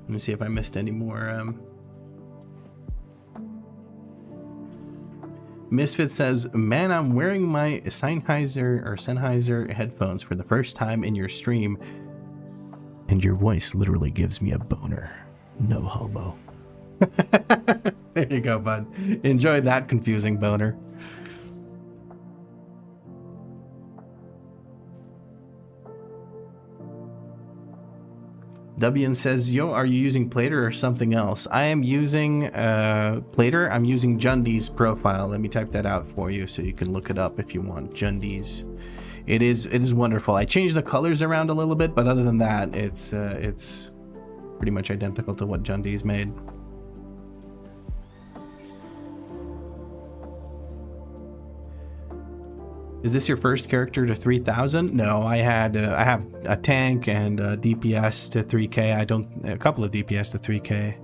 Let me see if I missed any more. Misfit says, man, I'm wearing my Sennheiser headphones for the first time in your stream, and your voice literally gives me a boner. No homo. There you go, bud. Enjoy that confusing boner. Debian says, yo, are you using Plater or something else? I am using Plater. I'm using Jundi's profile. Let me type that out for you so you can look it up if you want. Jundi's. It is wonderful. I changed the colors around a little bit, but other than that, it's pretty much identical to what Jundi's made. Is this your first character to 3,000? No, I have a tank and a DPS to 3k. A couple of DPS to 3k.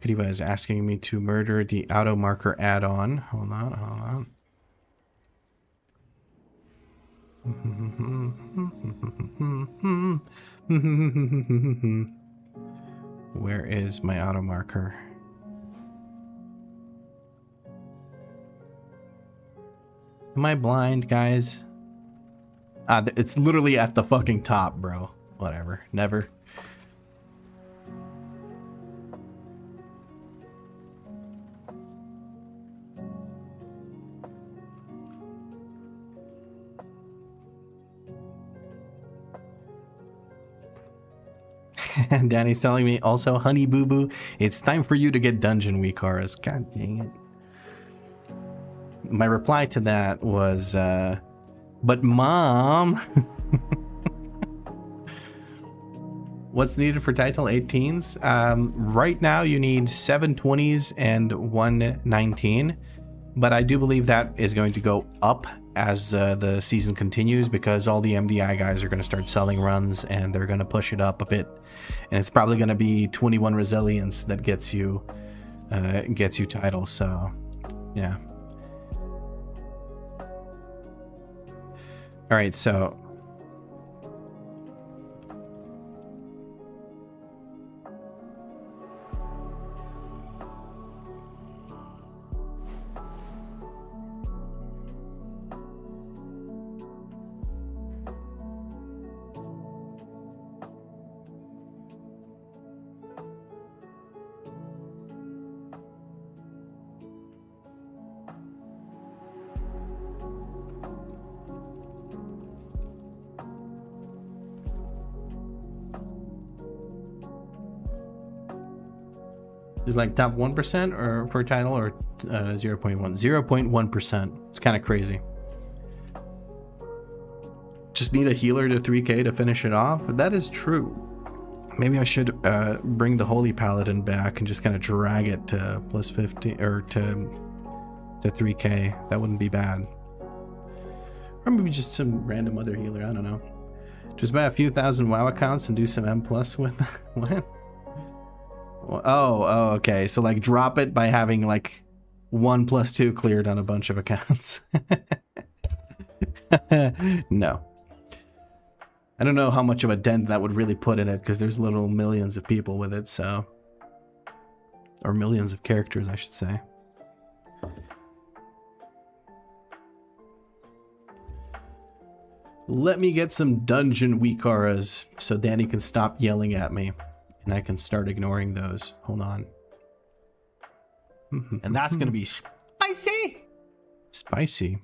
Kadiva is asking me to murder the auto marker add-on. Hold on. Where is my auto marker? Am I blind, guys? It's literally at the fucking top, bro. Whatever. Never. And Danny's telling me also, honey boo boo, it's time for you to get dungeon week, Horace. God dang it. My reply to that was, but mom, what's needed for title 18s? Right now you need 720s and 119, but I do believe that is going to go up as the season continues, because all the MDI guys are going to start selling runs and they're going to push it up a bit, and it's probably going to be 21 resilience that gets you title. So yeah. All right, so is like top 1% or for title, or 0.1? 0.1%. It's kind of crazy. Just need a healer to 3k to finish it off. That is true. Maybe I should bring the Holy Paladin back and just kind of drag it to plus 50 or to 3k. That wouldn't be bad. Or maybe just some random other healer, I don't know. Just buy a few thousand WoW accounts and do some M plus with what? Oh, okay. So like drop it by having like 1+2 cleared on a bunch of accounts. No. I don't know how much of a dent that would really put in it because there's little millions of people with it, so. Or millions of characters, I should say. Let me get some dungeon weekaras so Danny can stop yelling at me and I can start ignoring those. Hold on. And that's gonna be spicy. Spicy.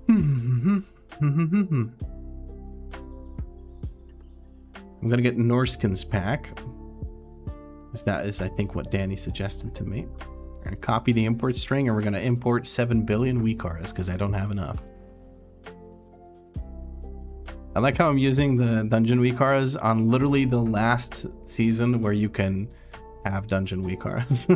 I'm gonna get Norskin's pack. That is, I think, what Danny suggested to me. We're gonna copy the import string and we're gonna import 7 billion weekaras because I don't have enough. I like how I'm using the dungeon weekaras on literally the last season where you can have dungeon weekaras.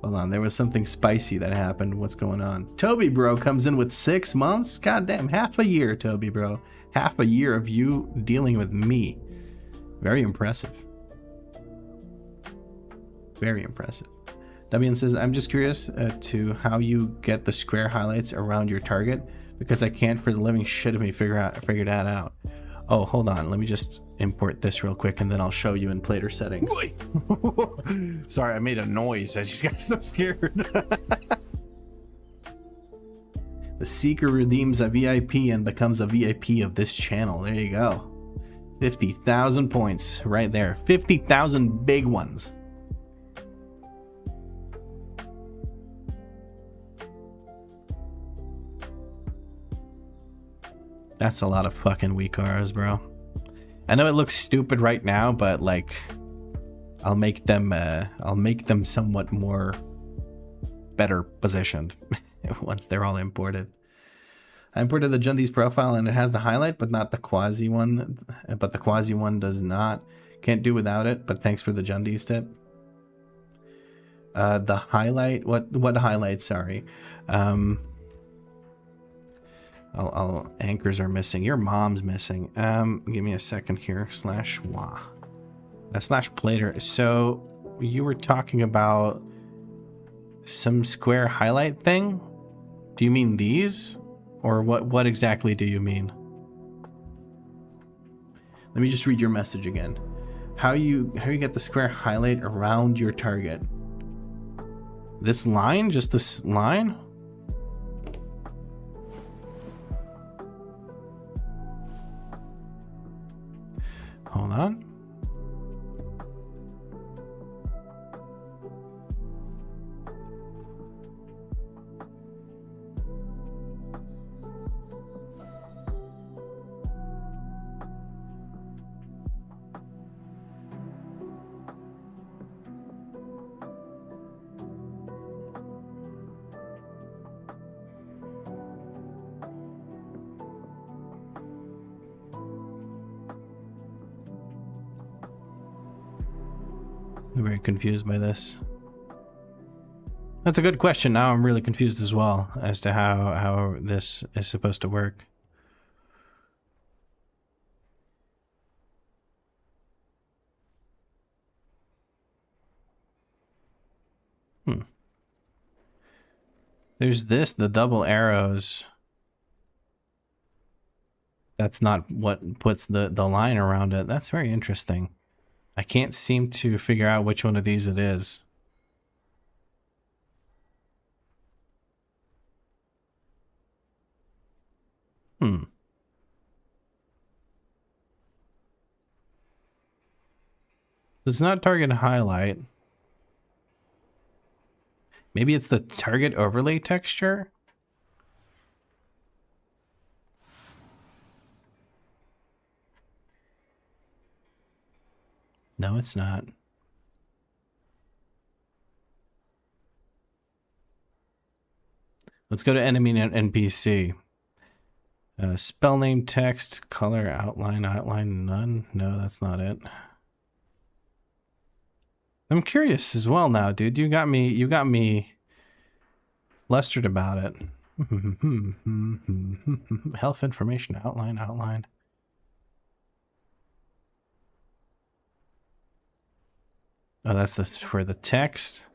Hold on, there was something spicy that happened. What's going on? Toby bro comes in with 6 months. God damn, half a year, Toby bro. Half a year of you dealing with me. Very impressive. Very impressive. Debian says, I'm just curious to how you get the square highlights around your target because I can't for the living shit of me figure that out. Oh, hold on. Let me just import this real quick and then I'll show you in plater settings. Sorry, I made a noise. I just got so scared. The Seeker redeems a VIP and becomes a VIP of this channel. There you go. 50,000 points right there. 50,000 big ones. That's a lot of fucking weekaras, bro. I know it looks stupid right now, but like, I'll make them somewhat more better positioned once they're all imported. I imported the Jundi's profile and it has the highlight, but not the Quasi one. But the Quasi one does not. Can't do without it. But thanks for the Jundi's tip. The highlight. What highlight? Sorry. Anchors are missing. Your mom's missing. Give me a second here. /wa. /plater. So you were talking about some square highlight thing? Do you mean these? Or what exactly do you mean? Let me just read your message again. How you get the square highlight around your target? This line? Just this line? Hold on. I'm very confused by this. That's a good question. Now I'm really confused as well as to how this is supposed to work. There's this, the double arrows. That's not what puts the line around it. That's very interesting. I can't seem to figure out which one of these it is. It's not target highlight. Maybe it's the target overlay texture? No, it's not. Let's go to enemy NPC. Spell name, text, color, outline, none. No, that's not it. I'm curious as well now, dude. You got me flustered about it. Health information outline. Oh, that's this for the text.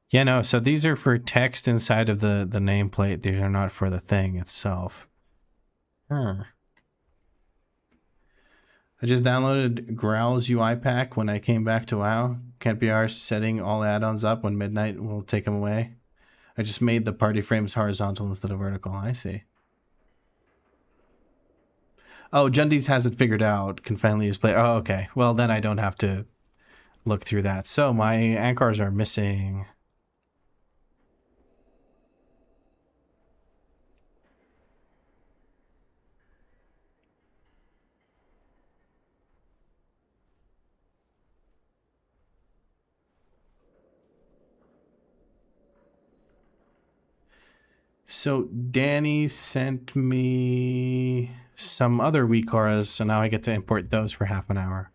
Yeah, no, so these are for text inside of the nameplate. These are not for the thing itself. I just downloaded Growl's UI pack when I came back to WoW. Can't be arsed setting all add-ons up when midnight will take them away. I just made the party frames horizontal instead of vertical. I see. Oh, Jundies has it figured out. Can finally use play. Oh, okay. Well, then I don't have to look through that. So my anchors are missing. So Danny sent me some other weak auras, so now I get to import those for half an hour.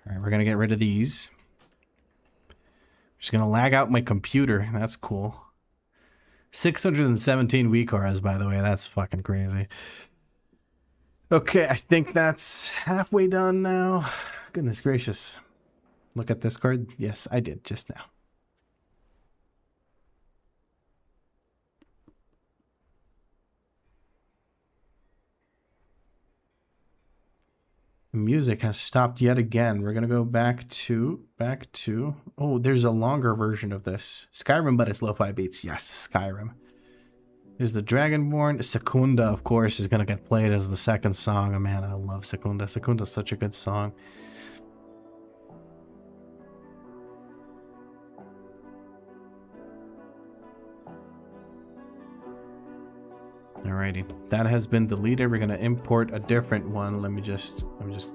All right, we're gonna get rid of these. Just gonna lag out my computer. That's cool. 617 weak auras, by the way. That's fucking crazy. Okay, I think that's halfway done now. Goodness gracious. Look at this card. Yes, I did just now. Music has stopped yet again. We're gonna go back to oh, there's a longer version of this. Skyrim, but it's lo-fi beats. Yes, Skyrim. There's the Dragonborn. Secunda, of course, is gonna get played as the second song. Oh man, I love Secunda. Secunda's such a good song. Alrighty, that has been deleted. We're gonna import a different one. Let me just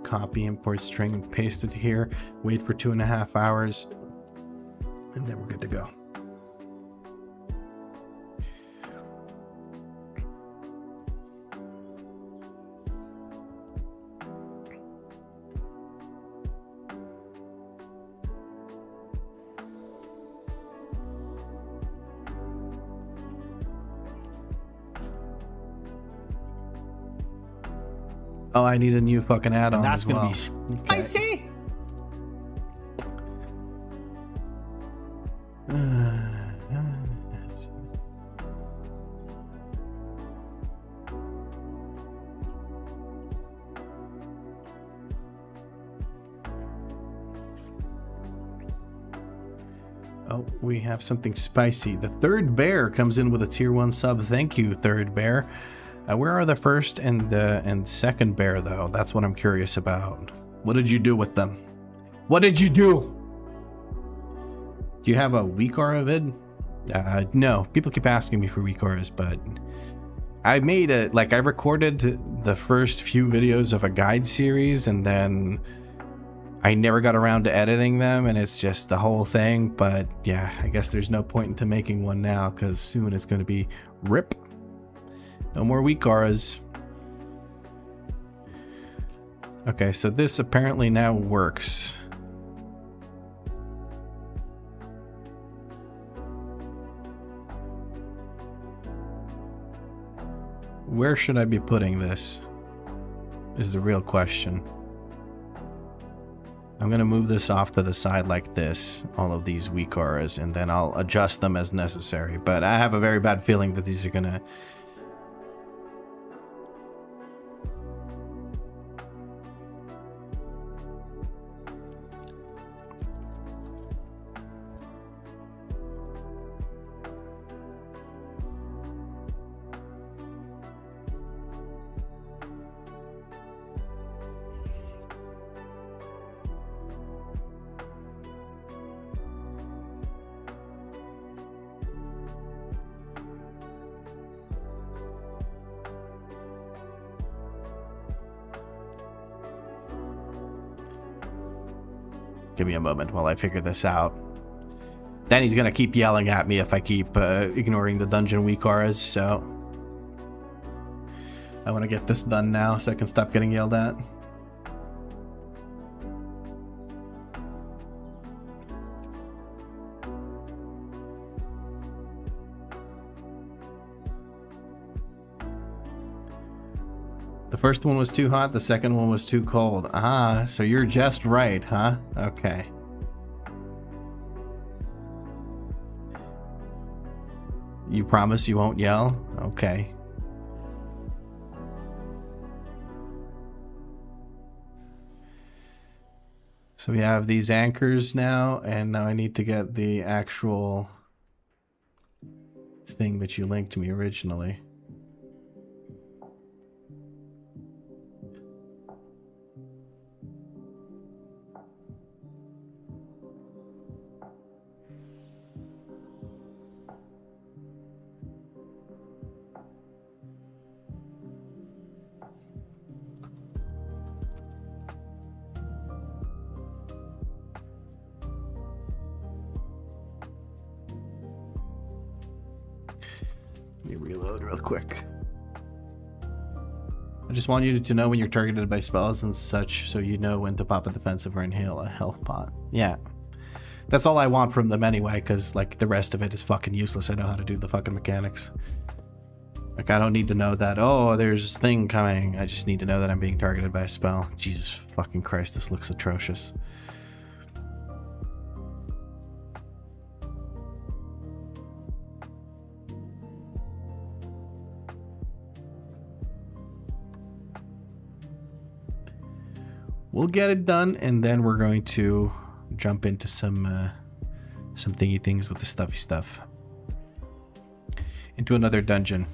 copy import string and paste it here. Wait for 2.5 hours, and then we're good to go. Oh, I need a new fucking add-on. That's as well. gonna be spicy. Oh, we have something spicy. The third bear comes in with a tier 1 sub. Thank you, third bear. Where are the first and second bear, though? That's what I'm curious about. What did you do with them? What did you do? Do you have a weak aura vid? No. People keep asking me for weak auras, but I made a, like, I recorded the first few videos of a guide series, and then I never got around to editing them, and it's just the whole thing. But yeah, I guess there's no point into making one now, because soon it's going to be RIP. No more weak auras. Okay, so this apparently now works. Where should I be putting this? Is the real question. I'm going to move this off to the side like this, all of these weak auras, and then I'll adjust them as necessary. But I have a very bad feeling that these are going to... Give me a moment while I figure this out. Then he's gonna keep yelling at me if I keep ignoring the dungeon weak auras, so... I want to get this done now so I can stop getting yelled at. The first one was too hot, the second one was too cold. Ah, so you're just right, huh? Okay. You promise you won't yell? Okay. So we have these anchors now, and now I need to get the actual thing that you linked to me originally. Let me reload real quick. I just want you to know when you're targeted by spells and such, so you know when to pop a defensive or inhale a health pot. Yeah. That's all I want from them anyway, because like the rest of it is fucking useless. I know how to do the fucking mechanics. Like I don't need to know that, oh, there's a thing coming. I just need to know that I'm being targeted by a spell. Jesus fucking Christ, this looks atrocious. We'll get it done, and then we're going to jump into some thingy things with the stuffy stuff. Into another dungeon.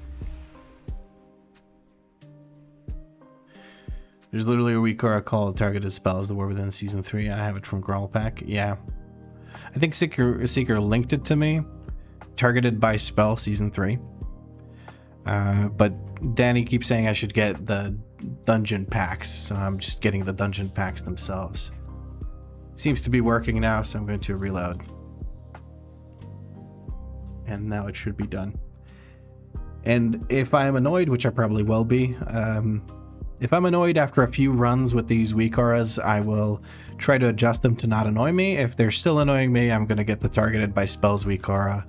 There's literally a Weekara called Targeted Spells that were within Season 3. I have it from Grawl Pack. Yeah. I think Seeker linked it to me. Targeted by Spell Season 3. But Danny keeps saying I should get the dungeon packs, so I'm just getting the dungeon packs themselves. Seems to be working now, so I'm going to reload. And now it should be done. And if I'm annoyed, which I probably will be, if I'm annoyed after a few runs with these Weekaras, I will try to adjust them to not annoy me. If they're still annoying me, I'm going to get the Targeted by Spells Weekara.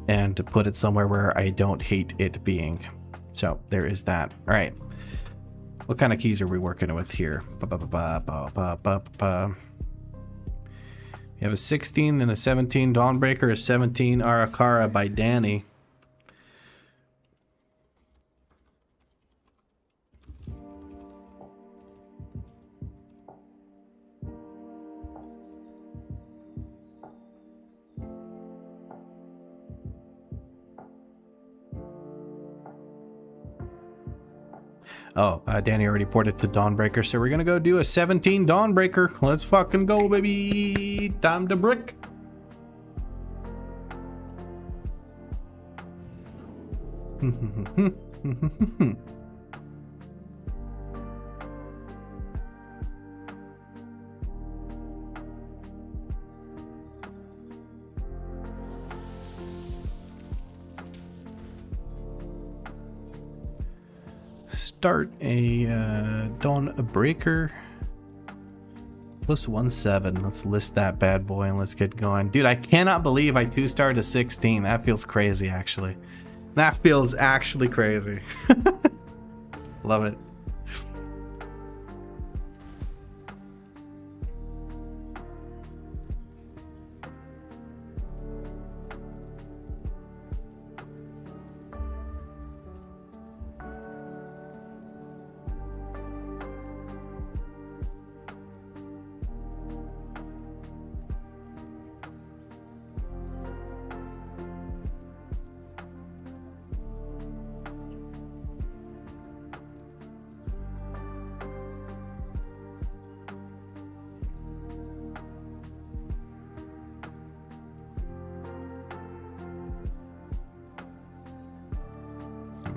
And to put it somewhere where I don't hate it being. So there is that. All right. What kind of keys are we working with here? We have a 16 and a 17 Dawnbreaker, a 17 Arakara by Danny. Oh, Danny already ported to Dawnbreaker, so we're gonna go do a 17 Dawnbreaker. Let's fucking go, baby. Time to brick. Start a Dawnbreaker plus 1/7. Let's list that bad boy and let's get going. Dude, I cannot believe I 2-starred a 16. That feels crazy, actually. That feels actually crazy. Love it.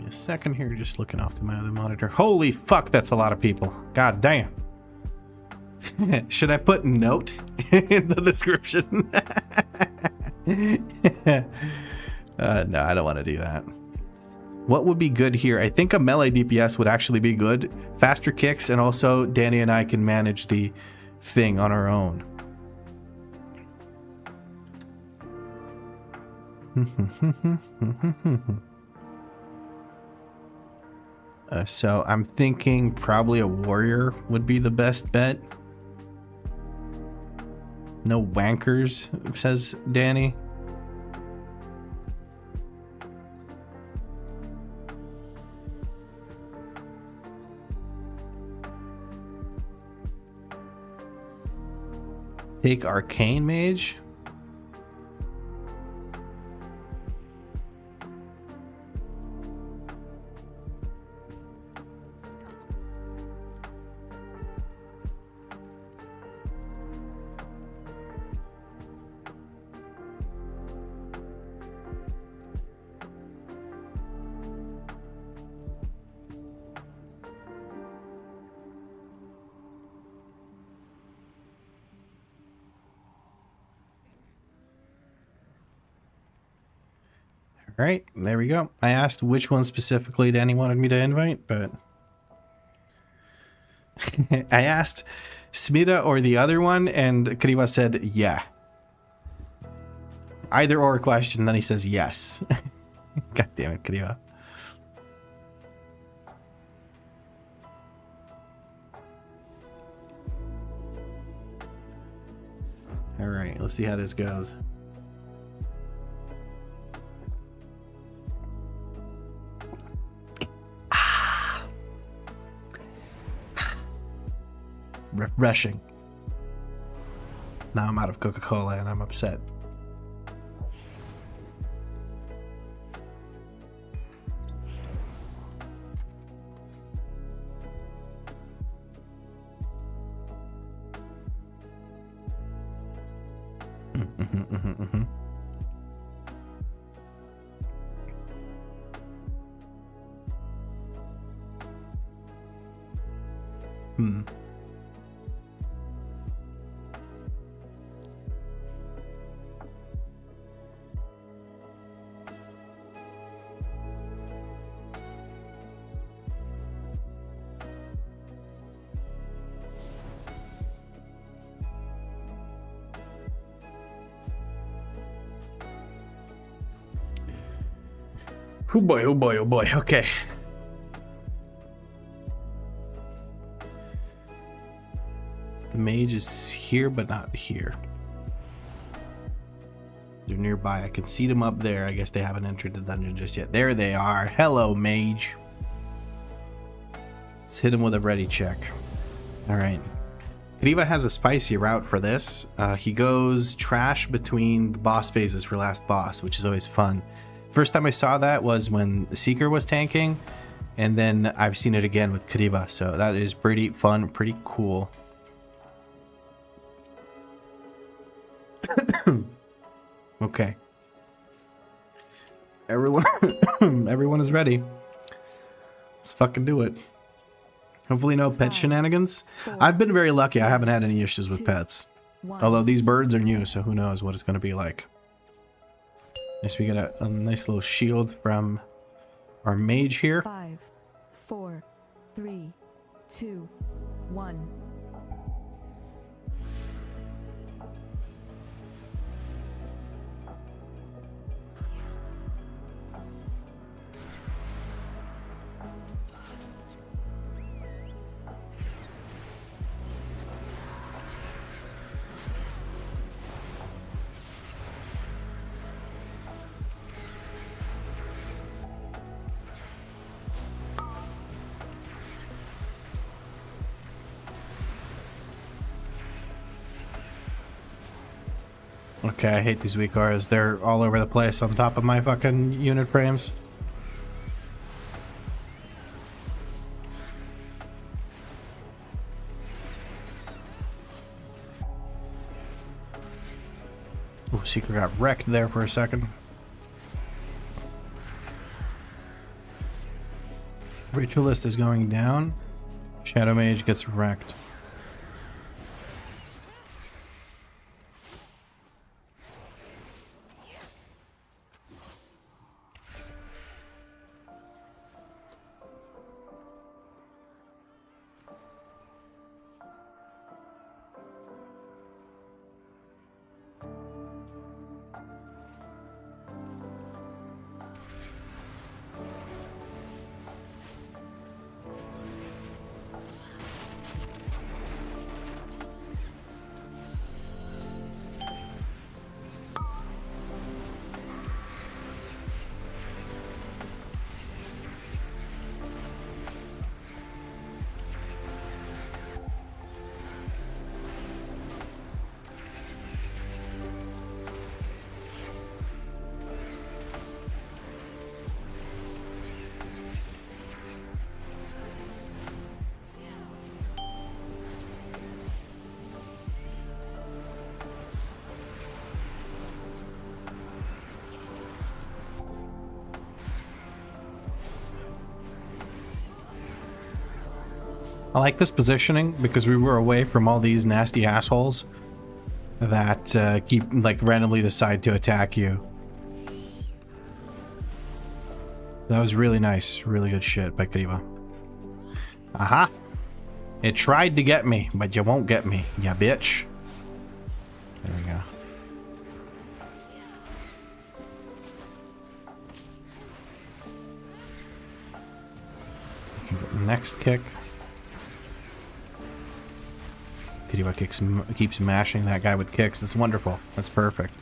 A second here, just looking off to my other monitor. Holy fuck, that's a lot of people. God damn. Should I put note in the description? No, I don't want to do that. What would be good here? I think a melee DPS would actually be good. Faster kicks, and also Danny and I can manage the thing on our own. So I'm thinking probably a warrior would be the best bet. No wankers, says Danny. Take Arcane Mage. All right, there we go. I asked which one specifically Danny wanted me to invite, but I asked Smita or the other one, and Kriva said yeah. Either or question, then he says yes. God damn it, Kriva. All right, let's see how this goes. Refreshing. Now I'm out of Coca-Cola and I'm upset. Oh boy, oh boy, oh boy. Okay. The mage is here, but not here. They're nearby. I can see them up there. I guess they haven't entered the dungeon just yet. There they are. Hello, mage. Let's hit him with a ready check. All right. Kriva has a spicy route for this. He goes trash between the boss phases for last boss, which is always fun. First time I saw that was when the Seeker was tanking, and then I've seen it again with Kriva, so that is pretty fun, pretty cool. Okay. Everyone is ready. Let's fucking do it. Hopefully no pet shenanigans. I've been very lucky. I haven't had any issues with pets. Although these birds are new, so who knows what it's going to be like. Yes, we get a nice little shield from our mage here. 5, 4, 3, 2, 1. Okay, I hate these weak auras. They're all over the place on top of my fucking unit frames. Oh, Seeker got wrecked there for a second. Ritualist is going down. Shadow Mage gets wrecked. I like this positioning because we were away from all these nasty assholes that keep like randomly decide to attack you. That was really nice. Really good shit by Kriva. Aha! It tried to get me, but you won't get me, ya bitch. There we go. Next kick. Kriva keeps mashing that guy with kicks. That's wonderful. That's perfect.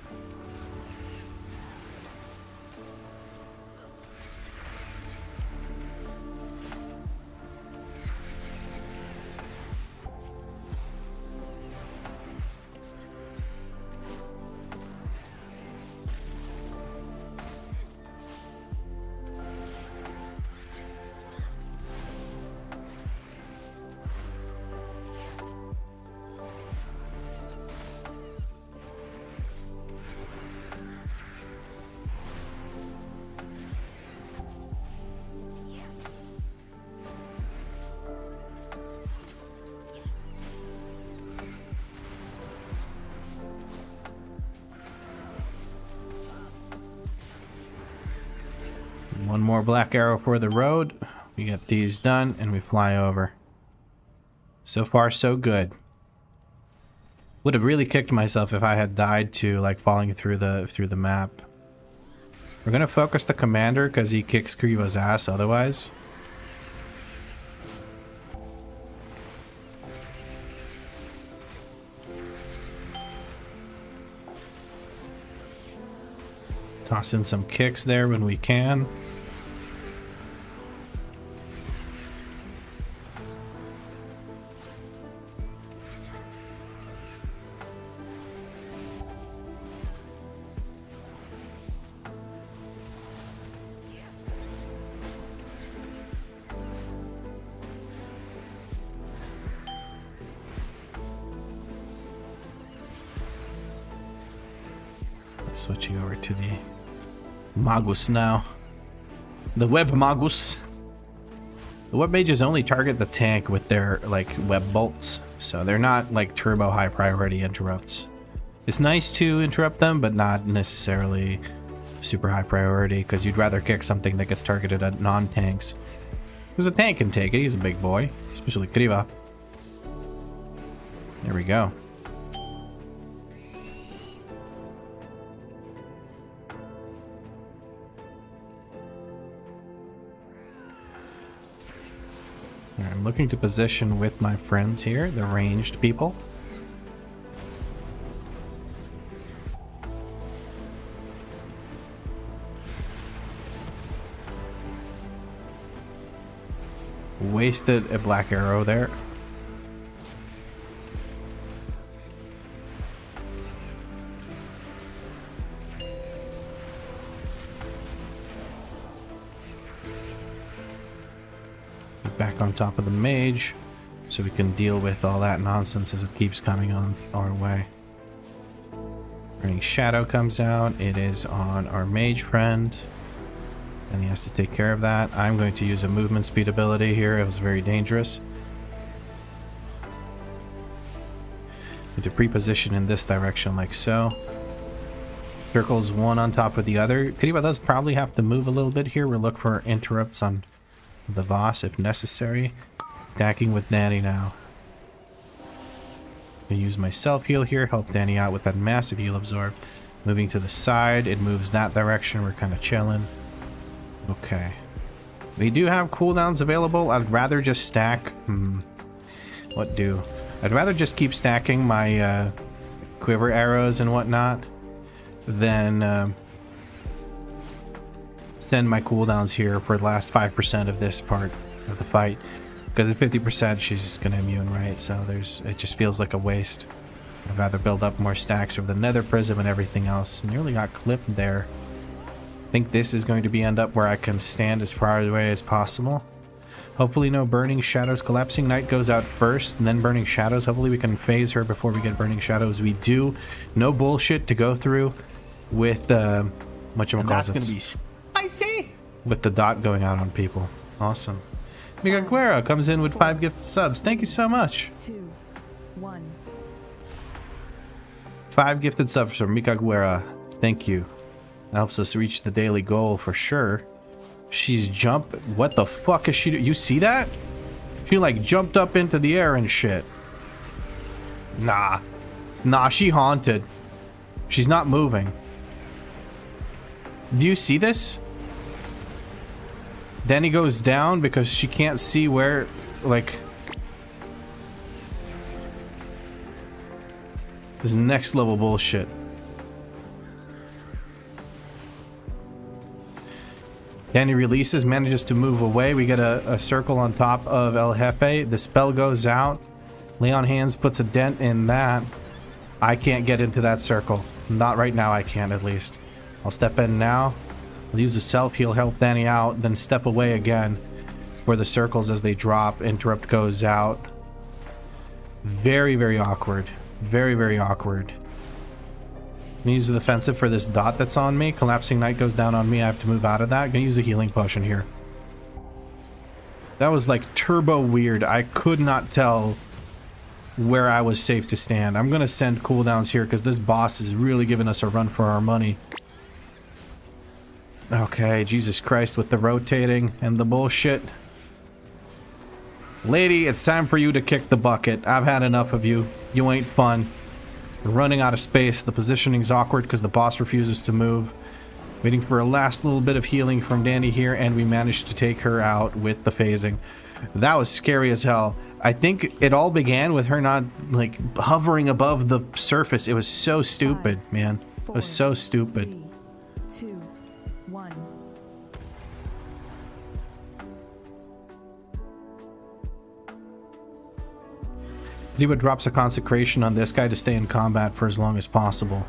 One more black arrow for the road. We get these done and we fly over. So far, so good. Would have really kicked myself if I had died to like falling through the map. We're gonna focus the commander because he kicks Kriva's ass otherwise. Toss in some kicks there when we can. Switching over to the Magus now. The web Magus. The web mages only target the tank with their like web bolts, so they're not like turbo high priority interrupts. It's nice to interrupt them, but not necessarily super high priority because you'd rather kick something that gets targeted at non-tanks. Because the tank can take it, he's a big boy, especially Kriva. There we go. I'm looking to position with my friends here, the ranged people. Wasted a black arrow there. Back on top of the mage so we can deal with all that nonsense as it keeps coming on our way. Burning Shadow comes out. It is on our mage friend and he has to take care of that. I'm going to use a movement speed ability here. It was very dangerous. Need to pre-position in this direction like so. Circles one on top of the other. Kriva does probably have to move a little bit here. We'll look for interrupts on the boss if necessary. Attacking with Danny now. I use my self heal here, help Danny out with that massive heal absorb. Moving to the side, it moves that direction. We're kind of chilling. Okay. We do have cooldowns available. I'd rather just stack. What do? I'd rather just keep stacking my quiver arrows and whatnot than send my cooldowns here for the last 5% of this part of the fight, because at 50% she's just gonna immune, right? So it just feels like a waste. I'd rather build up more stacks of the nether prism and everything else. Nearly got clipped there. I think this is going to end up where I can stand as far away as possible. Hopefully no burning shadows. Collapsing Night goes out first and then burning shadows. Hopefully we can phase her before we get burning shadows. We do. No bullshit to go through with whatchamacallit. That's gonna be spicy. With the dot going out on people. Awesome. Mika Guerra comes in with 5 gifted subs. Thank you so much. 2, 1. 5 gifted subs from Mika Guerra. Thank you. That helps us reach the daily goal for sure. She's jumped. What the fuck is she doing? You see that? She like jumped up into the air and shit. Nah. Nah, she haunted. She's not moving. Do you see this? Then he goes down because she can't see where, like... This is next level bullshit. Danny releases, manages to move away. We get a circle on top of El Jefe. The spell goes out. Leon Hands puts a dent in that. I can't get into that circle. Not right now, I can't at least. I'll step in now. I'll use the self-heal, help Danny out, then step away again for the circles as they drop. Interrupt goes out. Very, very awkward. Very, very awkward. I'm gonna use the defensive for this dot that's on me. Collapsing Knight goes down on me. I have to move out of that. I'm gonna use a healing potion here. That was like turbo weird. I could not tell where I was safe to stand. I'm gonna send cooldowns here because this boss is really giving us a run for our money. Okay, Jesus Christ with the rotating and the bullshit. Lady, it's time for you to kick the bucket. I've had enough of you. You ain't fun. We're running out of space. The positioning's awkward because the boss refuses to move. Waiting for a last little bit of healing from Danny here, and we managed to take her out with the phasing. That was scary as hell. I think it all began with her not, like, hovering above the surface. It was so stupid, man. It was so stupid. 3, 2, 1. Diva drops a consecration on this guy to stay in combat for as long as possible.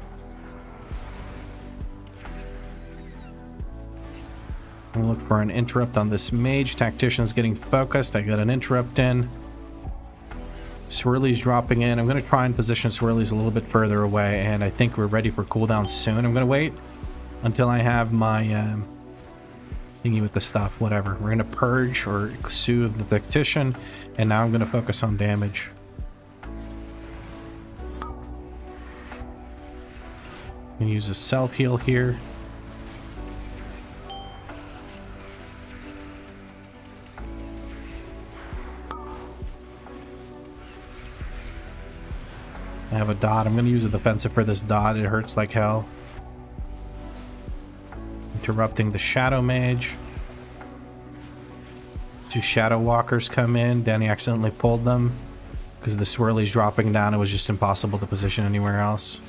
I'll look for an interrupt on this mage. Tactician's getting focused. I got an interrupt in. Swirly's dropping in. I'm going to try and position Swirly's a little bit further away, and I think we're ready for cooldown soon. I'm going to wait until I have my thingy with the stuff, whatever. We're going to purge or soothe the tactician, and now I'm going to focus on damage. I'm going to use a self-heal here. I have a dot. I'm going to use a defensive for this dot. It hurts like hell. Interrupting the Shadow Mage. 2 Shadow Walkers come in. Danny accidentally pulled them because the Swirly's dropping down. It was just impossible to position anywhere else.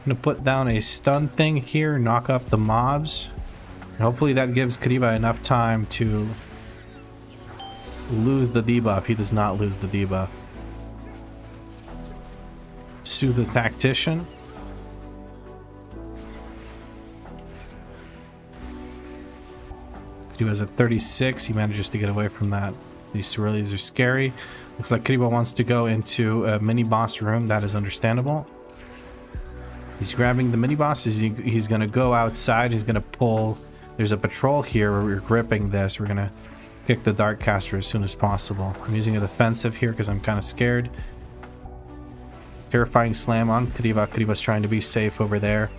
I'm going to put down a stun thing here, knock up the mobs. And hopefully that gives Kariba enough time to lose the debuff. He does not lose the debuff. Soothe the Tactician. Kariba's at 36. He manages to get away from that. These Swirlies are scary. Looks like Kariba wants to go into a mini boss room. That is understandable. He's grabbing the mini boss. He's going to go outside. He's going to pull. There's a patrol here where we're gripping this. We're going to kick the Dark Caster as soon as possible. I'm using a defensive here because I'm kind of scared. Terrifying slam on Kariba. Kariba's trying to be safe over there.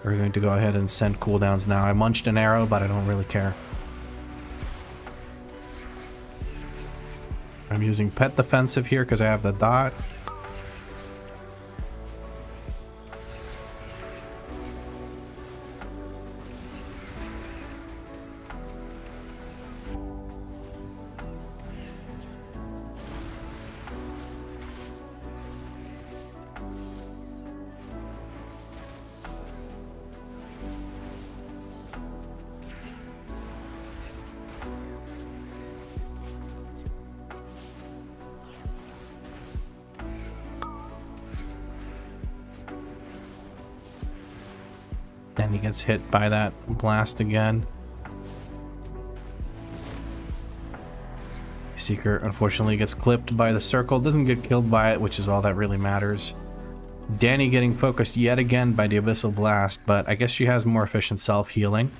We're going to go ahead and send cooldowns now. I munched an arrow, but I don't really care. I'm using pet defensive here because I have the dot. And he gets hit by that blast again. Seeker unfortunately gets clipped by the circle. Doesn't get killed by it, which is all that really matters. Danny getting focused yet again by the Abyssal Blast, but I guess she has more efficient self-healing.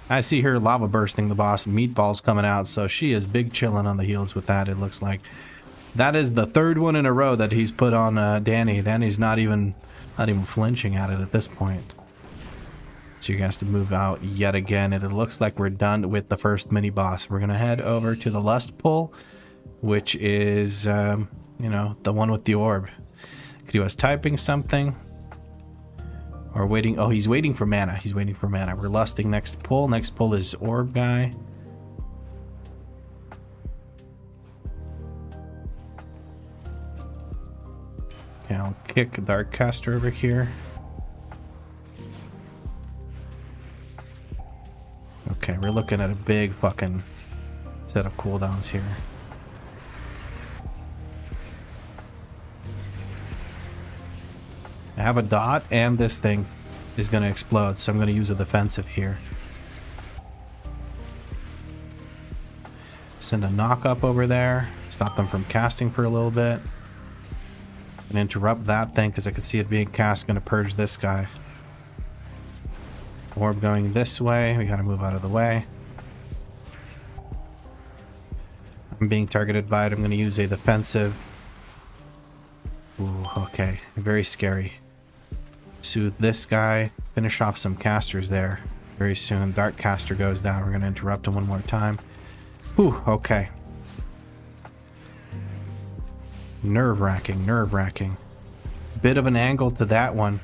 I see her lava bursting the boss, meatballs coming out, so she is big chilling on the heels with that, it looks like. That is the third one in a row that he's put on Danny. Danny's not even flinching at it at this point. So you guys to move out yet again, and it looks like we're done with the first mini boss. We're gonna head over to the lust pool, which is you know, the one with the orb. He was typing something or waiting. Oh, he's waiting for mana. He's waiting for mana. We're lusting next pull. Next pull is orb guy. Okay, I'll kick Darkcaster over here. Okay, we're looking at a big fucking set of cooldowns here. I have a dot, and this thing is going to explode, so I'm going to use a defensive here. Send a knock up over there, stop them from casting for a little bit, and interrupt that thing because I can see it being cast. Going to purge this guy. Orb going this way, we got to move out of the way. I'm being targeted by it. I'm going to use a defensive. Ooh, okay, very scary. Soothe this guy, finish off some casters there very soon. Darkcaster goes down. We're going to interrupt him one more time. Whew, okay. Nerve-wracking, nerve-wracking. Bit of an angle to that one.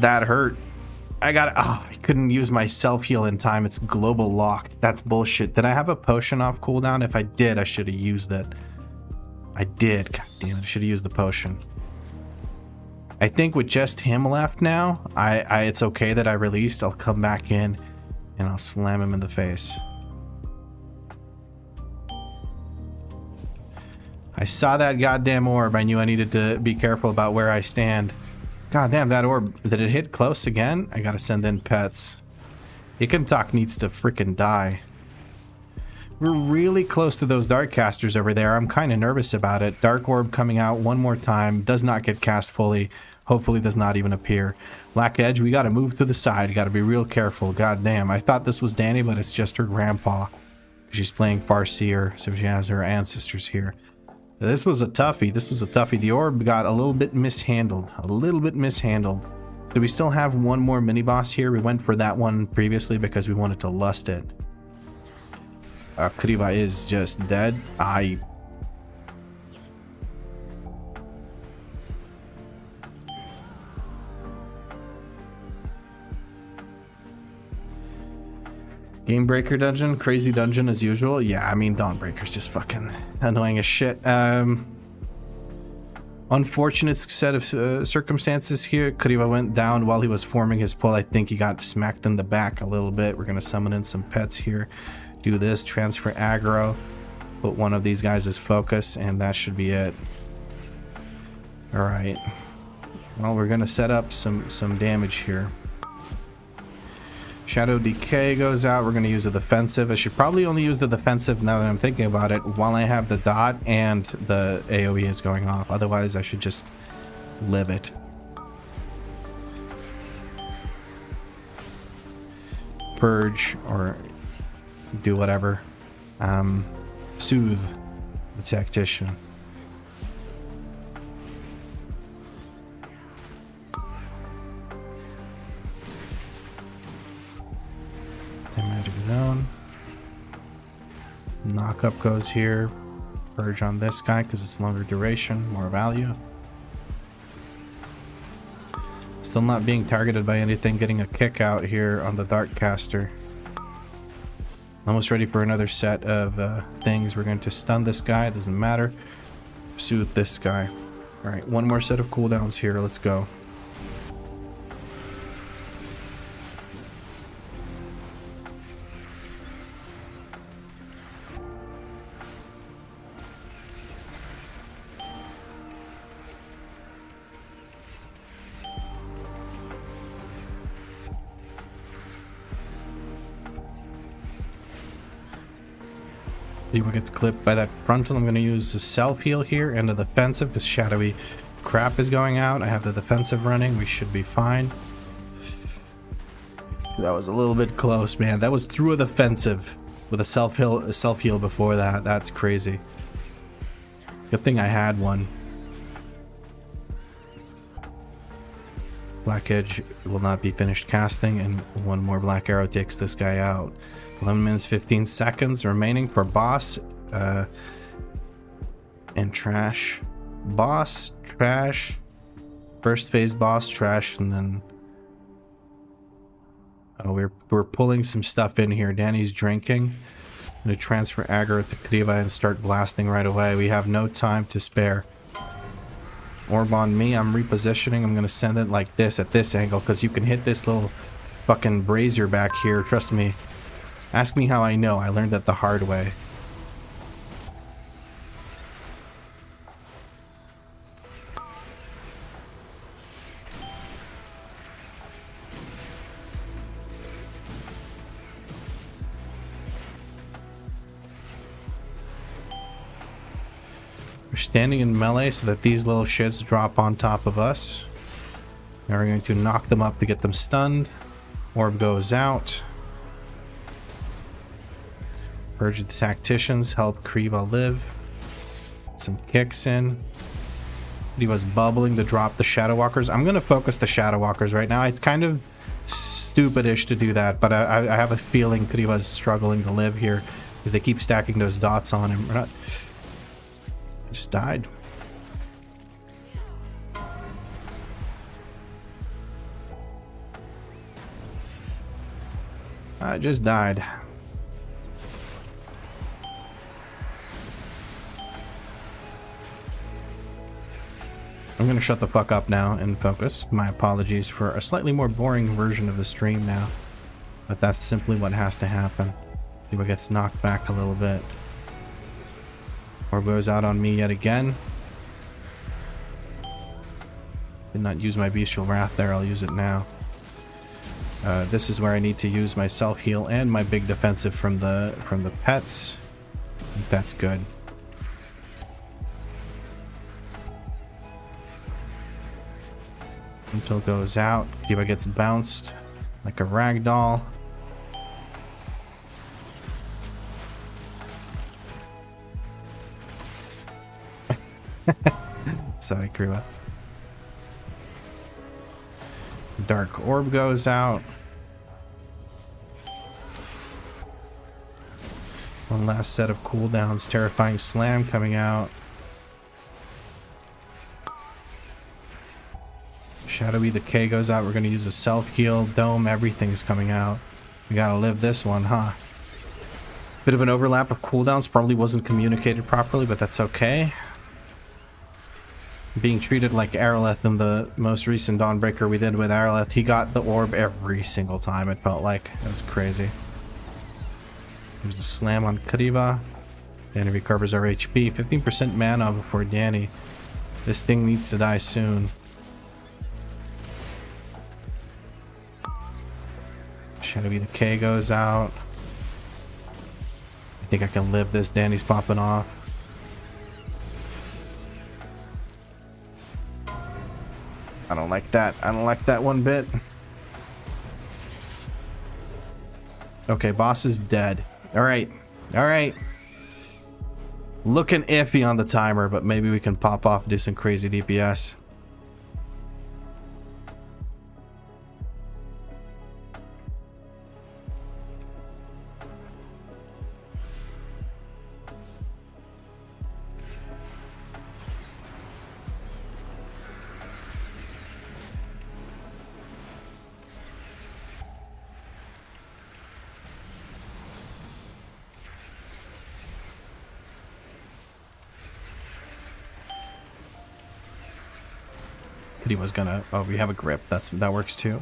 That hurt. I couldn't use my self-heal in time. It's global locked. That's bullshit. Did I have a potion off cooldown? If I did, I should have used it. I did. God damn it, I should have used the potion. I think with just him left now, it's okay that I released. I'll come back in and I'll slam him in the face. I saw that goddamn orb. I knew I needed to be careful about where I stand. God damn, that orb. Did it hit close again? I gotta send in pets. Ikentok needs to freaking die. We're really close to those Darkcasters over there. I'm kind of nervous about it. Dark Orb coming out one more time. Does not get cast fully. Hopefully does not even appear. Black Edge, we got to move to the side. Got to be real careful. God damn. I thought this was Danny, but it's just her grandpa. She's playing Farseer, so she has her ancestors here. This was a toughie. This was a toughie. The orb got a little bit mishandled. A little bit mishandled. So we still have one more mini-boss here. We went for that one previously because we wanted to lust it. Kriva is just dead. Game Breaker dungeon, crazy dungeon as usual. Yeah, I mean Dawnbreaker's just fucking annoying as shit. Unfortunate set of circumstances here. Kriva went down while he was forming his pull. I think he got smacked in the back a little bit. We're gonna summon in some pets here. Do this, transfer aggro, put one of these guys as focus, and that should be it. All right. Well, we're gonna set up some damage here. Shadow Decay goes out. We're gonna use a defensive. I should probably only use the defensive now that I'm thinking about it while I have the dot and the AoE is going off. Otherwise, I should just live it. Purge or do whatever. Soothe the tactician. Magic zone. Knock up goes here. Purge on this guy because it's longer duration, more value. Still not being targeted by anything, getting a kick out here on the Darkcaster. Almost ready for another set of things. We're going to stun this guy, doesn't matter. Soothe this guy. Alright, one more set of cooldowns here, let's go. See what gets clipped by that frontal. I'm going to use the self-heal here and the defensive because shadowy crap is going out. I have the defensive running. We should be fine. That was a little bit close, man. That was through a defensive with a self-heal before that. That's crazy. Good thing I had one. Black Edge will not be finished casting, and one more Black Arrow takes this guy out. 11 minutes 15 seconds remaining for boss and trash. Boss, trash, first phase boss, trash, and then we're pulling some stuff in here. Danny's drinking. I'm gonna transfer aggro to Kriva and start blasting right away. We have no time to spare. Orb on me. I'm repositioning. I'm gonna send it like this at this angle because you can hit this little fucking brazier back here. Trust me. Ask me how I know. I learned that the hard way. We're standing in melee so that these little shits drop on top of us. Now we're going to knock them up to get them stunned. Orb goes out. Purge the tacticians, help Kriva live. Get some kicks in. He was bubbling to drop the Shadow Walkers. I'm going to focus the Shadow Walkers right now. It's kind of stupidish to do that, but I have a feeling Kriva's struggling to live here because they keep stacking those dots on him. We're not... I just died. I just died. I'm gonna shut the fuck up now and focus. My apologies for a slightly more boring version of the stream now, but that's simply what has to happen. People gets knocked back a little bit. Orb goes out on me yet again. Did not use my Bestial Wrath there. I'll use it now. This is where I need to use my self-heal and my big defensive from the pets. I think that's good. Until goes out. Kiva gets bounced like a ragdoll. Sorry, Kriva. Dark Orb goes out. One last set of cooldowns. Terrifying Slam coming out. Shadowy the K goes out. We're going to use a self-heal. Dome. Everything's coming out. We got to live this one, huh? Bit of an overlap of cooldowns. Probably wasn't communicated properly, but that's okay. Being treated like Araleth in the most recent Dawnbreaker we did with Araleth. He got the orb every single time, it felt like. It was crazy. There's the slam on Kriva. Danny recovers our HP. 15% mana before Danny. This thing needs to die soon. Shadowy the K goes out. I think I can live this. Danny's popping off. I don't like that. I don't like that one bit. Okay, boss is dead. Alright. Alright. Looking iffy on the timer, but maybe we can pop off and do some crazy DPS. He was gonna... Oh, we have a grip. That works too.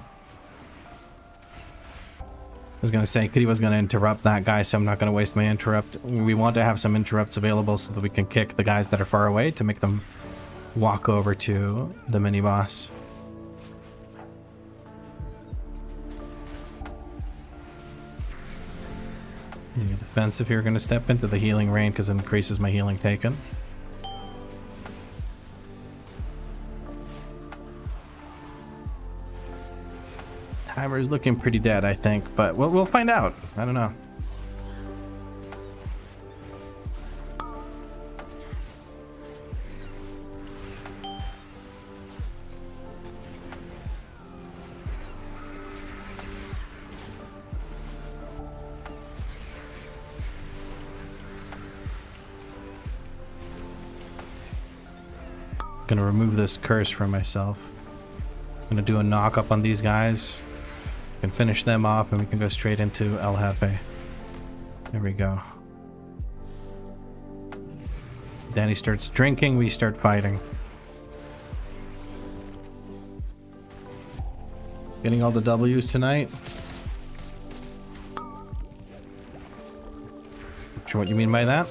I was gonna say, Kitty was gonna interrupt that guy, so I'm not gonna waste my interrupt. We want to have some interrupts available so that we can kick the guys that are far away to make them walk over to the mini-boss. Using a defensive here, gonna step into the healing rain because it increases my healing taken. Timer is looking pretty dead, I think, but we'll find out. I don't know. Gonna remove this curse from myself. Gonna do a knock up on these guys. Can finish them off and we can go straight into El Jefe. There we go. Danny starts drinking, we start fighting. Getting all the W's tonight. Not sure what you mean by that.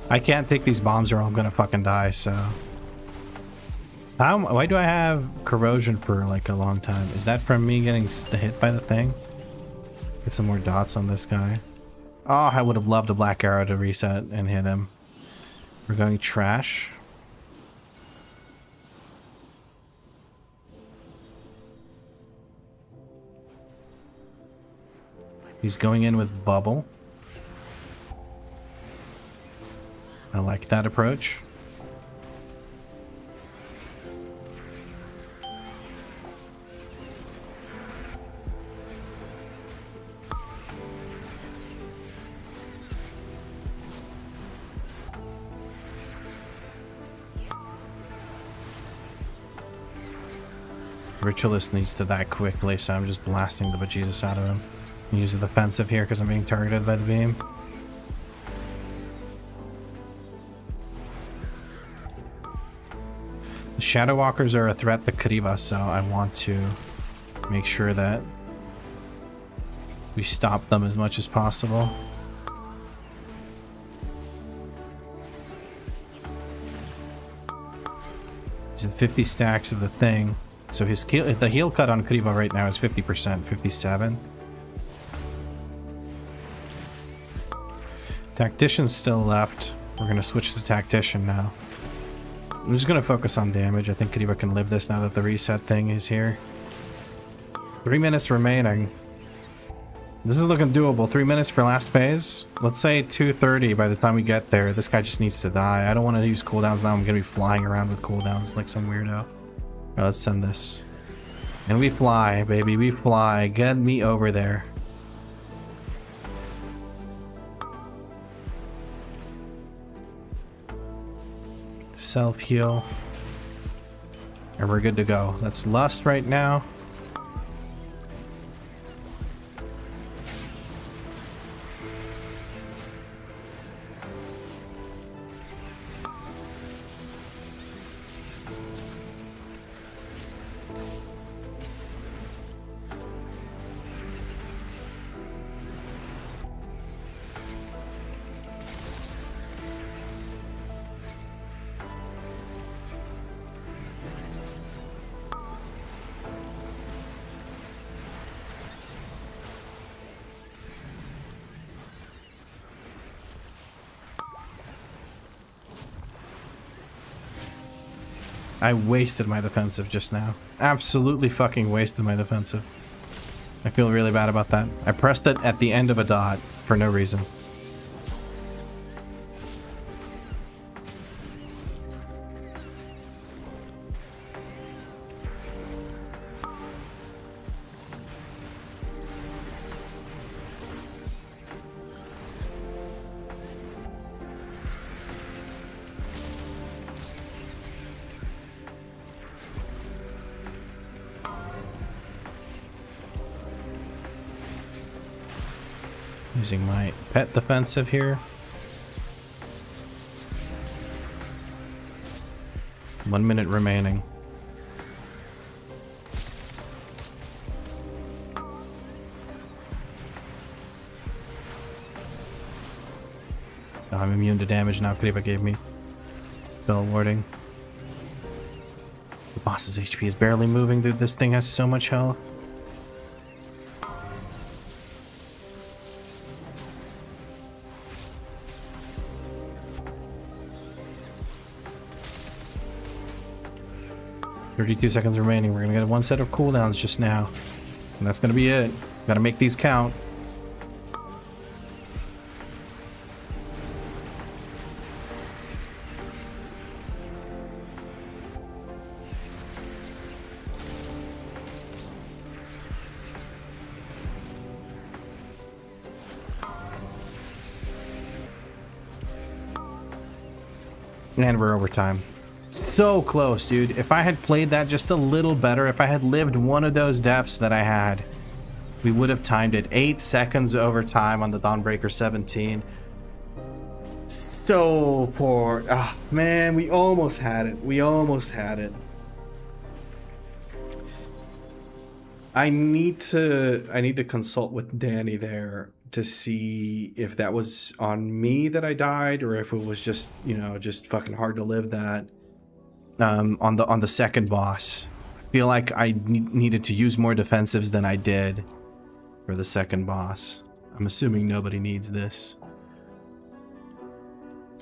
I can't take these bombs or I'm gonna fucking die, so... Why do I have corrosion for like a long time? Is that from me getting hit by the thing? Get some more dots on this guy. Oh, I would have loved a black arrow to reset and hit him. We're going trash. He's going in with bubble. I like that approach. Ritualist needs to die quickly, so I'm just blasting the bejesus out of him. Use the defensive here because I'm being targeted by the beam. The Shadow Walkers are a threat to Kriva, so I want to make sure that we stop them as much as possible. He's at 50 stacks of the thing. So the heal cut on Kriva right now is 50%, 57. Tactician's still left. We're going to switch to Tactician now. I'm just going to focus on damage. I think Kriva can live this now that the reset thing is here. 3 minutes remaining. This is looking doable. 3 minutes for last phase. Let's say 2:30 by the time we get there. This guy just needs to die. I don't want to use cooldowns now. I'm going to be flying around with cooldowns like some weirdo. Alright, let's send this. And we fly, baby. We fly. Get me over there. Self-heal. And we're good to go. That's Lust right now. I wasted my defensive just now. Absolutely fucking wasted my defensive. I feel really bad about that. I pressed it at the end of a dot for no reason. using my pet defensive here. 1 minute remaining. Oh, I'm immune to damage now. Kriva gave me spell warding. The boss's HP is barely moving, dude. This thing has so much health. "32 seconds remaining. We're gonna get one set of cooldowns just now. And that's gonna be it. Gotta make these count." And we're over time. So close, dude. If I had played that just a little better, if I had lived one of those deaths that I had, we would have timed it. 8 seconds over time on the Dawnbreaker 17. So poor. Ah, man, we almost had it. We almost had it. I need to consult with Danny there to see if that was on me that I died, or if it was just, you know, just fucking hard to live that. On the second boss, I feel like I needed to use more defensives than I did for the second boss. I'm assuming nobody needs this.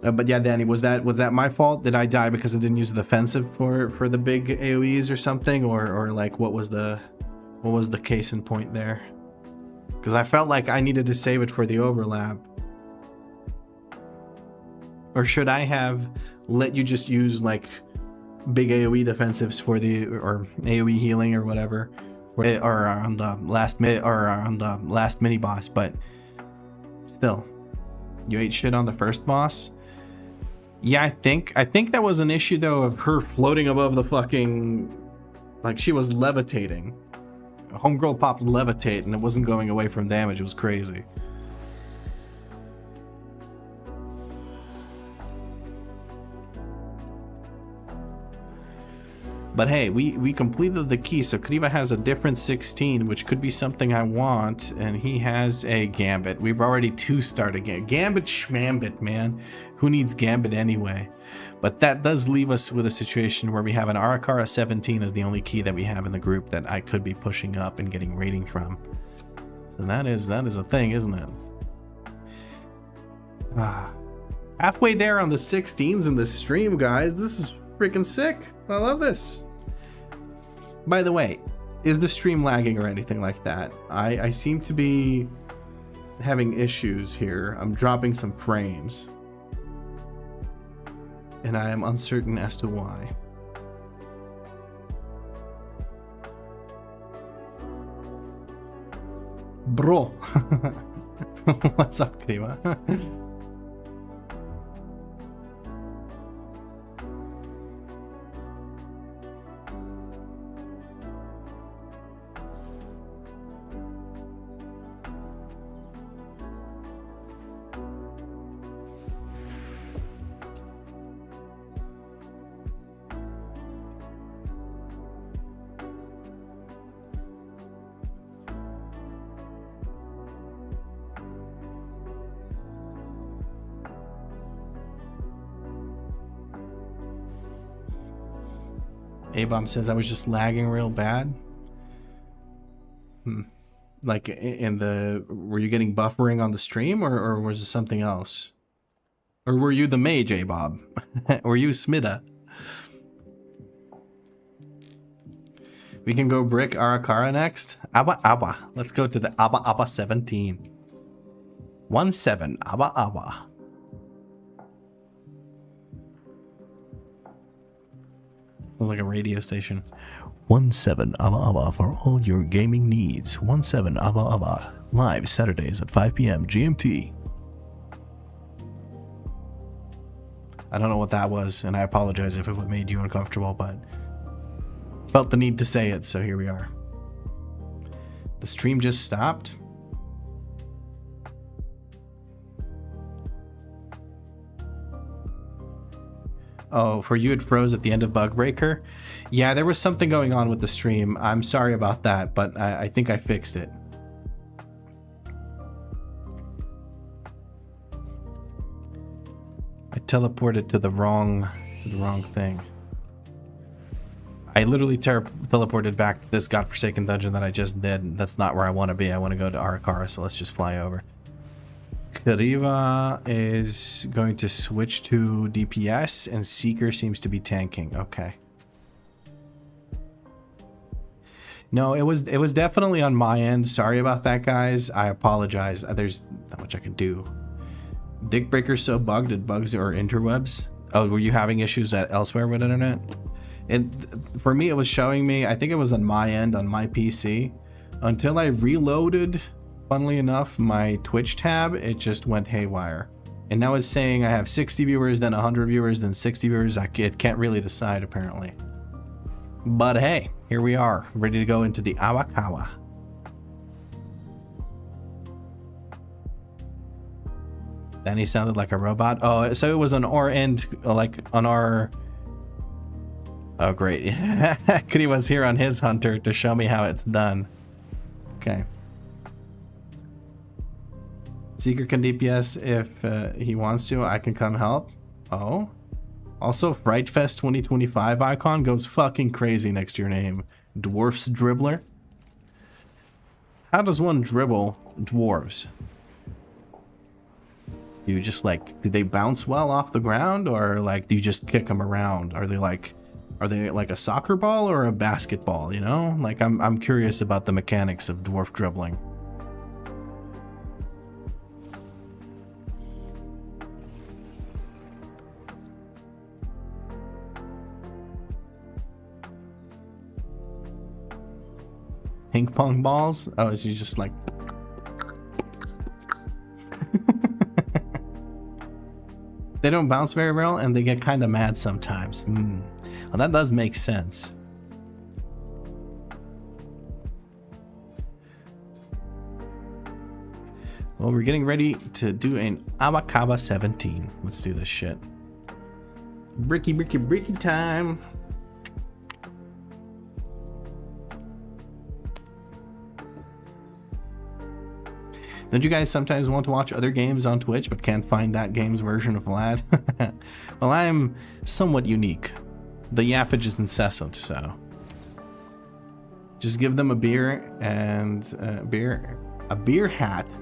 But yeah, Danny, was that my fault? Did I die because I didn't use the defensive for the big AoEs or something, or like what was the case in point there? Because I felt like I needed to save it for the overlap. Or should I have let you just use like big AoE defensives for the, or AoE healing or whatever, or on the last mini boss? But still, you ate shit on the first boss. Yeah, I think that was an issue though of her floating above the fucking, like she was levitating. Homegirl popped levitate and it wasn't going away from damage. It was crazy. But hey, we completed the key, so Kriva has a different 16, which could be something I want, and he has a Gambit. We've already 2-starred again. Gambit schmambit, man. Who needs Gambit anyway? But that does leave us with a situation where we have an Arakara 17 as the only key that we have in the group that I could be pushing up and getting rating from. So that is a thing, isn't it? Halfway there on the 16s in the stream, guys. This is freaking sick. I love this. By the way, is the stream lagging or anything like that? I seem to be having issues here. I'm dropping some frames. And I am uncertain as to why. Bro. What's up, Kriva? A-Bomb says I was just lagging real bad. Like in the, were you getting buffering on the stream, or was it something else? Or were you the mage, A-Bob? Were you Smida? We can go brick Arakara next. Abba Abba. Let's go to the Abba Abba 17. 1-7 Abba Abba. Sounds like a radio station. 1-7 Abba Abba for all your gaming needs. 1-7 Abba Abba. Live Saturdays at 5 p.m. GMT. I don't know what that was, and I apologize if it made you uncomfortable, but felt the need to say it, so here we are. The stream just stopped. Oh, for you it froze at the end of Bug Breaker? Yeah, there was something going on with the stream. I'm sorry about that, but I think I fixed it. I teleported to the wrong thing. I literally teleported back to this godforsaken dungeon that I just did. That's not where I want to be. I want to go to Arakara, so let's just fly over. Kariva is going to switch to DPS, and Seeker seems to be tanking. Okay. No, it was definitely on my end. Sorry about that, guys. I apologize. There's not much I can do. Dick Breaker's so bugged. Did bugs or interwebs? Oh, were you having issues at elsewhere with internet? For me, it was showing me, I think it was on my end, on my PC. Until I reloaded, funnily enough, my Twitch tab, it just went haywire. And now it's saying I have 60 viewers, then 100 viewers, then 60 viewers. It can't really decide, apparently. But hey, here we are, ready to go into the Awakawa. Then he sounded like a robot. Oh, so it was on our end, like on our... Oh, great. Kiri was here on his hunter to show me how it's done. Okay. Seeker can DPS if he wants to. I can come help. Oh. Also, Frightfest 2025 icon goes fucking crazy next to your name. Dwarf's Dribbler. How does one dribble dwarves? Do you just like, do they bounce well off the ground, or like do you just kick them around? Are they like a soccer ball or a basketball, you know? Like I'm curious about the mechanics of dwarf dribbling. Ping pong balls? Oh, is you just like... They don't bounce very well, and they get kind of mad sometimes. Well, that does make sense. Well, we're getting ready to do an Awakawa 17. Let's do this shit. Bricky time. Don't you guys sometimes want to watch other games on Twitch but can't find that game's version of Vlad? Well, I am somewhat unique. The yappage is incessant, so just give them a beer and a beer hat,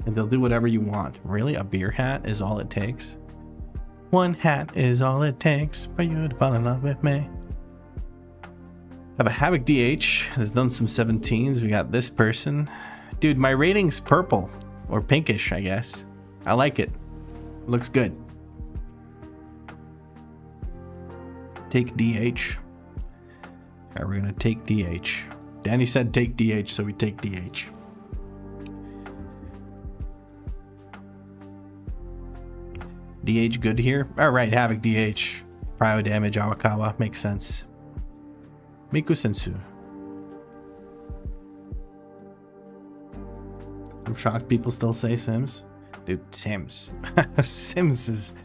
and they'll do whatever you want. Really, a beer hat is all it takes? One hat is all it takes for you to fall in love with me. Have a Havoc DH that's done some 17s. We got this person. Dude, my rating's purple. Or pinkish, I guess. I like it. Looks good. Take DH. Alright, we're gonna take DH. Danny said take DH, so we take DH. DH good here? Alright, Havoc DH. Prio damage, Awakawa. Makes sense. Miku Sensu. I'm shocked people still say Sims. Dude, Sims. Sims is...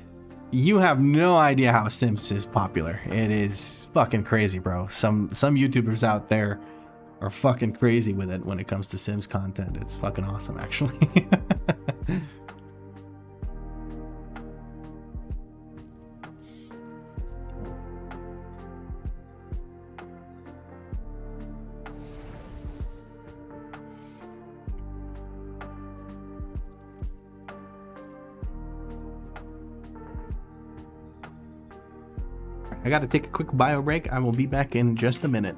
You have no idea how Sims is popular. It is fucking crazy, bro. Some YouTubers out there are fucking crazy with it when it comes to Sims content. It's fucking awesome, actually. I gotta take a quick bio break. I will be back in just a minute.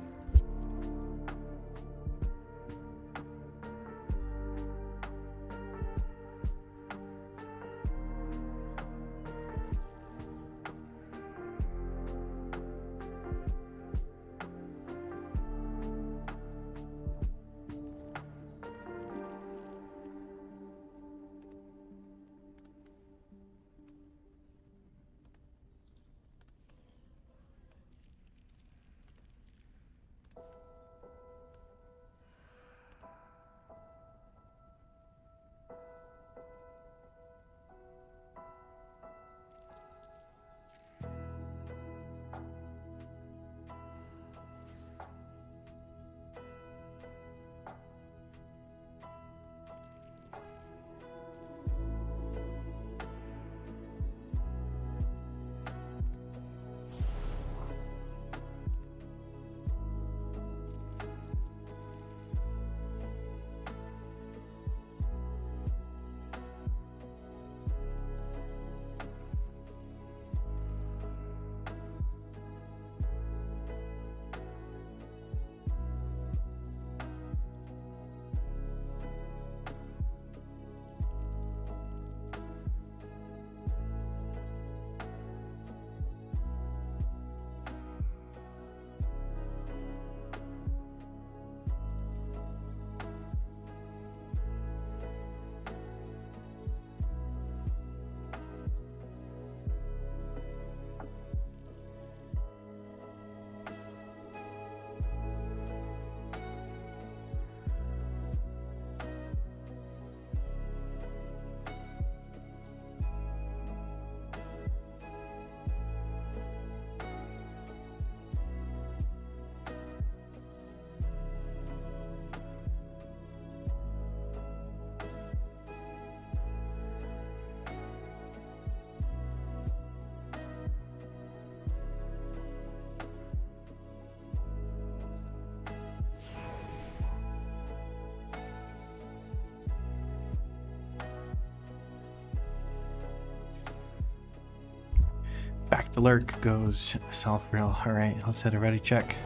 The lurk goes self-real. Alright, let's hit a ready check.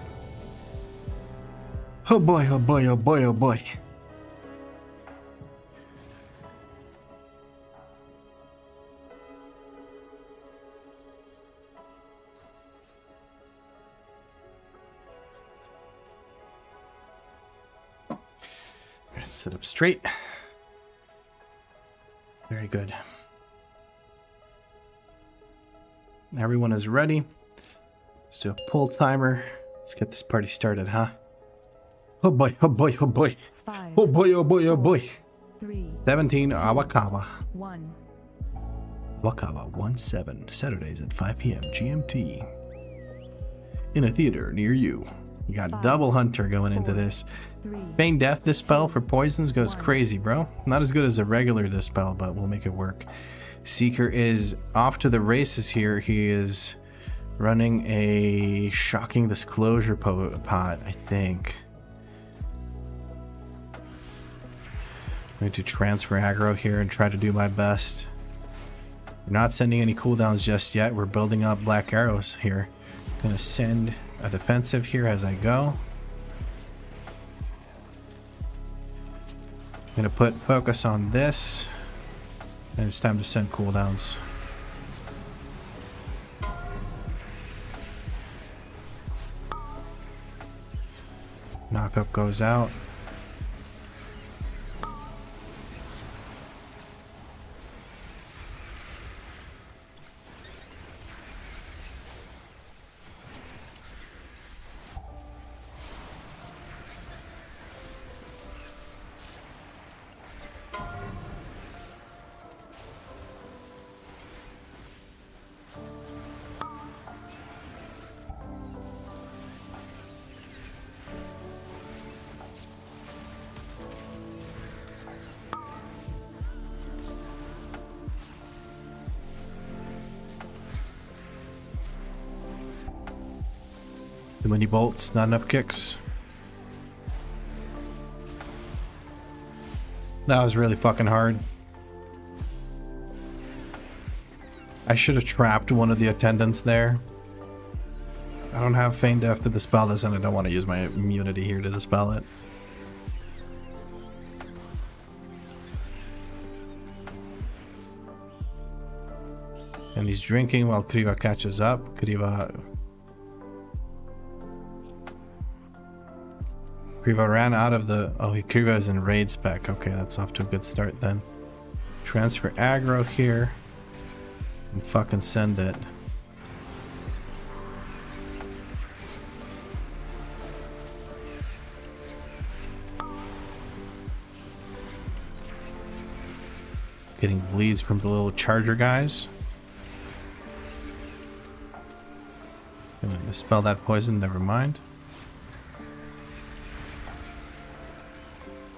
Oh boy, oh boy, oh boy, oh boy. Let's sit up straight. Very good. Everyone is ready. Let's do a pull timer. Let's get this party started, huh? Oh boy, oh boy, oh boy. 5, Oh boy, oh boy, oh boy. 3, 17 Awakawa. 1. Awakawa 17, Saturdays at 5 p.m. GMT. In a theater near you. You got 5, double hunter going into this. 3, Feign Death Dispel for poisons goes 1. crazy, bro. Not as good as a regular Dispel, but we'll make it work. Seeker is off to the races here. He is running a shocking disclosure pot, I think. I'm going to transfer aggro here and try to do my best. We're not sending any cooldowns just yet. We're building up black arrows here. Gonna send a defensive here as I go. Gonna put focus on this. And it's time to send cooldowns. Knockup goes out. Too many bolts, not enough kicks. That was really fucking hard. I should have trapped one of the attendants there. I don't have Feign Death to dispel this, and I don't want to use my immunity here to dispel it. And he's drinking while Kriva catches up. Kriva ran out of the... Oh, Kriva is in raid spec. Okay, that's off to a good start then. Transfer aggro here. And fucking send it. Getting bleeds from the little charger guys. Gonna dispel that poison, never mind.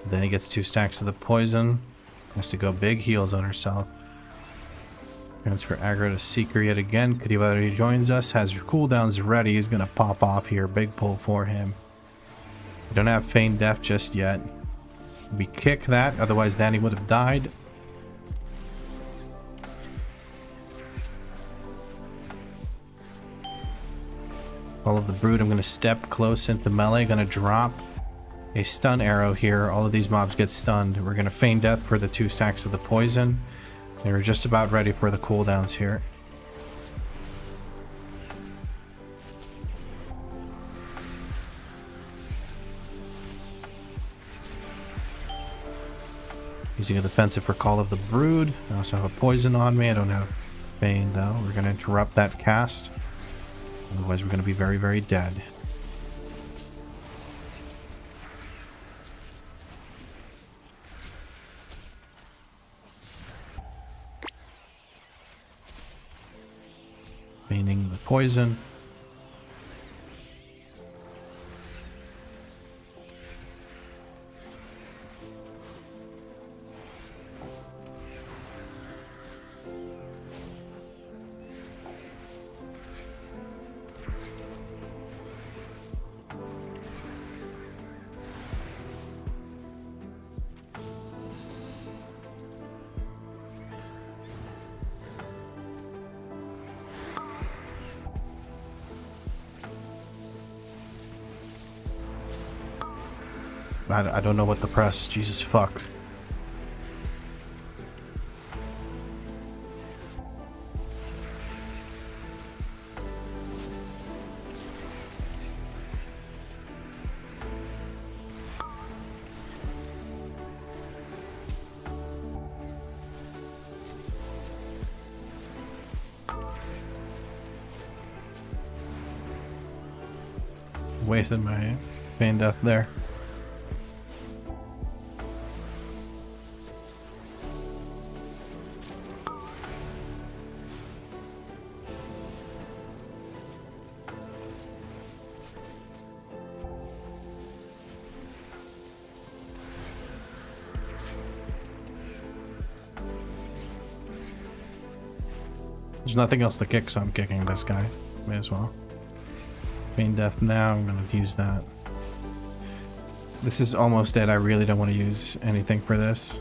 Then he gets 2 stacks of the poison. Has to go big, heals on herself. Transfer aggro to Seeker yet again. Kriva rejoins us, has your cooldowns ready. He's gonna pop off here. Big pull for him. We don't have Feign Death just yet. We kick that, otherwise Danny would have died. Follow the Brood. I'm gonna step close into melee. Gonna drop a stun arrow here. All of these mobs get stunned. We're gonna Feign Death for the 2 stacks of the poison. And we're just about ready for the cooldowns here. Using a defensive for Call of the Brood. I also have a poison on me. I don't have Feign though. We're gonna interrupt that cast. Otherwise we're gonna be very, very dead. Feigning the poison. I don't know what to press. Jesus fuck. Wasted my pain death there. There's nothing else to kick, so I'm kicking this guy. May as well. Pain death now, I'm gonna use that. This is almost it. I really don't want to use anything for this.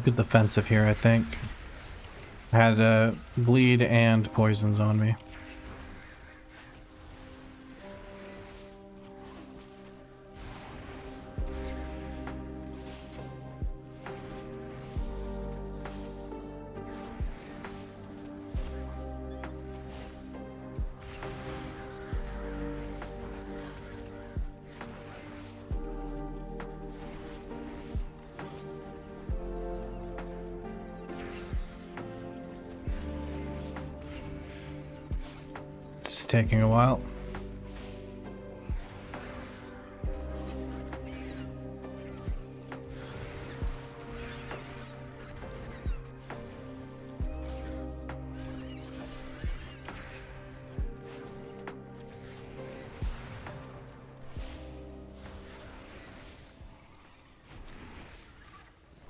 Good defensive here, I think. I had bleed and poisons on me. It's taking a while.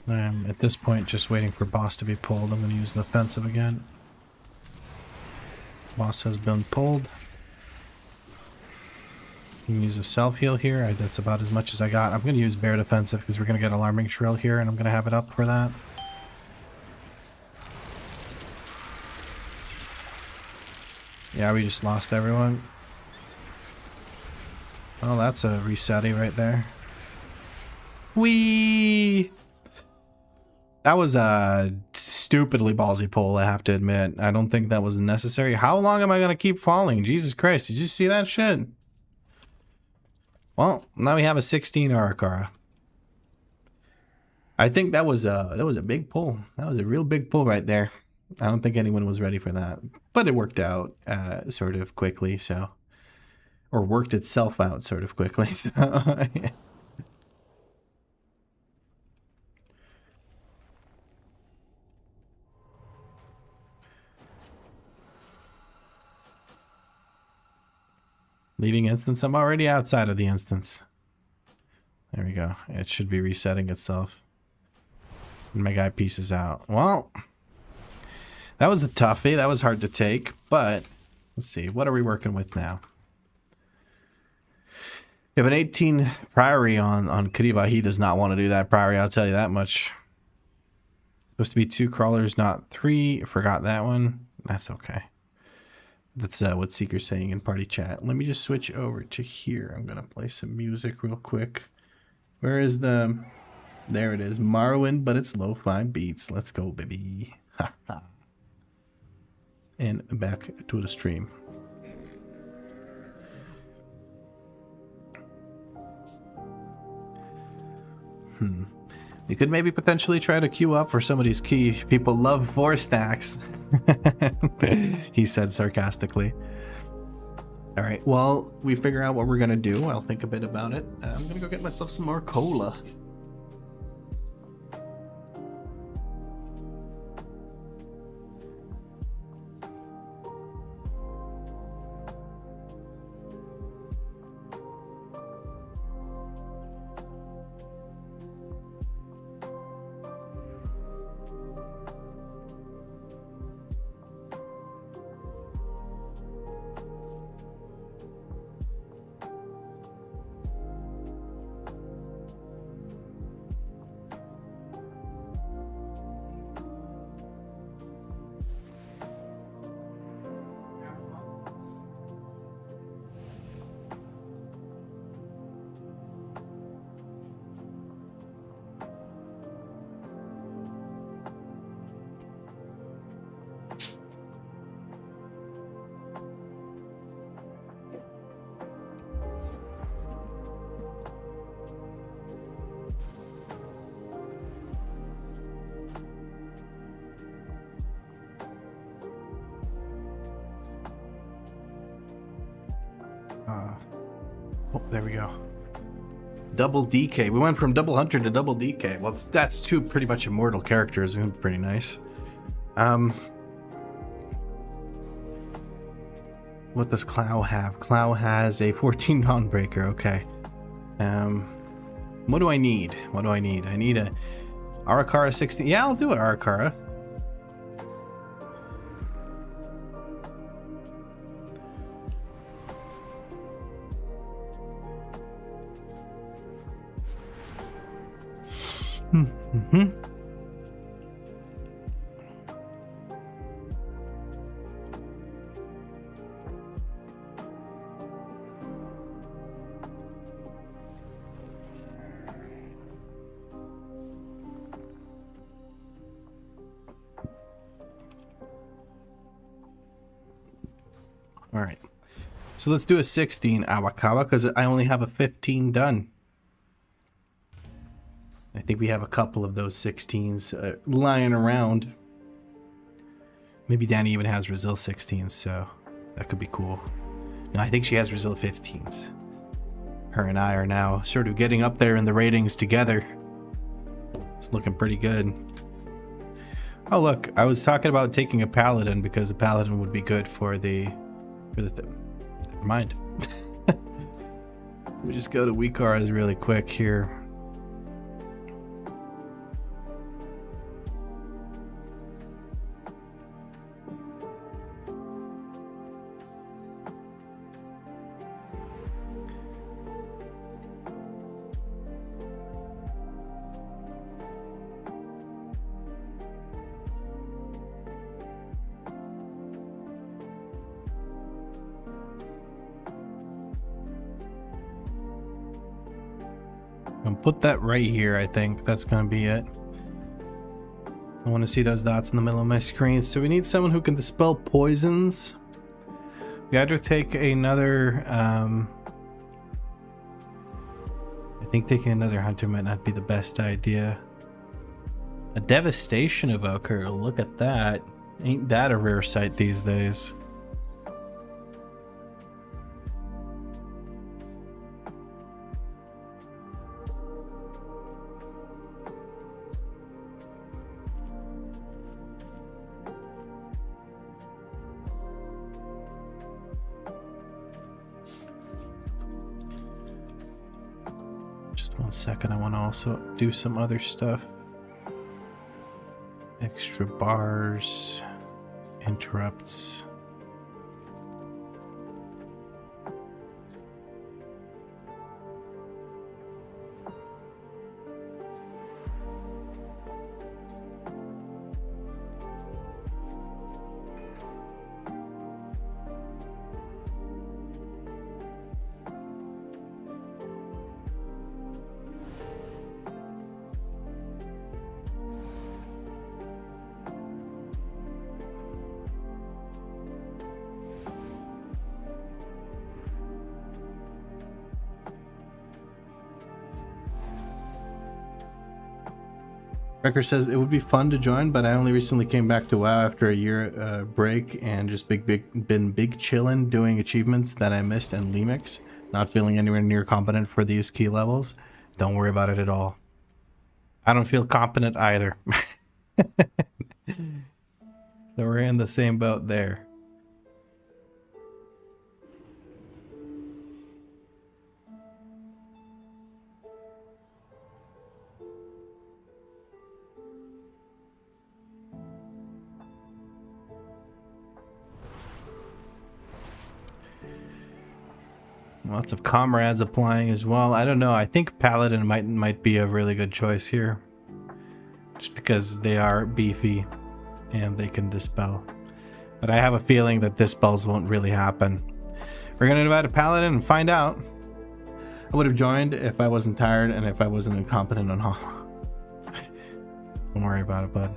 I'm at this point just waiting for boss to be pulled. I'm going to use the offensive again. Boss has been pulled. You can use a self-heal here. That's about as much as I got. I'm going to use bear defensive because we're going to get alarming shrill here, and I'm going to have it up for that. Yeah, we just lost everyone. Oh, that's a resetty right there. Whee! That was a stupidly ballsy pull, I have to admit. I don't think that was necessary. How long am I going to keep falling? Jesus Christ, did you see that shit? Well, now we have a 16 Arakara. I think that was a big pull. That was a real big pull right there. I don't think anyone was ready for that. But it worked out sort of quickly, so... Or worked itself out sort of quickly, so... Yeah. Leaving instance. I'm already outside of the instance. There we go. It should be resetting itself. And my guy pieces out. Well, that was a toughie. That was hard to take. But let's see. What are we working with now? We have an 18 Priory on Kariba. He does not want to do that Priory. I'll tell you that much. Supposed to be 2 crawlers, not 3. Forgot that one. That's okay. That's what Seeker's saying in party chat. Let me just switch over to here. I'm going to play some music real quick. Where is the... There it is. Marwin, but it's lo-fi beats. Let's go, baby. And back to the stream. We could maybe potentially try to queue up for some of these key. People love 4 stacks. He said sarcastically. All right, well, we figure out what we're going to do. I'll think a bit about it. I'm going to go get myself some more cola. Oh, there we go. Double DK. We went from double hunter to double DK. Well, that's two pretty much immortal characters. Pretty nice. What does Clow have? Clow has a 14 Dawnbreaker. Okay. What do I need? What do I need? I need a Arakara 16. Yeah, I'll do it, Arakara. All right. So let's do a 16 Awakawa because I only have a 15 done. I think we have a couple of those 16s lying around. Maybe Danny even has Resil 16s, so that could be cool. No, I think she has Resil 15s. Her and I are now sort of getting up there in the ratings together. It's looking pretty good. Oh look, I was talking about taking a Paladin because a Paladin would be good for the never mind. We just go to Weekaras really quick here. And put that right here. I think that's gonna be it. I want to see those dots in the middle of my screen. So we need someone who can dispel poisons. We either take another I think taking another hunter might not be the best idea. A devastation evoker, look at that. Ain't that a rare sight these days? Just 1 second, I want to also do some other stuff. Extra bars, interrupts. Wrecker says it would be fun to join, but I only recently came back to WoW after a year break and just been big chillin' doing achievements that I missed and Lemix. Not feeling anywhere near competent for these key levels. Don't worry about it at all. I don't feel competent either. So we're in the same boat there. Lots of comrades applying as well. I don't know. I think Paladin might be a really good choice here. Just because they are beefy and they can dispel. But I have a feeling that dispels won't really happen. We're going to invite a Paladin and find out. I would have joined if I wasn't tired and if I wasn't incompetent on Hall. Don't worry about it, bud.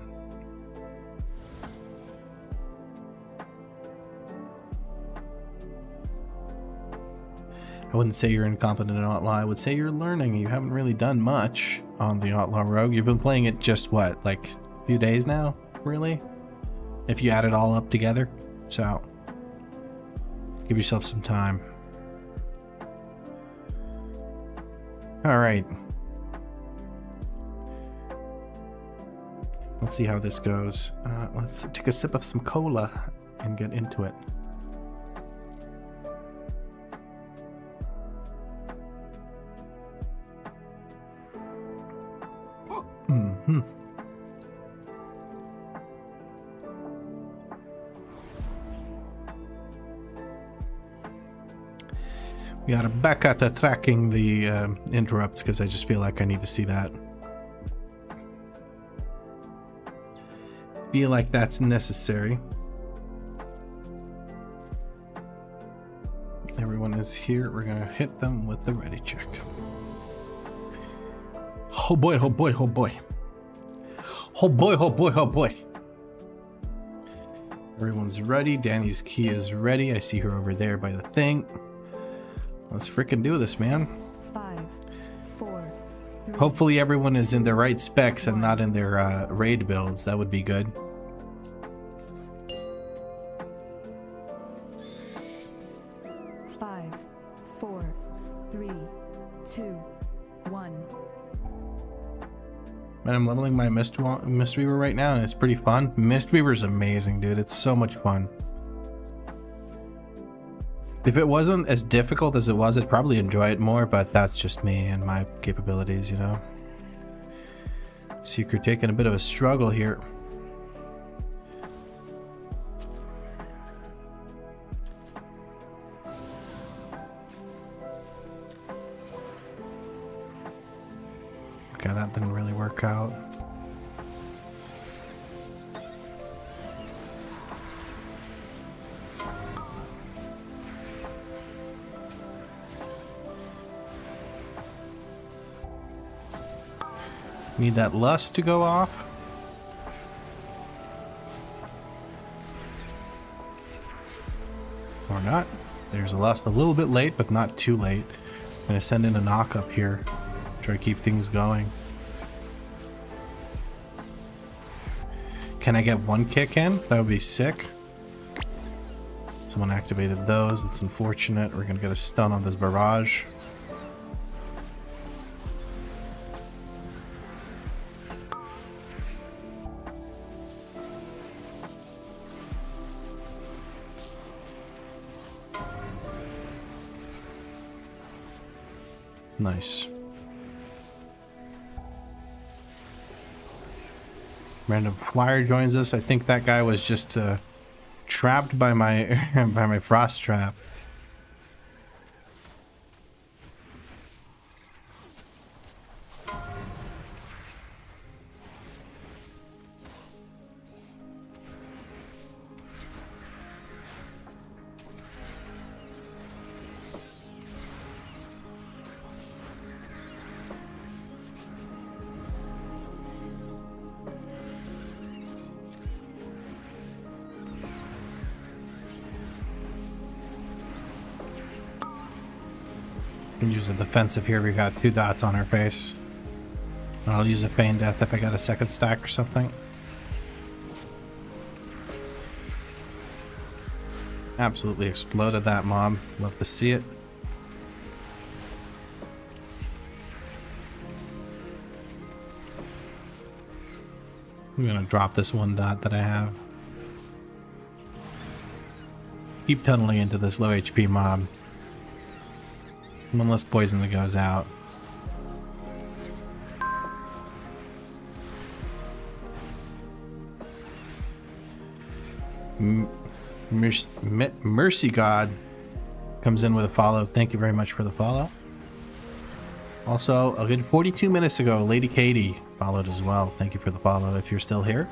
I wouldn't say you're incompetent in Outlaw. I would say you're learning. You haven't really done much on the Outlaw Rogue. You've been playing it just, what, like a few days now? Really? If you add it all up together. So, give yourself some time. All right. Let's see how this goes. Let's take a sip of some cola and get into it. Mm-hmm. We are back at tracking the interrupts because I just feel like I need to see that. Feel like that's necessary. Everyone is here. We're gonna hit them with the ready check. Oh boy, oh boy, oh boy. Oh boy, oh boy, oh boy. Everyone's ready. Danny's key is ready. I see her over there by the thing. Let's freaking do this, man. 5, 4, 3, Hopefully everyone is in their right specs and not in their raid builds. That would be good. five, 4, 3, 2, 1. And I'm leveling my Mistweaver right now, and it's pretty fun. Mistweaver's amazing, dude. It's so much fun. If it wasn't as difficult as it was, I'd probably enjoy it more, but that's just me and my capabilities, you know. Seeker taking a bit of a struggle here. Okay, that didn't really work out. Need that lust to go off. Or not. There's a lust a little bit late, but not too late. I'm gonna send in a knock up here. Try to keep things going. Can I get one kick in? That would be sick. Someone activated those. That's unfortunate. We're gonna get a stun on this barrage. Nice. Random flyer joins us. I think that guy was just trapped by my by my frost trap. Can use a defensive here. We got 2 dots on our face. I'll use a feign death if I got a second stack or something. Absolutely exploded that mob. Love to see it. I'm gonna drop this 1 dot that I have. Keep tunneling into this low HP mob. One less poison that goes out. Mercy God comes in with a follow. Thank you very much for the follow. Also, a good 42 minutes ago, Lady Katie followed as well. Thank you for the follow if you're still here.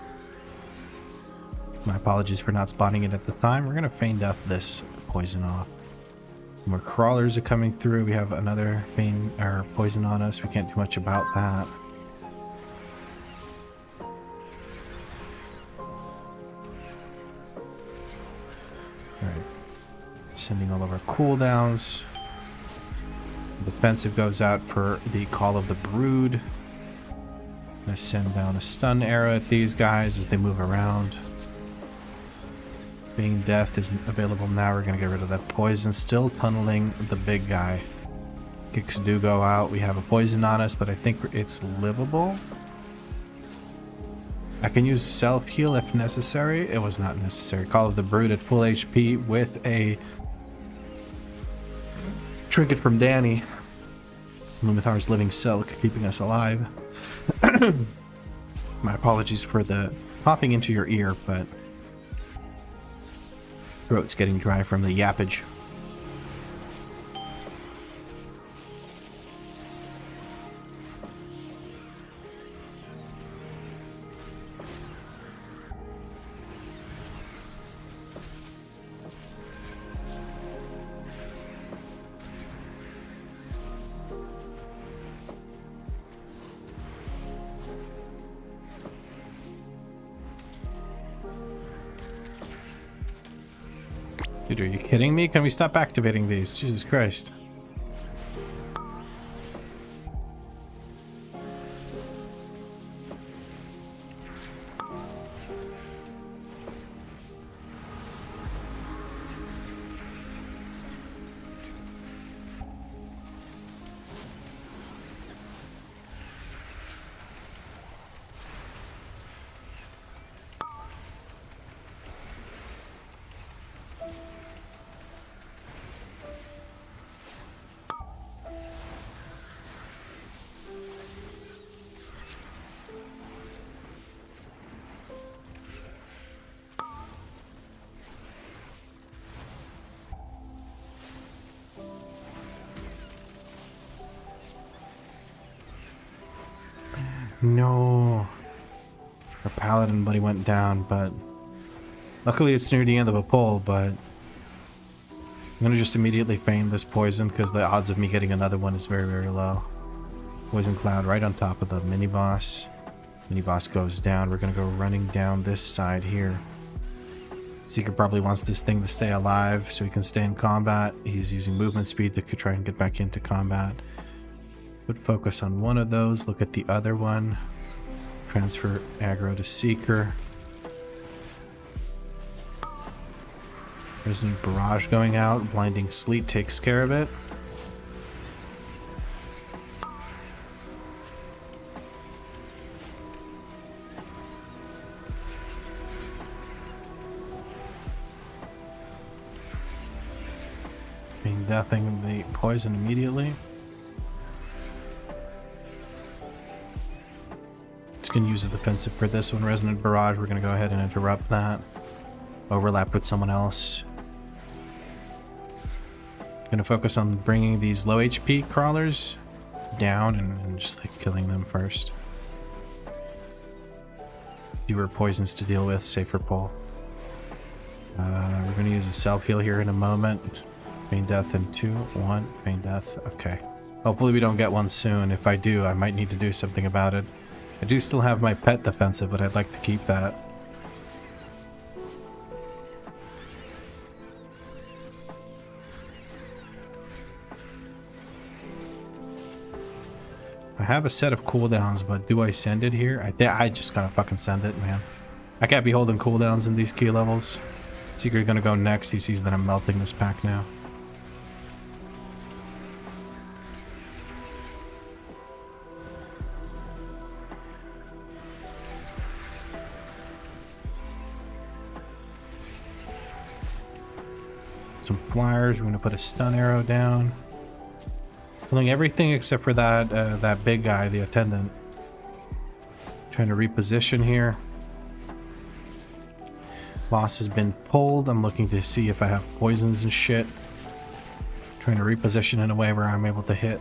My apologies for not spotting it at the time. We're going to feign death this poison off. More crawlers are coming through. We have another feign or poison on us. We can't do much about that. Alright. Sending all of our cooldowns. Defensive goes out for the Call of the Brood. I'm gonna send down a stun arrow at these guys as they move around. Being death isn't available now. We're gonna get rid of that poison. Still tunneling the big guy. Kicks do go out. We have a poison on us, but I think it's livable. I can use self-heal if necessary. It was not necessary. Call of the Brute at full HP with a trinket from Danny. Lumithar's living silk, keeping us alive. My apologies for the popping into your ear, but throat's getting dry from the yappage. Dude, are you kidding me? Can we stop activating these? Jesus Christ. No. Our paladin buddy went down, but luckily it's near the end of a pull, but I'm gonna just immediately feign this poison because the odds of me getting another one is very, very low. Poison cloud right on top of the mini boss. Mini boss goes down. We're gonna go running down this side here. Seeker probably wants this thing to stay alive so he can stay in combat. He's using movement speed to try and get back into combat. Put focus on one of those, look at the other one. Transfer aggro to Seeker. There's a barrage going out. Blinding Sleet takes care of it. Being nothing, the poison immediately. Just gonna use a defensive for this one. Resonant Barrage, we're gonna go ahead and interrupt that. Overlap with someone else. Gonna focus on bringing these low HP crawlers down and just like killing them first. Fewer poisons to deal with, safer pull. We're gonna use a self-heal here in a moment. Feign Death in 2, 1, Feign Death, okay. Hopefully we don't get one soon. If I do, I might need to do something about it. I do still have my pet defensive, but I'd like to keep that. I have a set of cooldowns, but do I send it here? I just gotta fucking send it, man. I can't be holding cooldowns in these key levels. Seeker's gonna go next. He sees that I'm melting this pack now. Some flyers. We're gonna put a stun arrow down. Killing everything except for that that big guy, the attendant. Trying to reposition here. Boss has been pulled. I'm looking to see if I have poisons and shit. Trying to reposition in a way where I'm able to hit.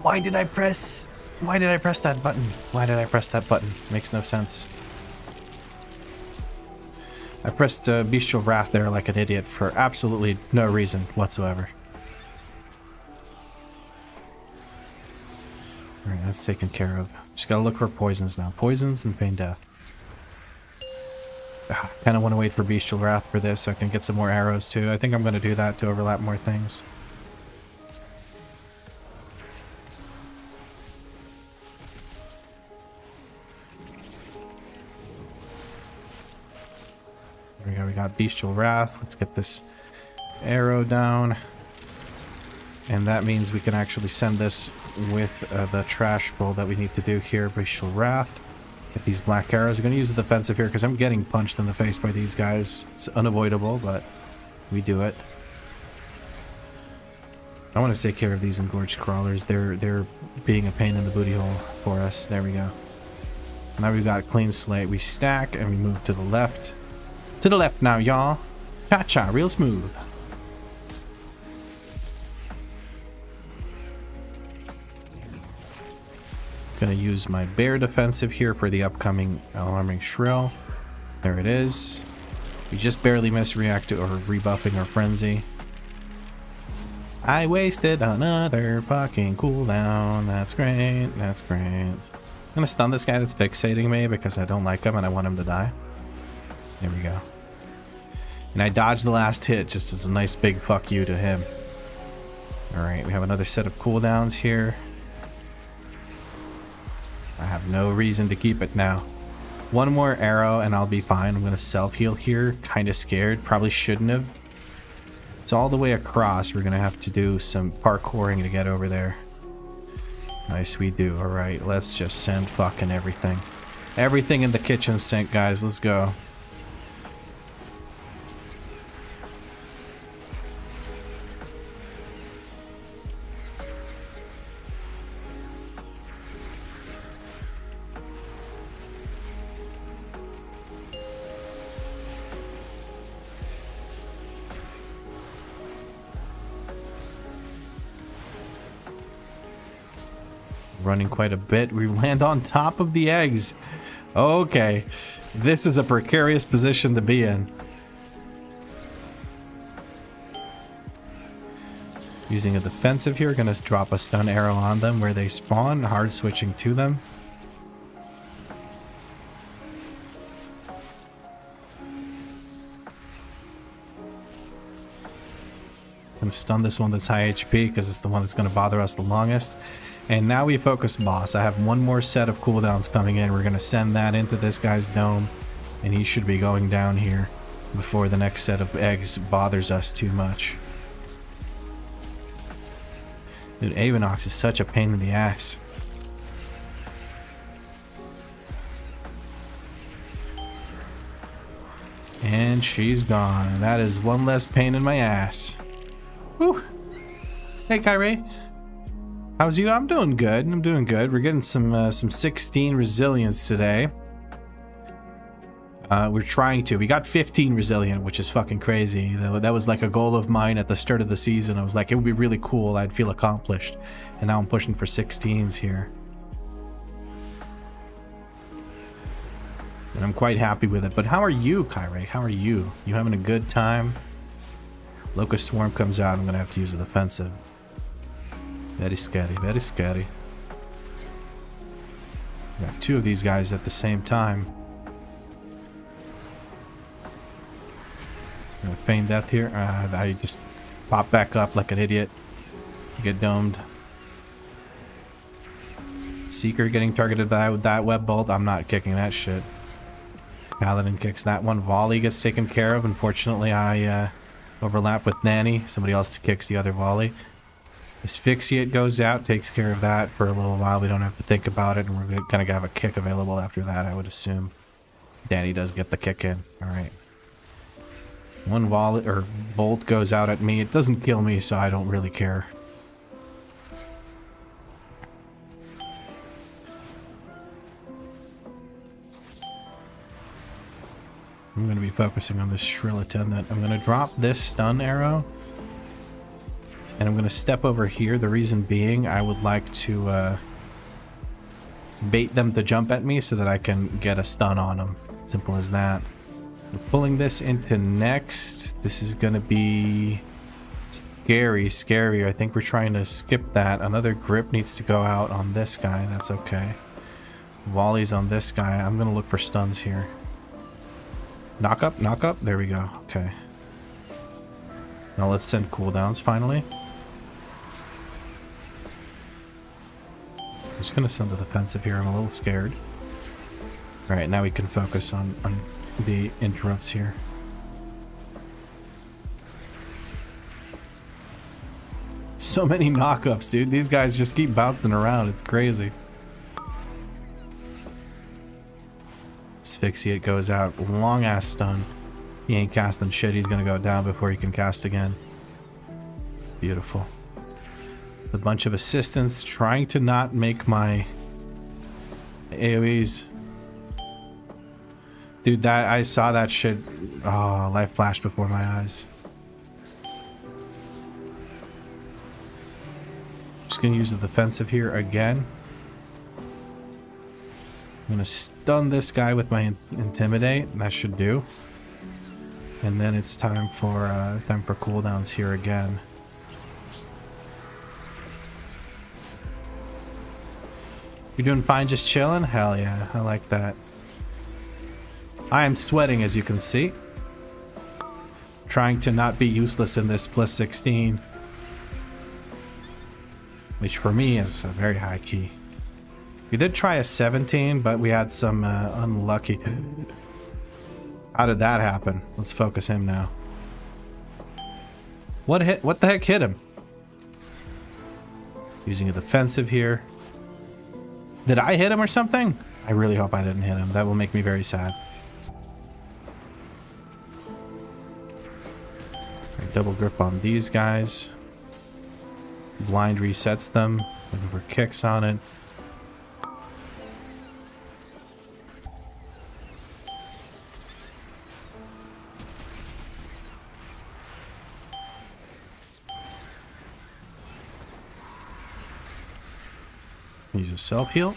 Why did I press that button? Why did I press that button? Makes no sense. I pressed Bestial Wrath there like an idiot for absolutely no reason whatsoever. Alright, that's taken care of. Just gotta look for poisons now. Poisons and Feign Death. Kind of want to wait for Bestial Wrath for this so I can get some more arrows too. I think I'm going to do that to overlap more things. There we go, we got Bestial Wrath. Let's get this arrow down. And that means we can actually send this with the trash bowl that we need to do here. Racial Wrath. Get these black arrows. We're going to use the defensive here because I'm getting punched in the face by these guys. It's unavoidable, but we do it. I want to take care of these engorged crawlers. They're being a pain in the booty hole for us. There we go. Now we've got a clean slate. We stack and we move to the left. To the left now, y'all. Cha-cha, real smooth. Gonna use my bear defensive here for the upcoming alarming shrill. There it is. We just barely missed react or rebuffing our frenzy. I wasted another fucking cooldown. That's great. That's great. I'm gonna stun this guy that's fixating me because I don't like him and I want him to die. There we go. And I dodged the last hit just as a nice big fuck you to him. Alright, we have another set of cooldowns here. I have no reason to keep it now. One more arrow and I'll be fine. I'm gonna self-heal here. Kinda scared. Probably shouldn't have. It's all the way across. We're gonna have to do some parkouring to get over there. Nice, we do. Alright, let's just send fucking everything. Everything in the kitchen sink, guys. Let's go. Running quite a bit. We land on top of the eggs. Okay. This is a precarious position to be in. Using a defensive here. Gonna drop a stun arrow on them where they spawn. Hard switching to them. Gonna stun this one that's high HP because it's the one that's gonna bother us the longest. And now we focus boss. I have one more set of cooldowns coming in. We're going to send that into this guy's dome. And he should be going down here before the next set of eggs bothers us too much. Dude, Avenox is such a pain in the ass. And she's gone. And that is one less pain in my ass. Whew. Hey, Kyrie. How's you? I'm doing good. I'm doing good. We're getting some 16 resilience today. We're trying to. We got 15 resilient, which is fucking crazy. That was like a goal of mine at the start of the season. I was like, it would be really cool. I'd feel accomplished. And now I'm pushing for 16s here. And I'm quite happy with it. But how are you, Kyrie? How are you? You having a good time? Locust Swarm comes out. I'm going to have to use a defensive. Very scary, very scary. Got two of these guys at the same time. Gonna feign death here. I just pop back up like an idiot. Get domed. Seeker getting targeted by that web bolt. I'm not kicking that shit. Paladin kicks that one. Volley gets taken care of. Unfortunately, I overlap with Nanny. Somebody else kicks the other volley. Asphyxiate goes out, takes care of that for a little while. We don't have to think about it, and we're gonna have a kick available after that, I would assume. Danny does get the kick in. Alright. One volley or bolt goes out at me. It doesn't kill me, so I don't really care. I'm gonna be focusing on this Shrill Attendant. I'm gonna drop this stun arrow. And I'm going to step over here. The reason being, I would like to bait them to jump at me so that I can get a stun on them. Simple as that. We're pulling this into next. This is going to be scary. I think we're trying to skip that. Another grip needs to go out on this guy. That's okay. Volleys on this guy. I'm going to look for stuns here. Knock up. There we go. Okay. Now let's send cooldowns finally. I'm just going to send the defensive here. I'm a little scared. Alright, now we can focus on the interrupts here. So many knockups, dude. These guys just keep bouncing around. It's crazy. Asphyxiate goes out. Long ass stun. He ain't casting shit. He's gonna go down before he can cast again. Beautiful. A bunch of assistants trying to not make my AoEs. Dude, that I saw that shit. Oh, life flashed before my eyes. Just gonna use the defensive here again. I'm gonna stun this guy with my intimidate. That should do. And then it's time for cooldowns here again. You doing fine, just chilling? Hell yeah, I like that. I am sweating, as you can see. Trying to not be useless in this plus 16. Which for me is a very high key. We did try a 17, but we had some unlucky. How did that happen? Let's focus him now. What the heck hit him? Using a defensive here. Did I hit him or something? I really hope I didn't hit him. That will make me very sad. Double grip on these guys. Blind resets them. Looking for kicks on it. Use a self-heal.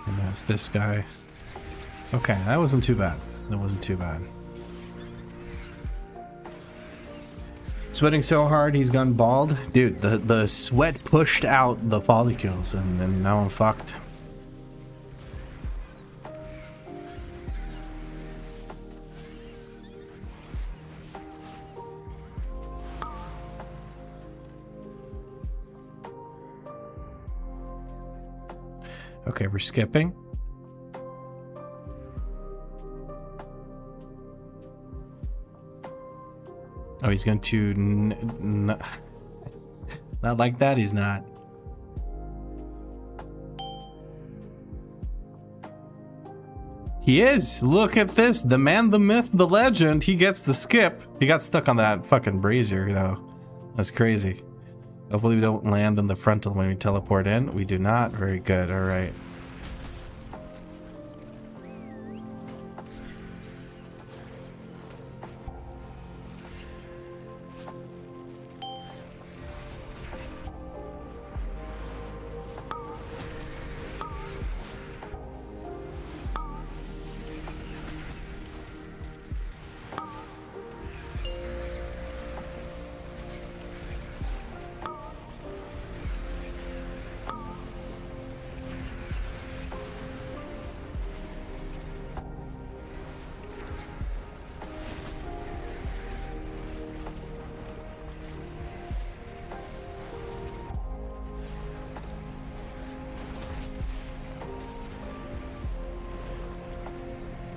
And that's this guy. Okay, that wasn't too bad. That wasn't too bad. Sweating so hard he's gone bald. Dude, the sweat pushed out the follicles and now I'm fucked. Okay, we're skipping. Oh, he's going to... not like that, he's not. He is! Look at this! The man, the myth, the legend! He gets the skip! He got stuck on that fucking brazier, though. That's crazy. Hopefully we don't land in the frontal when we teleport in. We do not. Very good. Alright.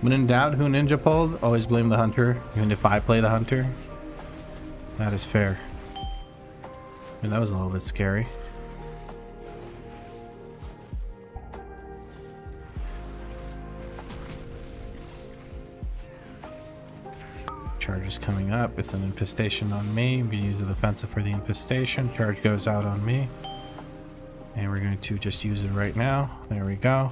When in doubt who ninja pulled, always blame the hunter, even if I play the hunter. That is fair. I mean, that was a little bit scary. Charge is coming up. It's an infestation on me. I'm going to use the defensive for the infestation. Charge goes out on me. And we're going to just use it right now. There we go.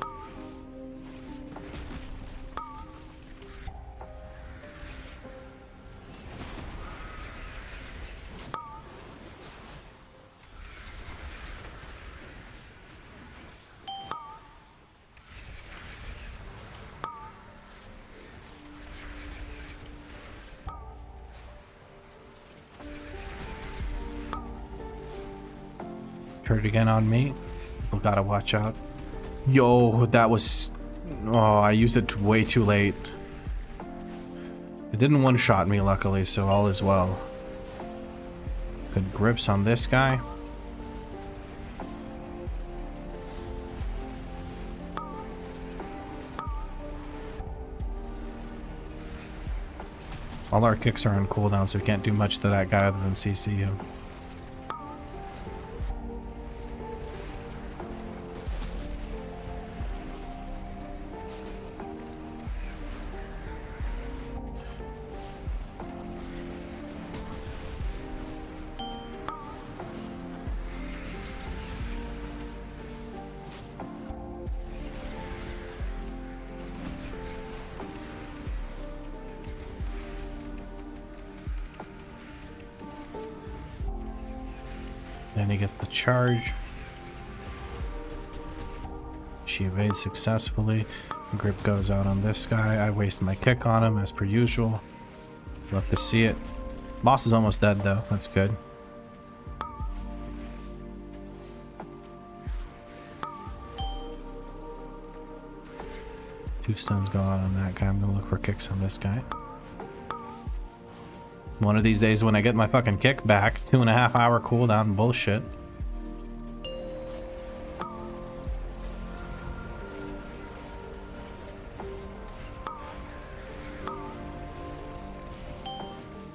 Charge again on me. People gotta watch out. Yo, that was... Oh, I used it way too late. It didn't one-shot me, luckily, so all is well. Good grips on this guy. All our kicks are on cooldown, so we can't do much to that guy other than CC him. Then he gets the charge. She evades successfully. Grip goes out on this guy. I waste my kick on him as per usual. Love to see it. Boss is almost dead though. That's good. Two stuns go out on that guy. I'm gonna look for kicks on this guy. One of these days when I get my fucking kick back, 2.5 hour cooldown bullshit.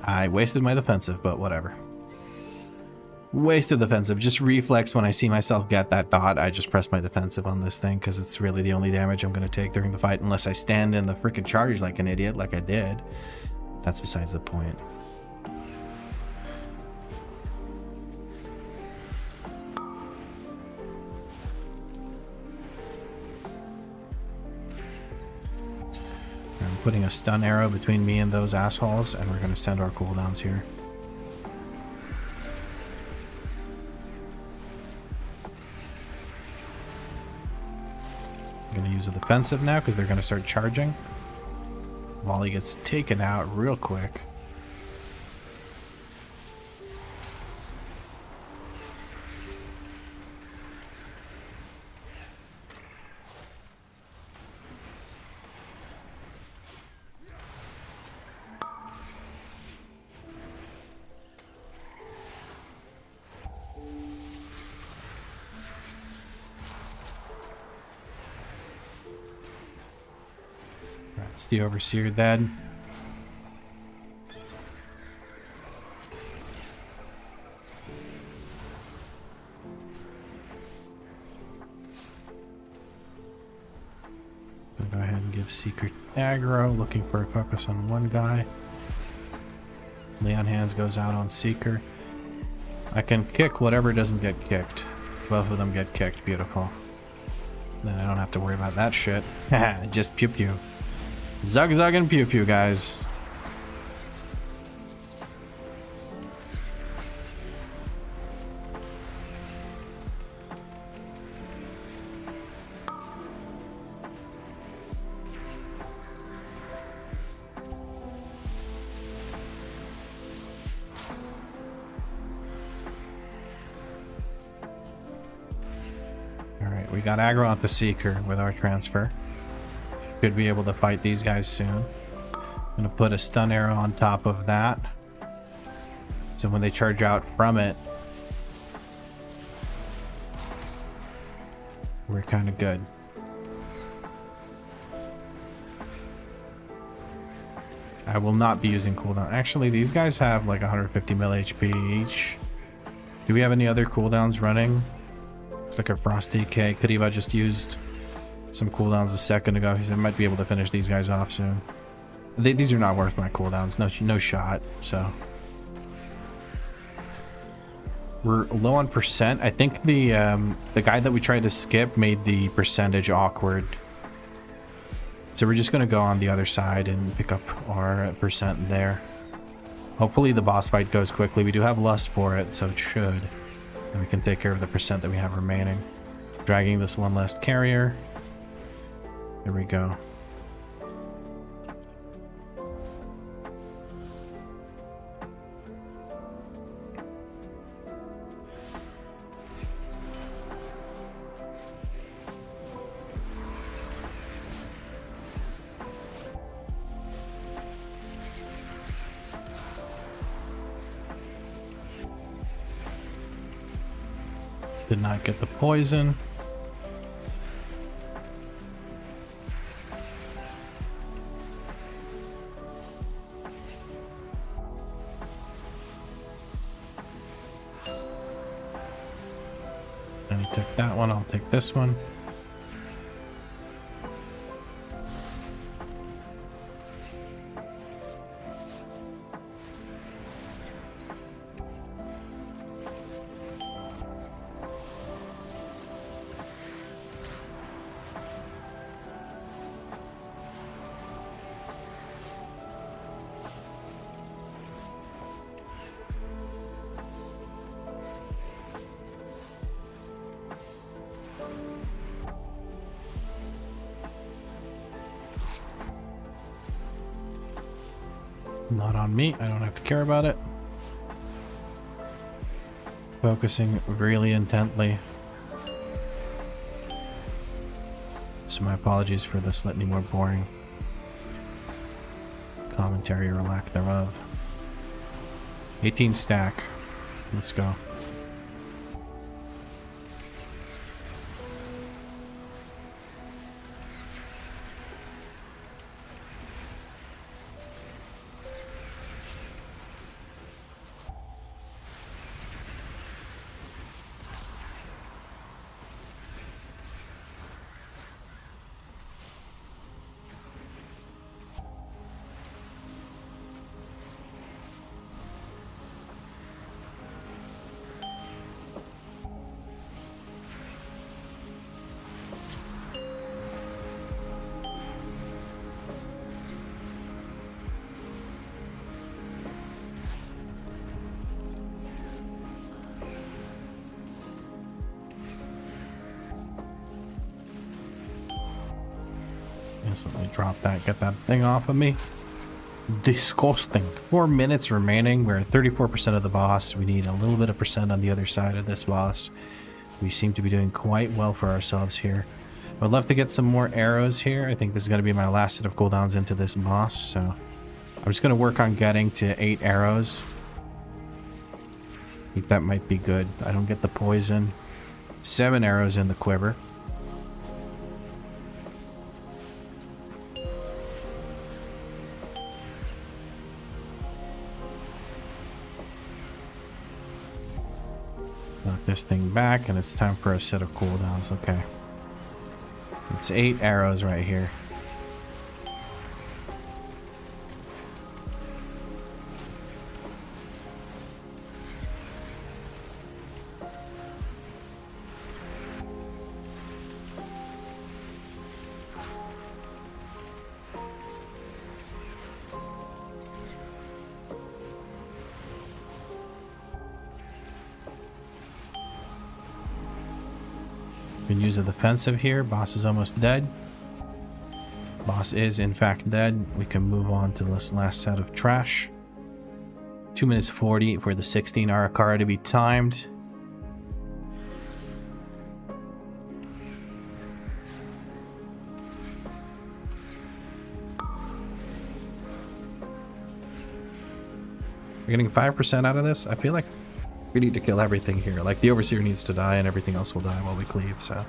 I wasted my defensive, but whatever. Wasted defensive. Just reflex when I see myself get that dot. I just press my defensive on this thing because it's really the only damage I'm going to take during the fight unless I stand in the freaking charge like an idiot like I did. That's besides the point. I'm putting a stun arrow between me and those assholes, and we're going to send our cooldowns here. I'm going to use a defensive now because they're going to start charging. Volley gets taken out real quick. That's the Overseer dead. I'll go ahead and give Seeker aggro, looking for a focus on one guy. Leon Hands goes out on Seeker. I can kick whatever doesn't get kicked. Both of them get kicked. Beautiful. Then I don't have to worry about that shit. Just pew pew. Zug zug and pew pew, guys. Alright, we got aggro at the Seeker with our transfer. Should be able to fight these guys soon. I'm gonna put a stun arrow on top of that, so when they charge out from it, we're kind of good. I will not be using cooldown. Actually, these guys have like 150 mil HP each. Do we have any other cooldowns running? Looks like our Frosty K. Kariba just used some cooldowns a second ago. He might be able to finish these guys off soon. These are not worth my cooldowns. No shot. So we're low on percent. I think the guy that we tried to skip made the percentage awkward. So we're just gonna go on the other side and pick up our percent there. Hopefully the boss fight goes quickly. We do have lust for it, so it should. And we can take care of the percent that we have remaining. Dragging this one last carrier. There we go. Did not get the poison. took that one, I'll take this one. Not on me, I don't have to care about it. Focusing really intently. So my apologies for the slightly more boring commentary or lack thereof. 18 stack. Let's go. Instantly drop that, get that thing off of me. Disgusting. 4 minutes remaining. We're at 34% of the boss. We need a little bit of percent on the other side of this boss. We seem to be doing quite well for ourselves here. I'd love to get some more arrows here. I think this is going to be my last set of cooldowns into this boss, so I'm just going to work on getting to 8 arrows. I think that might be good. I don't get the poison. 7 arrows in the quiver. Knock this thing back, and it's time for a set of cooldowns. Okay. It's 8 arrows right here. Can use a defensive here. Boss is almost dead. Boss is in fact dead. We can move on to this last set of trash. 2 minutes 40 for the 16 Arakara to be timed. We're getting 5% out of this. I feel like we need to kill everything here. Like, the Overseer needs to die and everything else will die while we cleave, so.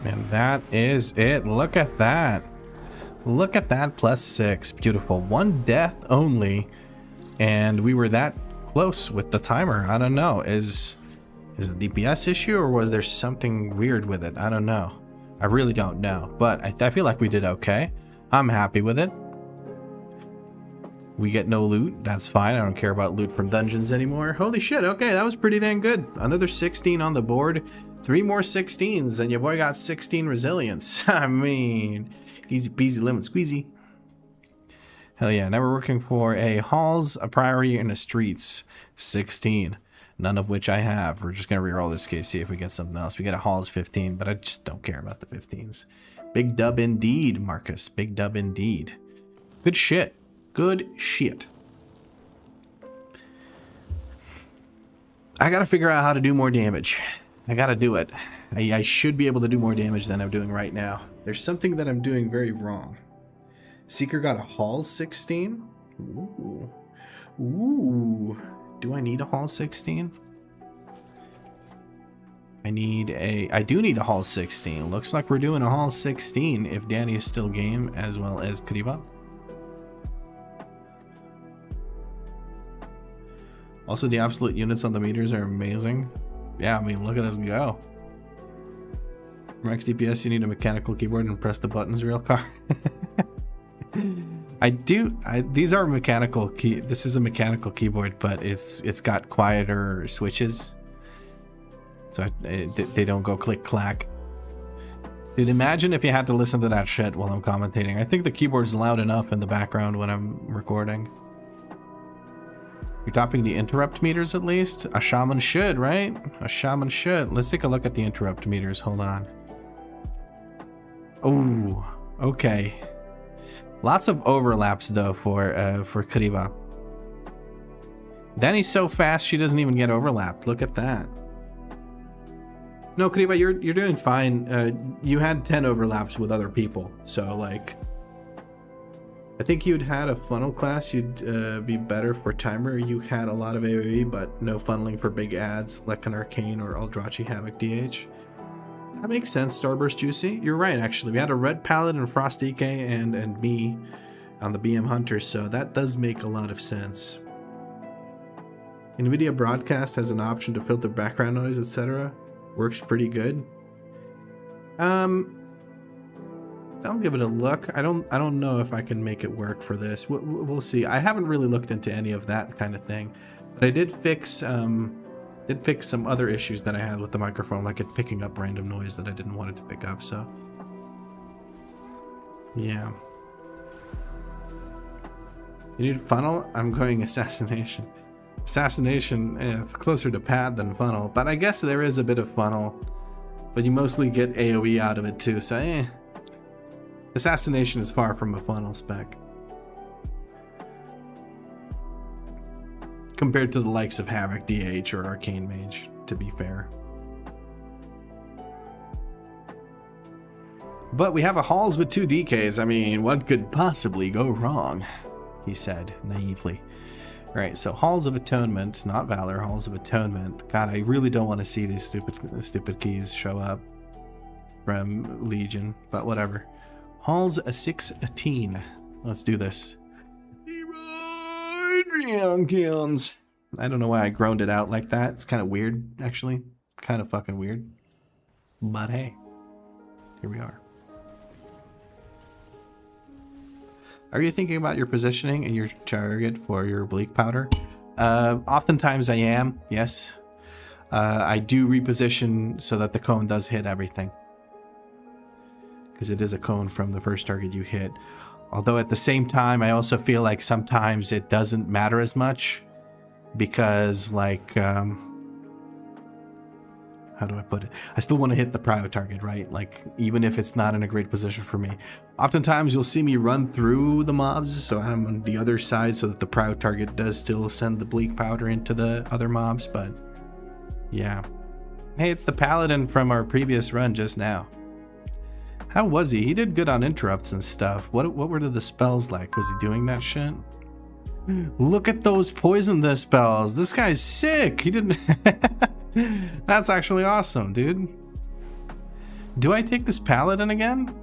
And that is it. Look at that. Look at that. +6. Beautiful. 1 death only. And we were that close with the timer. I don't know. Is it a DPS issue or was there something weird with it? I don't know. I really don't know. But I feel like we did okay. I'm happy with it. We get no loot. That's fine. I don't care about loot from dungeons anymore. Holy shit. Okay, that was pretty dang good. Another 16 on the board. 3 more 16s, and your boy got 16 resilience. I mean, easy peasy lemon squeezy. Hell yeah. Now we're working for a halls, a priory, and a streets. 16. None of which I have. We're just going to reroll this case, see if we get something else. We get a halls 15, but I just don't care about the 15s. Big dub indeed, Marcus. Big dub indeed. Good shit. Good shit. I gotta figure out how to do more damage. I gotta do it. I should be able to do more damage than I'm doing right now. There's something that I'm doing very wrong. Seeker got a Hall 16? Ooh. Ooh. Do I need a Hall 16? I do need a Hall 16. Looks like we're doing a Hall 16 if Danny is still game, as well as Kriva. Also, the absolute units on the meters are amazing. Yeah, I mean, look at us go. Max DPS, you need a mechanical keyboard and press the buttons real car. These are mechanical key. This is a mechanical keyboard, but it's got quieter switches. So they don't go click clack. Dude, imagine if you had to listen to that shit while I'm commentating. I think the keyboard's loud enough in the background when I'm recording. You're topping the interrupt meters at least? A shaman should, right? A shaman should. Let's take a look at the interrupt meters. Hold on. Oh, okay. Lots of overlaps though for Kriva. Danny's so fast she doesn't even get overlapped. Look at that. No, Kriva, you're doing fine. You had 10 overlaps with other people, so like, I think you'd had a funnel class. You'd be better for timer. You had a lot of AoE, but no funneling for big ads like an Arcane or Eldrazi Havoc DH. That makes sense, Starburst Juicy. You're right, actually. We had a Red Paladin, Frost DK, and me on the BM Hunter, so that does make a lot of sense. NVIDIA Broadcast has an option to filter background noise, etc. Works pretty good. I'll give it a look. I don't know if I can make it work for this. We'll see. I haven't really looked into any of that kind of thing, but I did fix some other issues that I had with the microphone, like it picking up random noise that I didn't want it to pick up. So yeah. You need funnel? I'm going assassination. Assassination, it's closer to pad than funnel, but I guess there is a bit of funnel, but you mostly get AoE out of it too, so assassination is far from a funnel spec compared to the likes of Havoc DH or Arcane Mage, to be fair. But we have a Halls with 2 DKs. I mean, what could possibly go wrong? He said naively. Right, so Halls of Atonement, not Valor, Halls of Atonement. God, I really don't want to see these stupid keys show up from Legion, but whatever. Halls 16. Let's do this. I don't know why I groaned it out like that. It's kind of weird, actually. Kind of fucking weird. But hey, here we are. Are you thinking about your positioning and your target for your bleak powder? Oftentimes I am, yes. I do reposition so that the cone does hit everything, because it is a cone from the first target you hit. Although at the same time, I also feel like sometimes it doesn't matter as much, because like, how do I put it? I still want to hit the prio target, right? Like, even if it's not in a great position for me. Oftentimes you'll see me run through the mobs, so I'm on the other side so that the prio target does still send the bleak powder into the other mobs, but yeah. Hey, it's the paladin from our previous run just now. How was he? He did good on interrupts and stuff. What were the spells like? Was he doing that shit? Look at those poison the spells. This guy's sick. He didn't... That's actually awesome, dude. Do I take this paladin again?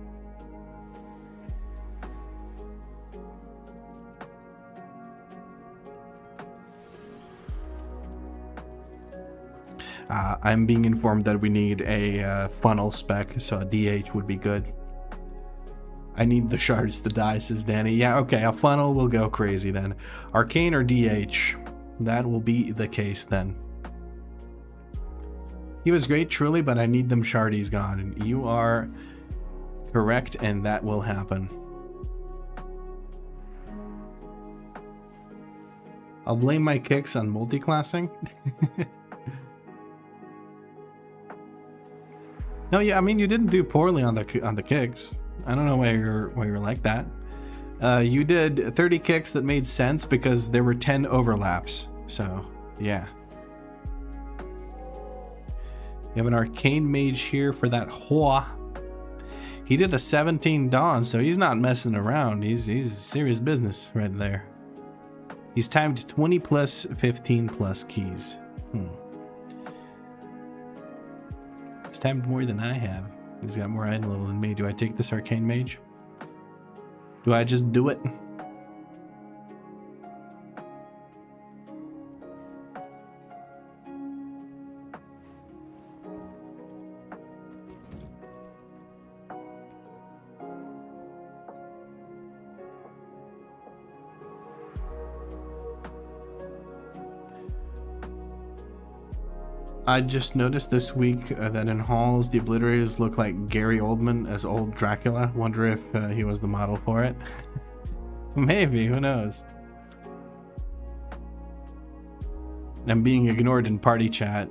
I'm being informed that we need a funnel spec, so a DH would be good. I need the shards to die, says Danny. Yeah, okay, a funnel will go crazy then. Arcane or DH? That will be the case then. He was great, truly, but I need them shardies gone. You are correct, and that will happen. I'll blame my kicks on multi-classing. No, yeah, I mean, you didn't do poorly on the kicks. I don't know why you're like that. You did 30 kicks that made sense because there were 10 overlaps. So, yeah. You have an Arcane Mage here for that Hoa. He did a 17 Dawn, so he's not messing around. He's serious business right there. He's timed 20 plus 15 plus keys. He's timed more than I have. He's got more item level than me. Do I take this Arcane Mage? Do I just do it? I just noticed this week that in halls the obliterators look like Gary Oldman as old Dracula. Wonder if he was the model for it. Maybe, who knows? I'm being ignored in party chat.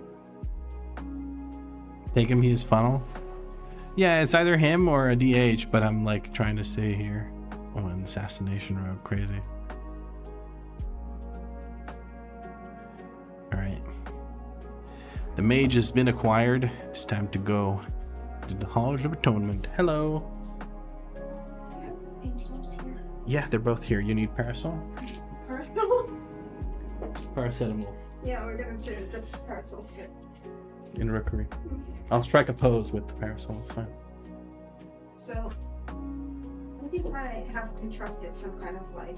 Take him, he is funnel. Yeah, it's either him or a DH, but I'm like trying to say here. Oh, an assassination rogue, crazy. Alright. The mage has been acquired. It's time to go to the Halls of Atonement. Hello. Yeah, they're both here. You need parasol? Parasol? Paracetamol. Yeah, we're gonna do the parasol here. In Rookery. I'll strike a pose with the parasol. It's fine. So, I think I have contracted some kind of like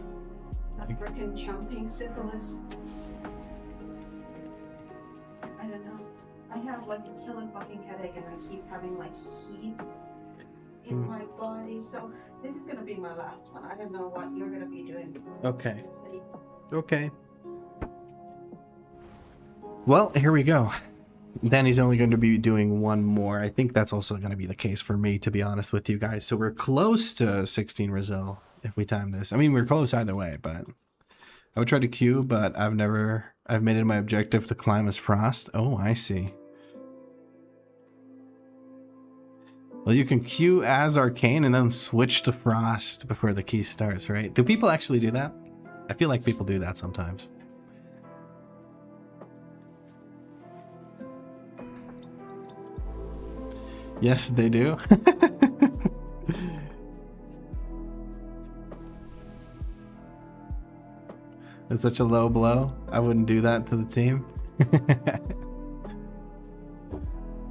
African jumping syphilis. I don't know. I have like a killing fucking headache and I keep having like heat in my body. So this is gonna be my last one. I don't know what you're gonna be doing. Okay. Okay. Well, here we go. Danny's only going to be doing one more. I think that's also going to be the case for me, to be honest with you guys. So we're close to 16 Resil if we time this. I mean, we're close either way, but I would try to queue, but I've made it my objective to climb as Frost. Oh, I see. Well, you can queue as Arcane and then switch to Frost before the key starts, right? Do people actually do that? I feel like people do that sometimes. Yes, they do. It's such a low blow. I wouldn't do that to the team.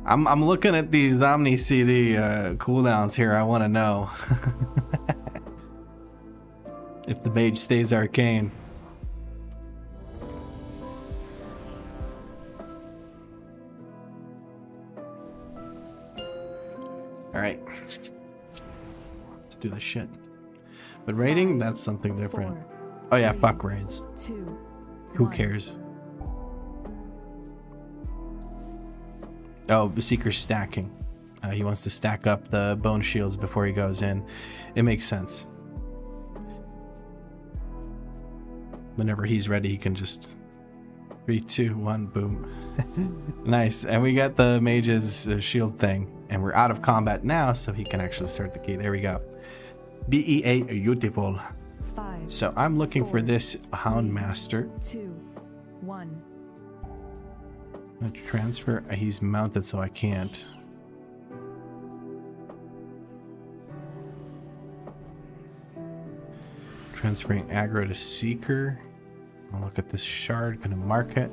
I'm looking at these Omni CD cooldowns here. I want to know if the mage stays Arcane. Alright. Let's do this shit. But raiding, that's something different. Oh yeah, fuck raids. Who cares? Oh, Seeker's stacking. He wants to stack up the bone shields before he goes in. It makes sense. Whenever he's ready, he can just 3, 2, 1, boom. Nice. And we got the mage's shield thing. And we're out of combat now, so he can actually start the key. There we go. BEA beautiful. 5, So I'm looking for this Houndmaster. 2, 1. Transfer. He's mounted, so I can't. Transferring aggro to Seeker. I'll look at this shard. Gonna mark it.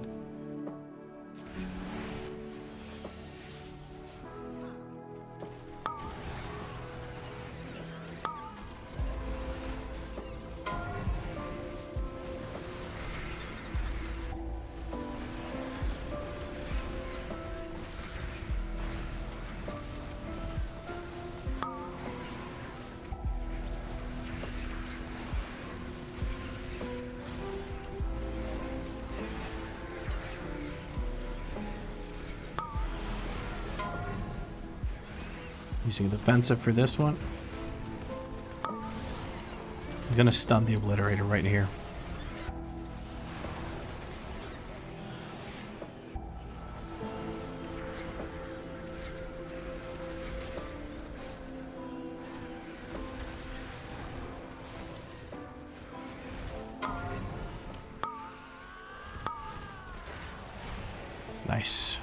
Using defensive for this one. I'm gonna stun the obliterator right here. Nice.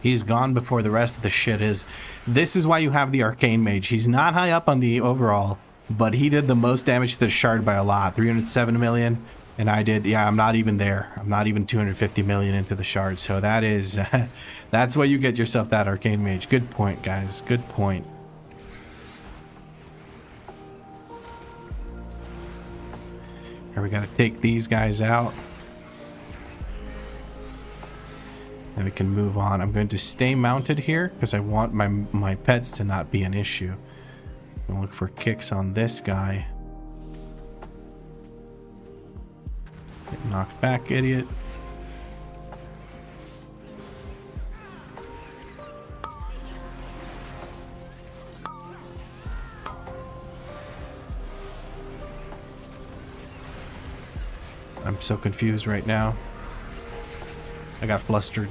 He's gone before the rest of the shit is. This is why you have the Arcane Mage. He's not high up on the overall, but he did the most damage to the shard by a lot. 307 million. And I did, yeah, I'm not even there. I'm not even 250 million into the shard. So that is, that's why you get yourself that Arcane Mage. Good point, guys. Good point. Here we got to take these guys out. Then we can move on. I'm going to stay mounted here because I want my pets to not be an issue. I'm going to look for kicks on this guy. Get knocked back, idiot. I'm so confused right now. I got flustered.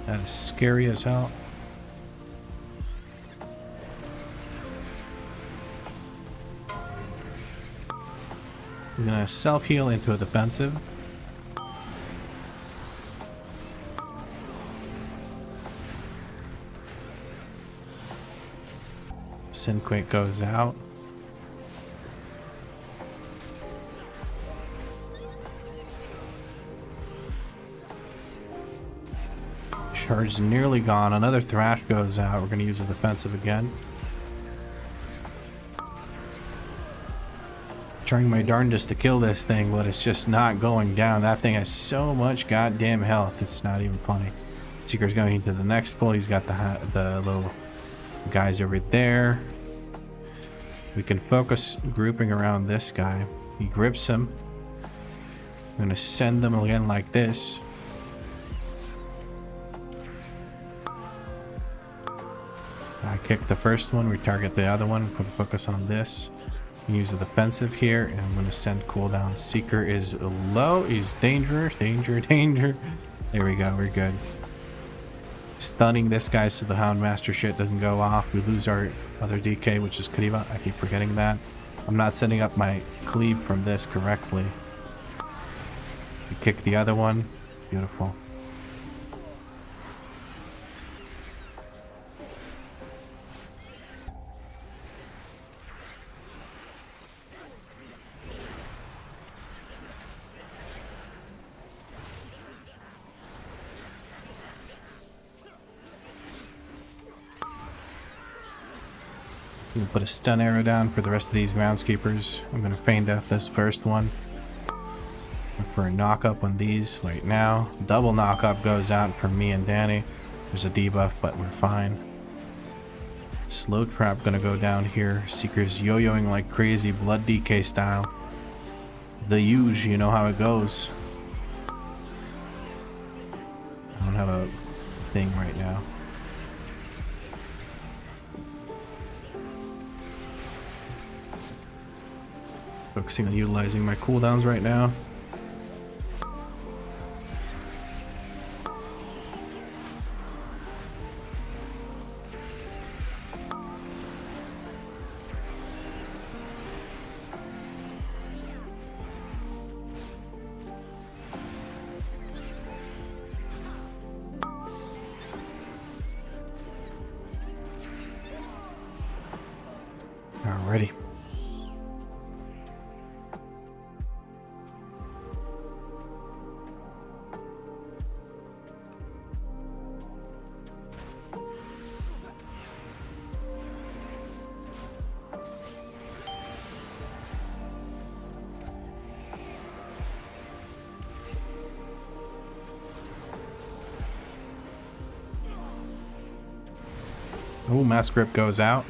That is scary as hell. I'm gonna self-heal into a defensive. Sinquake goes out. Charge nearly gone. Another Thrash goes out. We're going to use a defensive again. Trying my darndest to kill this thing, but it's just not going down. That thing has so much goddamn health. It's not even funny. Seeker's going into the next pull. He's got the little guys over there. We can focus grouping around this guy. He grips him. I'm going to send them again like this. I kick the first one, we target the other one, put focus on this. Use the defensive here, and I'm going to send cooldown. Seeker is low, he's danger. There we go, we're good. Stunning this guy so the Houndmaster shit doesn't go off. We lose our other DK, which is Kariva. I keep forgetting that. I'm not setting up my cleave from this correctly. We kick the other one. Beautiful. I'm gonna put a stun arrow down for the rest of these groundskeepers. I'm gonna feign death this first one. Look for a knock up on these right now. Double knock up goes out for me and Danny. There's a debuff, but we're fine. Slow trap gonna go down here. Seeker's yo-yoing like crazy, blood DK style. The huge, you know how it goes. I don't have a thing right now. Focusing on utilizing my cooldowns right now. Alrighty. Oh, Mass Grip goes out.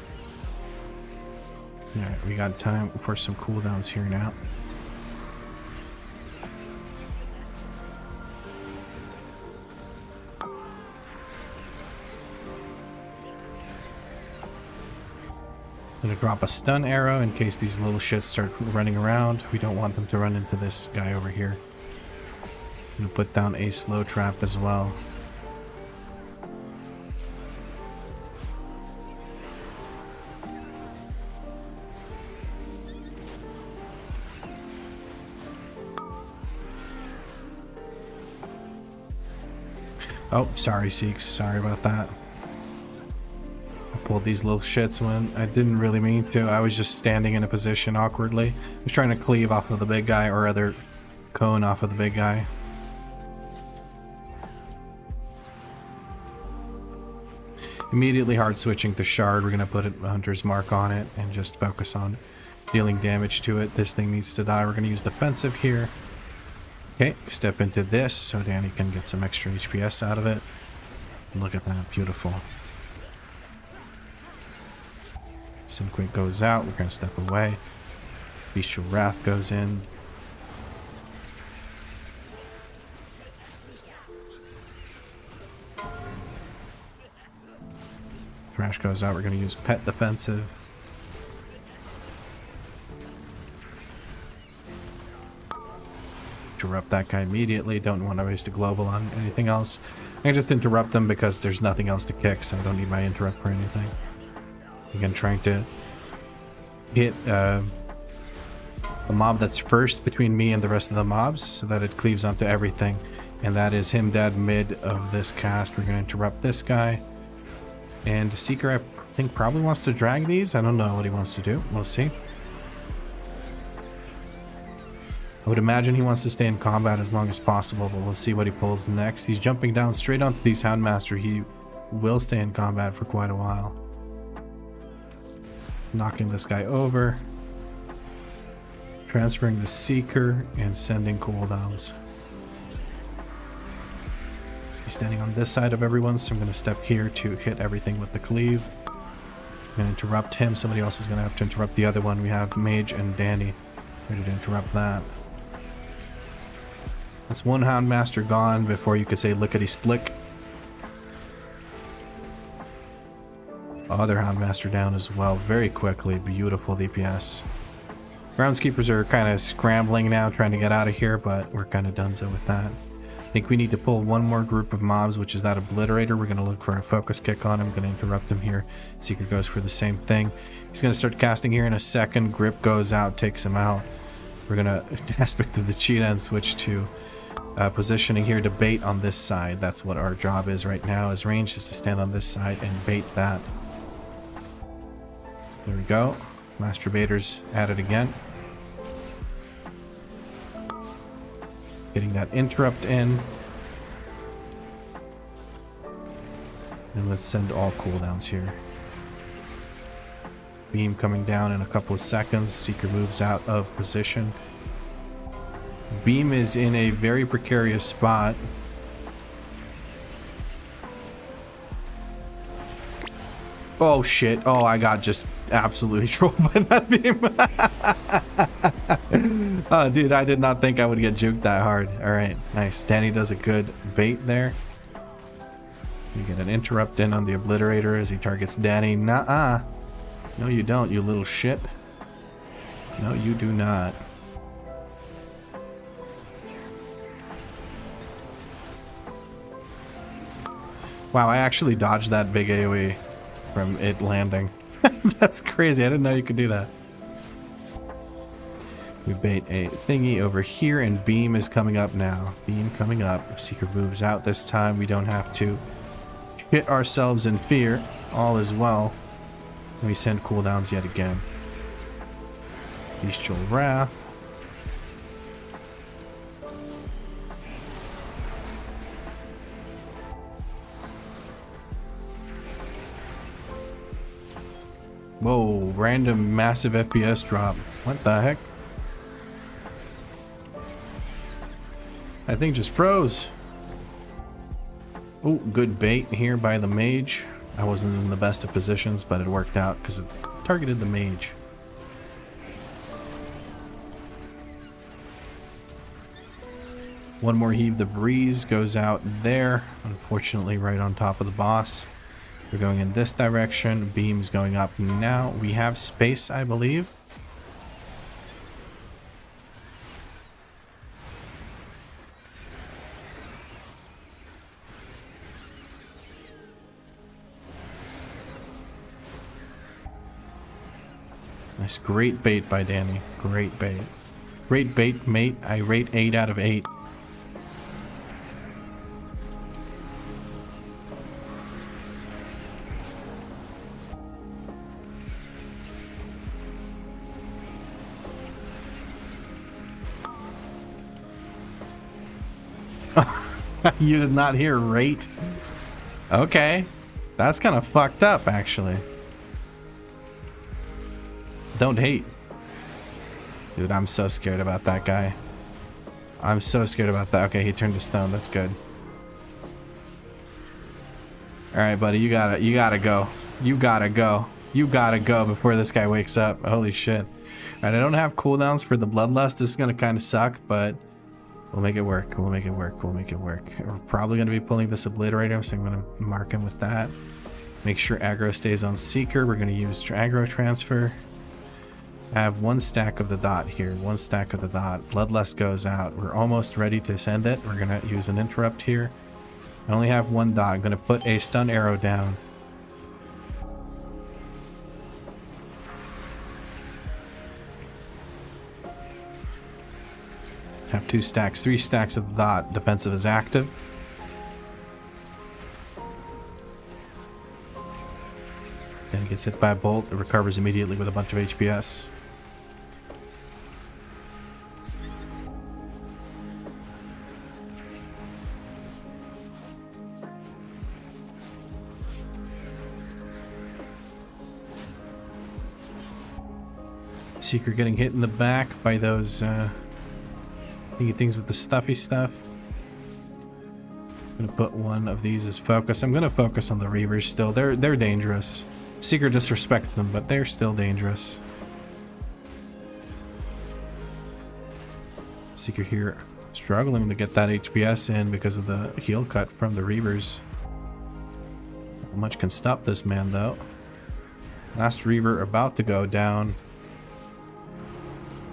Alright, we got time for some cooldowns here now. I'm gonna drop a stun arrow in case these little shits start running around. We don't want them to run into this guy over here. I'm gonna put down a slow trap as well. Oh, sorry, Seeks. Sorry about that. I pulled these little shits when I didn't really mean to. I was just standing in a position awkwardly. I was trying to cleave off of the big guy, or rather, cone off of the big guy. Immediately hard switching to Shard. We're going to put a Hunter's Mark on it and just focus on dealing damage to it. This thing needs to die. We're going to use defensive here. Okay, step into this so Danny can get some extra HPS out of it. Look at that, beautiful. Simquink goes out, we're going to step away. Bestial Wrath goes in. Thrash goes out, we're going to use Pet Defensive. Interrupt that guy immediately. Don't want to waste a global on anything else. I just interrupt them because there's nothing else to kick, so I don't need my interrupt for anything. Again, trying to hit the mob that's first between me and the rest of the mobs so that it cleaves onto everything. And that is him dead mid of this cast. We're going to interrupt this guy. And Seeker, I think, probably wants to drag these. I don't know what he wants to do. We'll see. I would imagine he wants to stay in combat as long as possible, but we'll see what he pulls next. He's jumping down straight onto these Houndmaster. He will stay in combat for quite a while. Knocking this guy over. Transferring the Seeker and sending cooldowns. He's standing on this side of everyone, so I'm going to step here to hit everything with the cleave. I'm going to interrupt him. Somebody else is going to have to interrupt the other one. We have Mage and Danny ready to interrupt that. That's one Houndmaster gone before you could say lickety-splick. Other Houndmaster down as well very quickly. Beautiful DPS. Groundskeepers are kind of scrambling now, trying to get out of here, but we're kind of donezo with that. I think we need to pull one more group of mobs, which is that Obliterator. We're going to look for a focus kick on him. I'm going to interrupt him here. Seeker goes for the same thing. He's going to start casting here in a second. Grip goes out, takes him out. We're going to aspect of the cheetah and switch to positioning here to bait on this side. That's what our job is right now. His range is to stand on this side and bait that. There we go. Masturbators at it again. Getting that interrupt in. And let's send all cooldowns here. Beam coming down in a couple of seconds. Seeker moves out of position. Beam is in a very precarious spot. Oh shit. Oh, I got just absolutely trolled by that beam. Oh, dude, I did not think I would get juked that hard. Alright, nice. Danny does a good bait there. You get an interrupt in on the Obliterator as he targets Danny. Nuh-uh. No, you don't, you little shit. No, you do not. Wow, I actually dodged that big AoE from it landing. That's crazy. I didn't know you could do that. We bait a thingy over here, and Beam is coming up now. Beam coming up. Seeker moves out this time. We don't have to hit ourselves in fear. All is well. And we send cooldowns yet again. Bestial Wrath. Whoa, random massive FPS drop. What the heck? That thing just froze. Oh, good bait here by the mage. I wasn't in the best of positions, but it worked out because it targeted the mage. One more heave. The breeze goes out there. Unfortunately, right on top of the boss. We're going in this direction. Beam's going up now. We have space, I believe. Nice, great bait by Danny. Great bait. Great bait, mate. I rate 8 out of 8. You did not hear rate? Okay. That's kind of fucked up, actually. Don't hate. Dude, I'm so scared about that guy. I'm so scared about that. Okay, he turned to stone. That's good. Alright, buddy. You gotta go. You gotta go. You gotta go before this guy wakes up. Holy shit. Alright, I don't have cooldowns for the Bloodlust. This is gonna kind of suck, but we'll make it work. We'll make it work. We'll make it work. We're probably gonna be pulling this Obliterator, so I'm gonna mark him with that. Make sure aggro stays on Seeker. We're gonna use aggro transfer. I have one stack of the dot here. One stack of the dot. Bloodlust goes out. We're almost ready to send it. We're gonna use an interrupt here. I only have one dot. I'm gonna put a stun arrow down. Have 2 stacks, 3 stacks of the dot. Defensive is active. Then it gets hit by a bolt. It recovers immediately with a bunch of HPS. Seeker getting hit in the back by those thingy things with the stuffy stuff. I'm gonna put one of these as focus. I'm gonna focus on the Reavers still. They're dangerous. Seeker disrespects them, but they're still dangerous. Seeker here struggling to get that HPS in because of the heal cut from the Reavers. Not much can stop this man though. Last Reaver about to go down.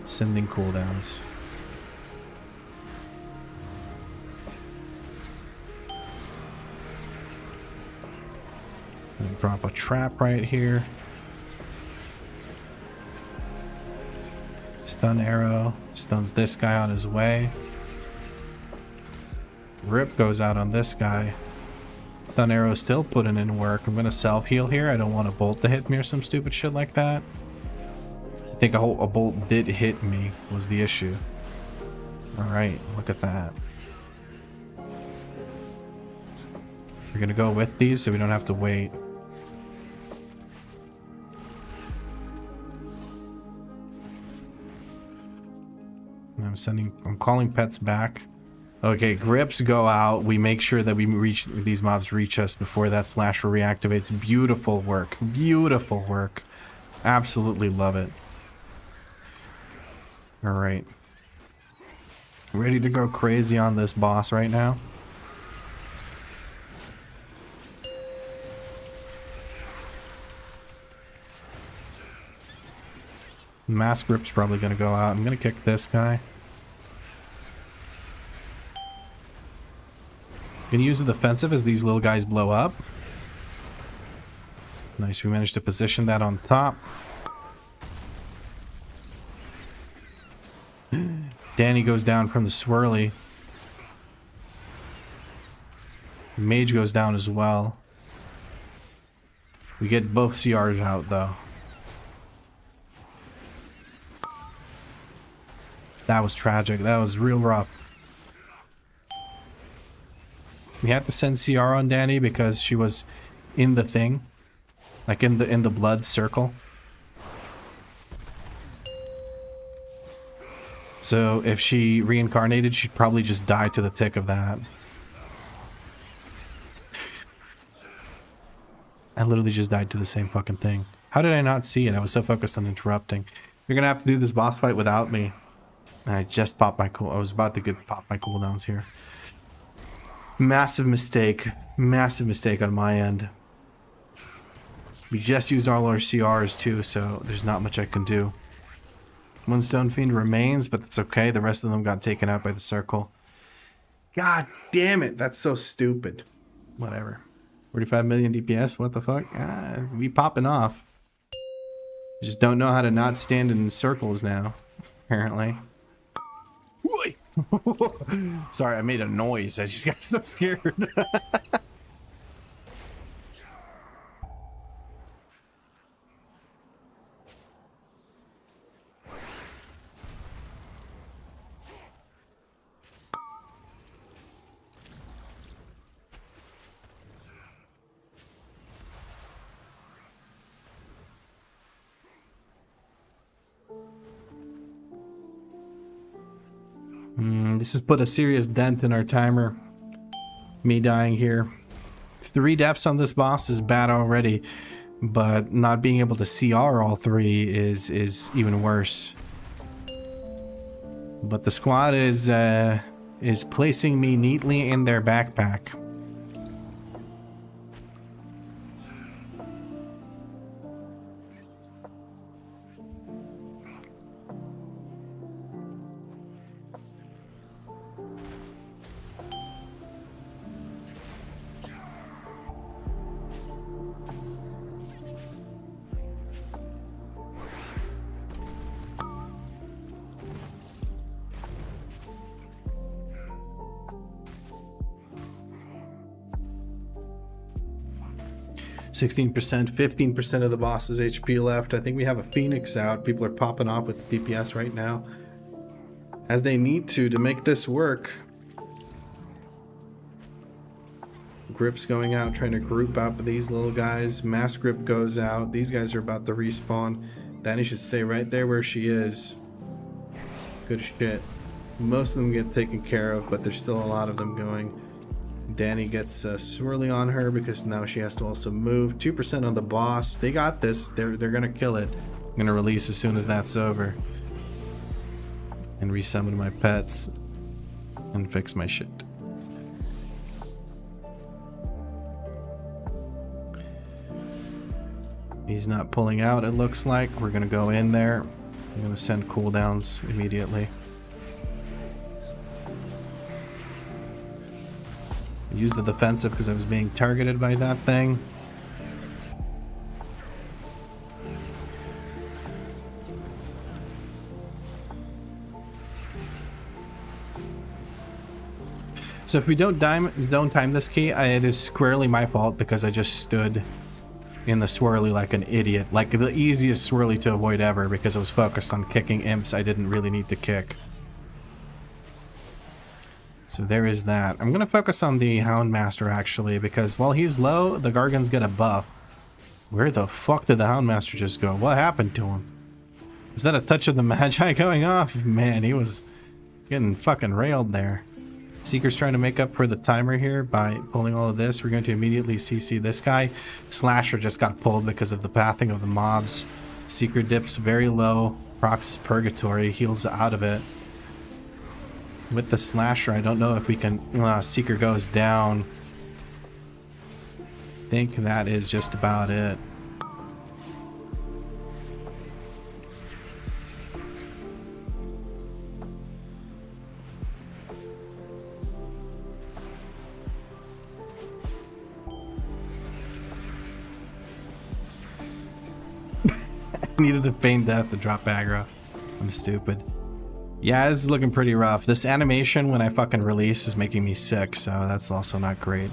Sending cooldowns. Gonna drop a trap right here. Stun arrow. Stuns this guy on his way. Rip goes out on this guy. Stun arrow still putting in work. I'm gonna self heal here. I don't want a bolt to hit me or some stupid shit like that. I think a bolt did hit me was the issue. Alright, look at that. We're gonna go with these so we don't have to wait. I'm calling pets back. Okay, grips go out. We make sure that we reach these mobs reach us before that slasher reactivates. Beautiful work. Beautiful work. Absolutely love it. Alright. Ready to go crazy on this boss right now. Mask Grip's probably going to go out. I'm going to kick this guy. Gonna use the defensive as these little guys blow up. Nice, we managed to position that on top. Danny goes down from the swirly. Mage goes down as well. We get both CRs out though. That was tragic. That was real rough. We had to send CR on Danny because she was in the thing. Like in the blood circle. So if she reincarnated, she'd probably just die to the tick of that. I literally just died to the same fucking thing. How did I not see it? I was so focused on interrupting. You're gonna have to do this boss fight without me. And I just popped my I was about to pop my cooldowns here. Massive mistake. Massive mistake on my end. We just used all our CRs too, so there's not much I can do. One Stone Fiend remains, but that's okay. The rest of them got taken out by the circle. God damn it. That's so stupid. Whatever. 45 million DPS? What the fuck? We popping off. Just don't know how to not stand in circles now, apparently. Sorry, I made a noise. I just got so scared. This has put a serious dent in our timer. Me dying here. 3 deaths on this boss is bad already, but not being able to CR all 3 is even worse. But the squad is placing me neatly in their backpack. %, 15% of the boss's HP left. I think we have a Phoenix out. People are popping off with DPS right now, as they need to make this work. Grip's going out, trying to group up these little guys. Mass Grip goes out. These guys are about to respawn. Danny should stay right there where she is. Good shit. Most of them get taken care of, but there's still a lot of them going. Danny gets swirly on her because now she has to also move. 2% on the boss. They got this. They're gonna kill it. I'm gonna release as soon as that's over. And resummon my pets. And fix my shit. He's not pulling out, it looks like. We're gonna go in there. I'm gonna send cooldowns immediately. Use the defensive because I was being targeted by that thing. So if we don't time this key, it is squarely my fault because I just stood in the swirly like an idiot. Like the easiest swirly to avoid ever because I was focused on kicking imps I didn't really need to kick. So there is that. I'm going to focus on the Houndmaster actually, because while he's low, the Gargans get a buff. Where the fuck did the Houndmaster just go? What happened to him? Is that a touch of the Magi going off? Man, he was getting fucking railed there. Seeker's trying to make up for the timer here by pulling all of this. We're going to immediately CC this guy. Slasher just got pulled because of the pathing of the mobs. Seeker dips very low. Procs is Purgatory. Heals out of it. With the Slasher, I don't know if we can... Seeker goes down. I think that is just about it. I needed to feign death to drop aggro. I'm stupid. Yeah, this is looking pretty rough. This animation when I fucking release is making me sick, so that's also not great.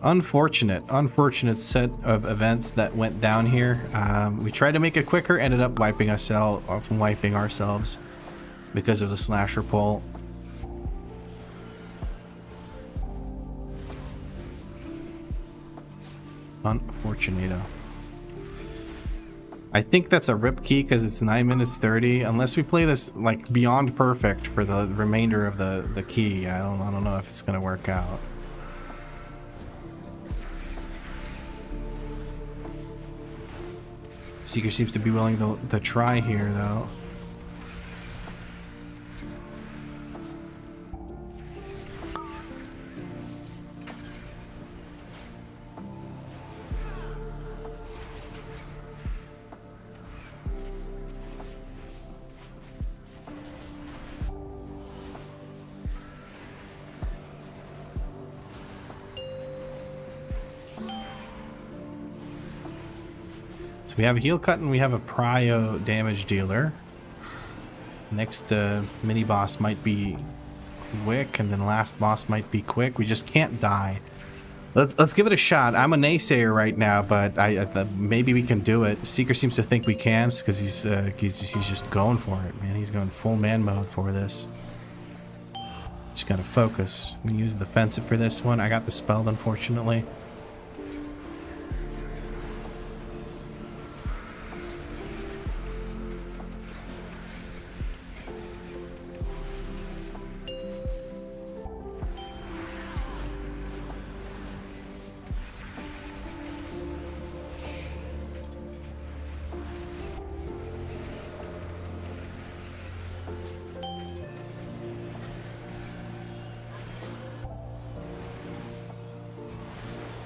Unfortunate set of events that went down here. We tried to make it quicker, ended up wiping ourselves because of the Slasher pull. Unfortunato. I think that's a rip key because it's 9 minutes 30. Unless we play this like beyond perfect for the remainder of the key, I don't know if it's gonna work out. Seeker seems to be willing to try here though. So we have a heal cut and we have a prio damage dealer. Next mini boss might be quick, and then last boss might be quick. We just can't die. Let's give it a shot. I'm a naysayer right now, but maybe we can do it. Seeker seems to think we can because he's just going for it, man. He's going full man mode for this. Just gotta focus. I'm gonna use the defensive for this one. I got the spell, unfortunately.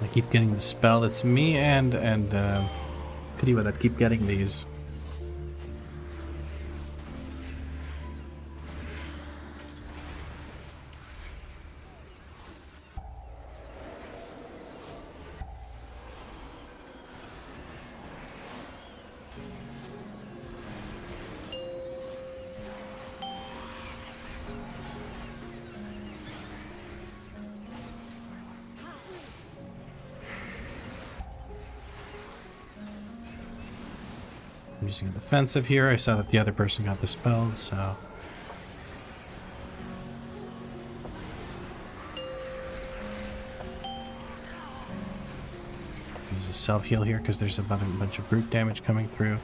I keep getting the spell. It's me and Kariwa that keep getting these. I'm using a defensive here. I saw that the other person got the spell, so... Use a self-heal here because there's about a bunch of brute damage coming through.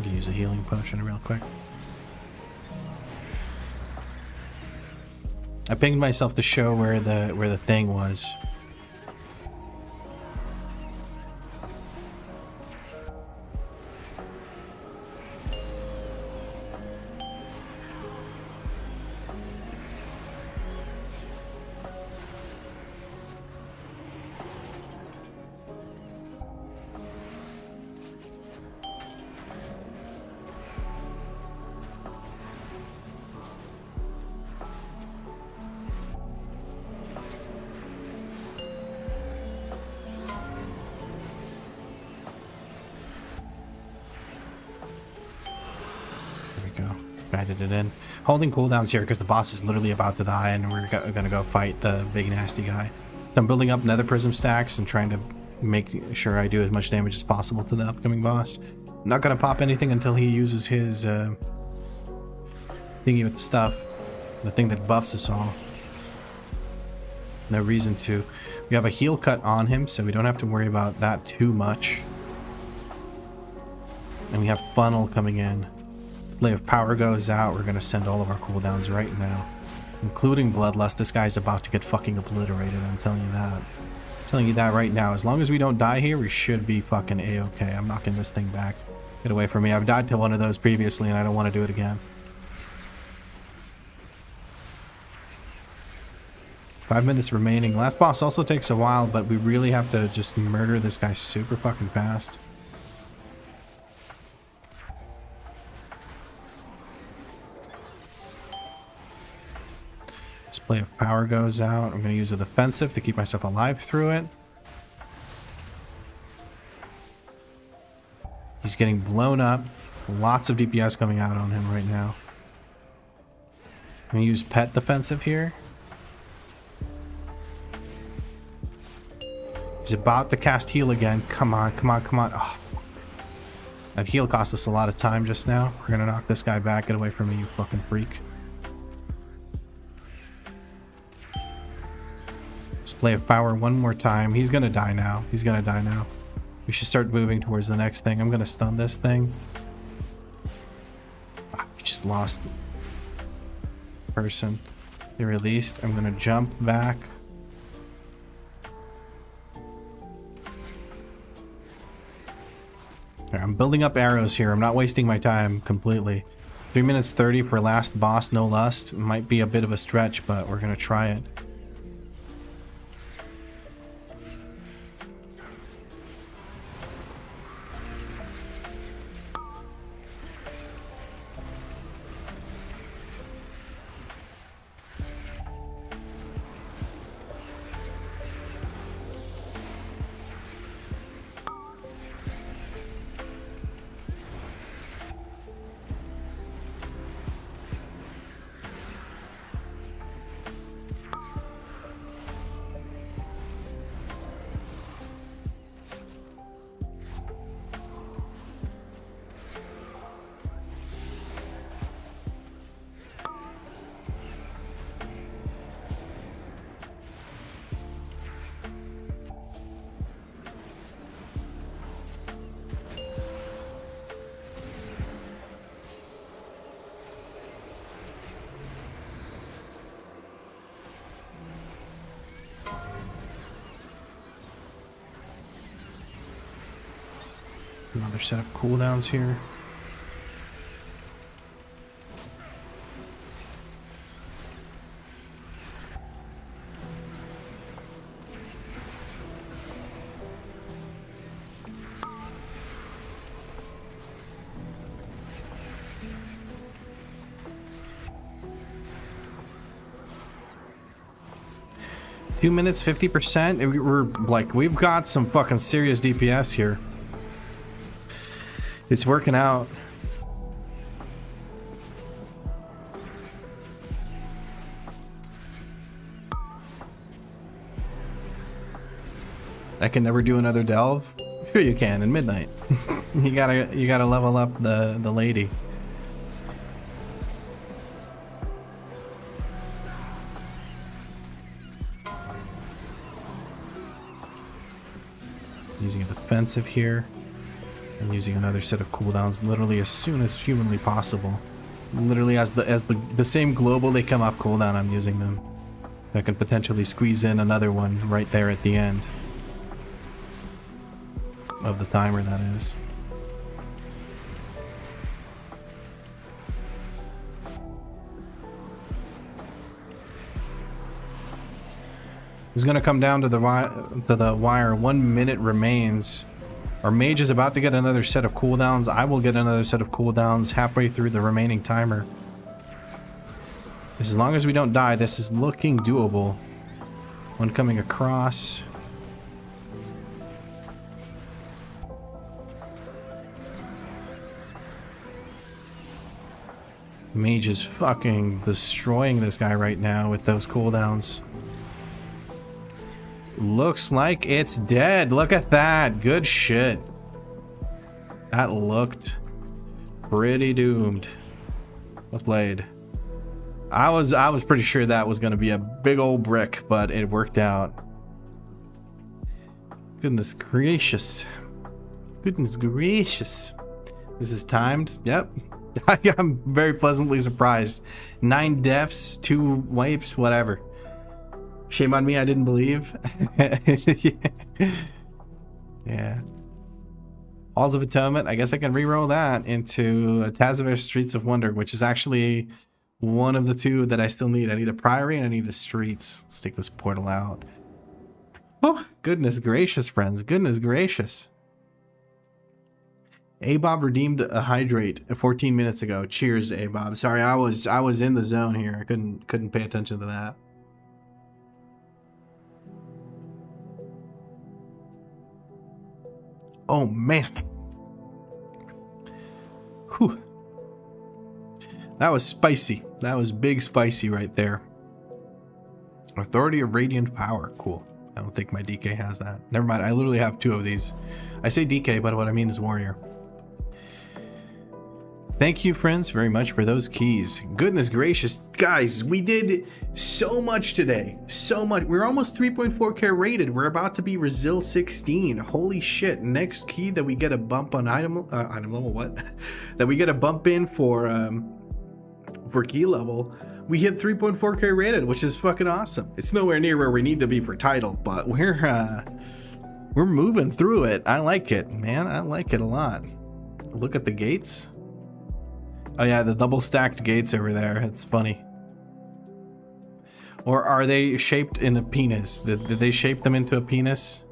Use a healing potion real quick. I pinged myself to show where the thing was. Guided it in. Holding cooldowns here because the boss is literally about to die and we're gonna go fight the big nasty guy. So I'm building up nether prism stacks and trying to make sure I do as much damage as possible to the upcoming boss. I'm not gonna pop anything until he uses his thingy with the stuff. The thing that buffs us all. No reason to. We have a heal cut on him, so we don't have to worry about that too much. And we have funnel coming in. If power goes out, we're gonna send all of our cooldowns right now, including Bloodlust. This guy's about to get fucking obliterated, I'm telling you that. I'm telling you that right now. As long as we don't die here, we should be fucking A-okay. I'm knocking this thing back. Get away from me. I've died to one of those previously and I don't want to do it again. 5 minutes remaining. Last boss also takes a while, but we really have to just murder this guy super fucking fast. Display of power goes out. I'm going to use a defensive to keep myself alive through it. He's getting blown up. Lots of DPS coming out on him right now. I'm going to use pet defensive here. He's about to cast heal again. Come on, come on, come on. Oh, that heal cost us a lot of time just now. We're going to knock this guy back. Get away from me, you fucking freak. Display of power one more time. He's gonna die now. He's gonna die now. We should start moving towards the next thing. I'm gonna stun this thing. Ah, we just lost person. They released. I'm gonna jump back. Right, I'm building up arrows here. I'm not wasting my time completely. 3 minutes 30 for last boss, no lust. Might be a bit of a stretch, but we're gonna try it. Another set of cooldowns here. Two minutes, 50%. We're like, we've got some fucking serious DPS here. It's working out. I can never do another delve. Sure you can in midnight. you gotta level up the lady. Using a defensive here. I'm using another set of cooldowns literally as soon as humanly possible. Literally as the same global they come off cooldown, I'm using them. So I can potentially squeeze in another one right there at the end of the timer, that is. It's gonna come down to the wire. 1 minute remains. Our mage is about to get another set of cooldowns. I will get another set of cooldowns halfway through the remaining timer. As long as we don't die, this is looking doable. One coming across. Mage is fucking destroying this guy right now with those cooldowns. Looks like it's dead. Look at that. Good shit. That looked pretty doomed. Well played. I was pretty sure that was going to be a big old brick, but it worked out. Goodness gracious. Goodness gracious. This is timed. Yep. I'm very pleasantly surprised. 9 deaths, 2 wipes, whatever. Shame on me, I didn't believe. Yeah. Halls of Atonement, I guess I can reroll that into Tazavar Streets of Wonder, which is actually one of the two that I still need. I need a Priory and I need a Streets. Let's take this portal out. Oh, goodness gracious, friends. Goodness gracious. A-Bob redeemed a hydrate 14 minutes ago. Cheers, A-Bob. Sorry, I was in the zone here. I couldn't pay attention to that. Oh man. Whew. That was spicy. That was big spicy right there. Authority of Radiant Power. Cool. I don't think my DK has that. Never mind. I literally have 2 of these. I say DK, but what I mean is Warrior. Thank you, friends, very much for those keys. Goodness gracious. Guys, we did so much today. So much. We're almost 3.4k rated. We're about to be Resil 16. Holy shit. Next key that we get a bump on item level, what? That we get a bump in for key level. We hit 3.4k rated, which is fucking awesome. It's nowhere near where we need to be for title, but we're moving through it. I like it, man. I like it a lot. Look at the gates. Oh yeah, the double stacked gates over there. It's funny. Or are they shaped in a penis? Did they shape them into a penis?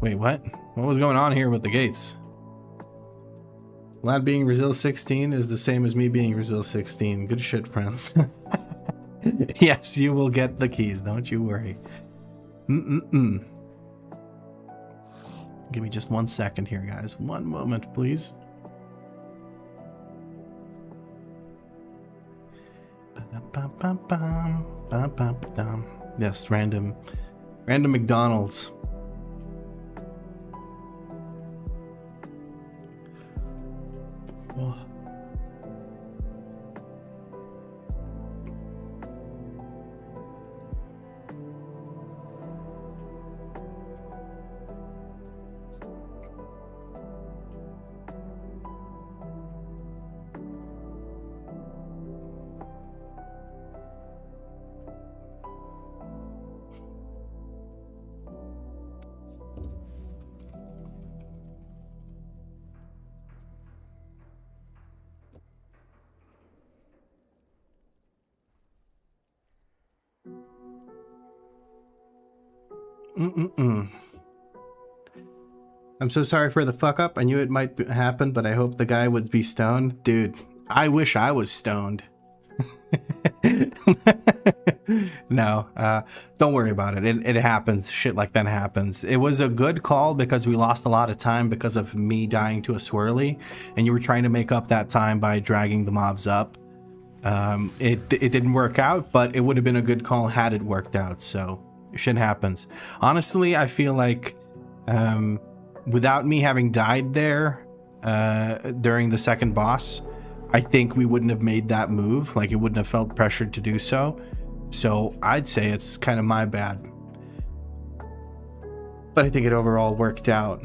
Wait, what? What was going on here with the gates? Lad being Resil 16 is the same as me being Resil 16. Good shit, friends. Yes, you will get the keys. Don't you worry. Give me just 1 second here, guys. 1 moment, please. Yes, random McDonald's. Oh. I'm so sorry for the fuck up. I knew it might happen, but I hope the guy would be stoned. Dude, I wish I was stoned. No, don't worry about it. It happens. Shit like that happens. It was a good call because we lost a lot of time because of me dying to a swirly, and you were trying to make up that time by dragging the mobs up. It didn't work out, but it would have been a good call had it worked out. So shit happens. Honestly, I feel like without me having died there during the second boss, I think we wouldn't have made that move. Like, it wouldn't have felt pressured to do so. So I'd say it's kind of my bad. But I think it overall worked out.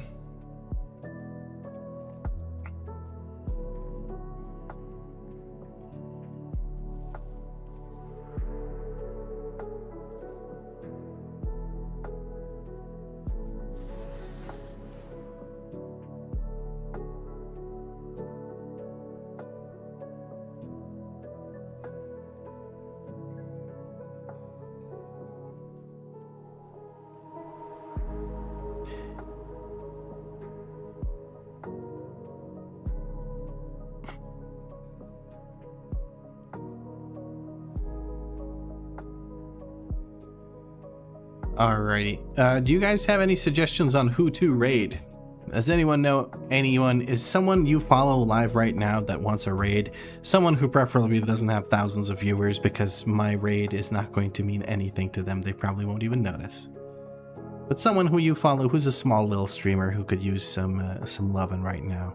Alrighty. Do you guys have any suggestions on who to raid? Does anyone know anyone? Is someone you follow live right now that wants a raid? Someone who preferably doesn't have thousands of viewers, because my raid is not going to mean anything to them. They probably won't even notice. But someone who you follow who's a small little streamer who could use some loving right now.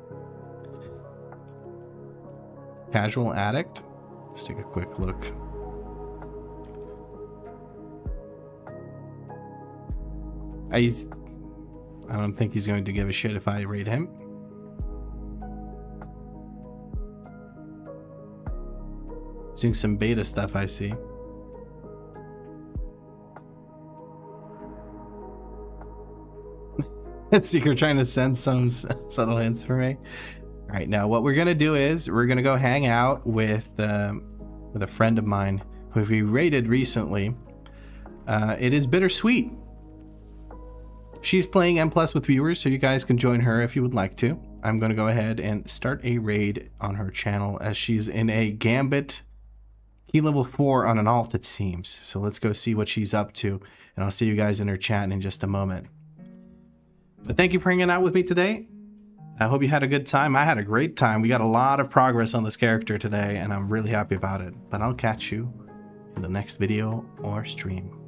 Casual addict? Let's take a quick look. I don't think he's going to give a shit if I raid him. He's doing some beta stuff, I see. Seeker trying to send some subtle hints for me. All right, now what we're gonna do is we're gonna go hang out with a friend of mine who we raided recently. It is Bittersweet. She's playing M+ with viewers, so you guys can join her if you would like to. I'm going to go ahead and start a raid on her channel as she's in a Gambit key level 4 on an alt, it seems. So let's go see what she's up to, and I'll see you guys in her chat in just a moment. But thank you for hanging out with me today. I hope you had a good time. I had a great time. We got a lot of progress on this character today, and I'm really happy about it. But I'll catch you in the next video or stream.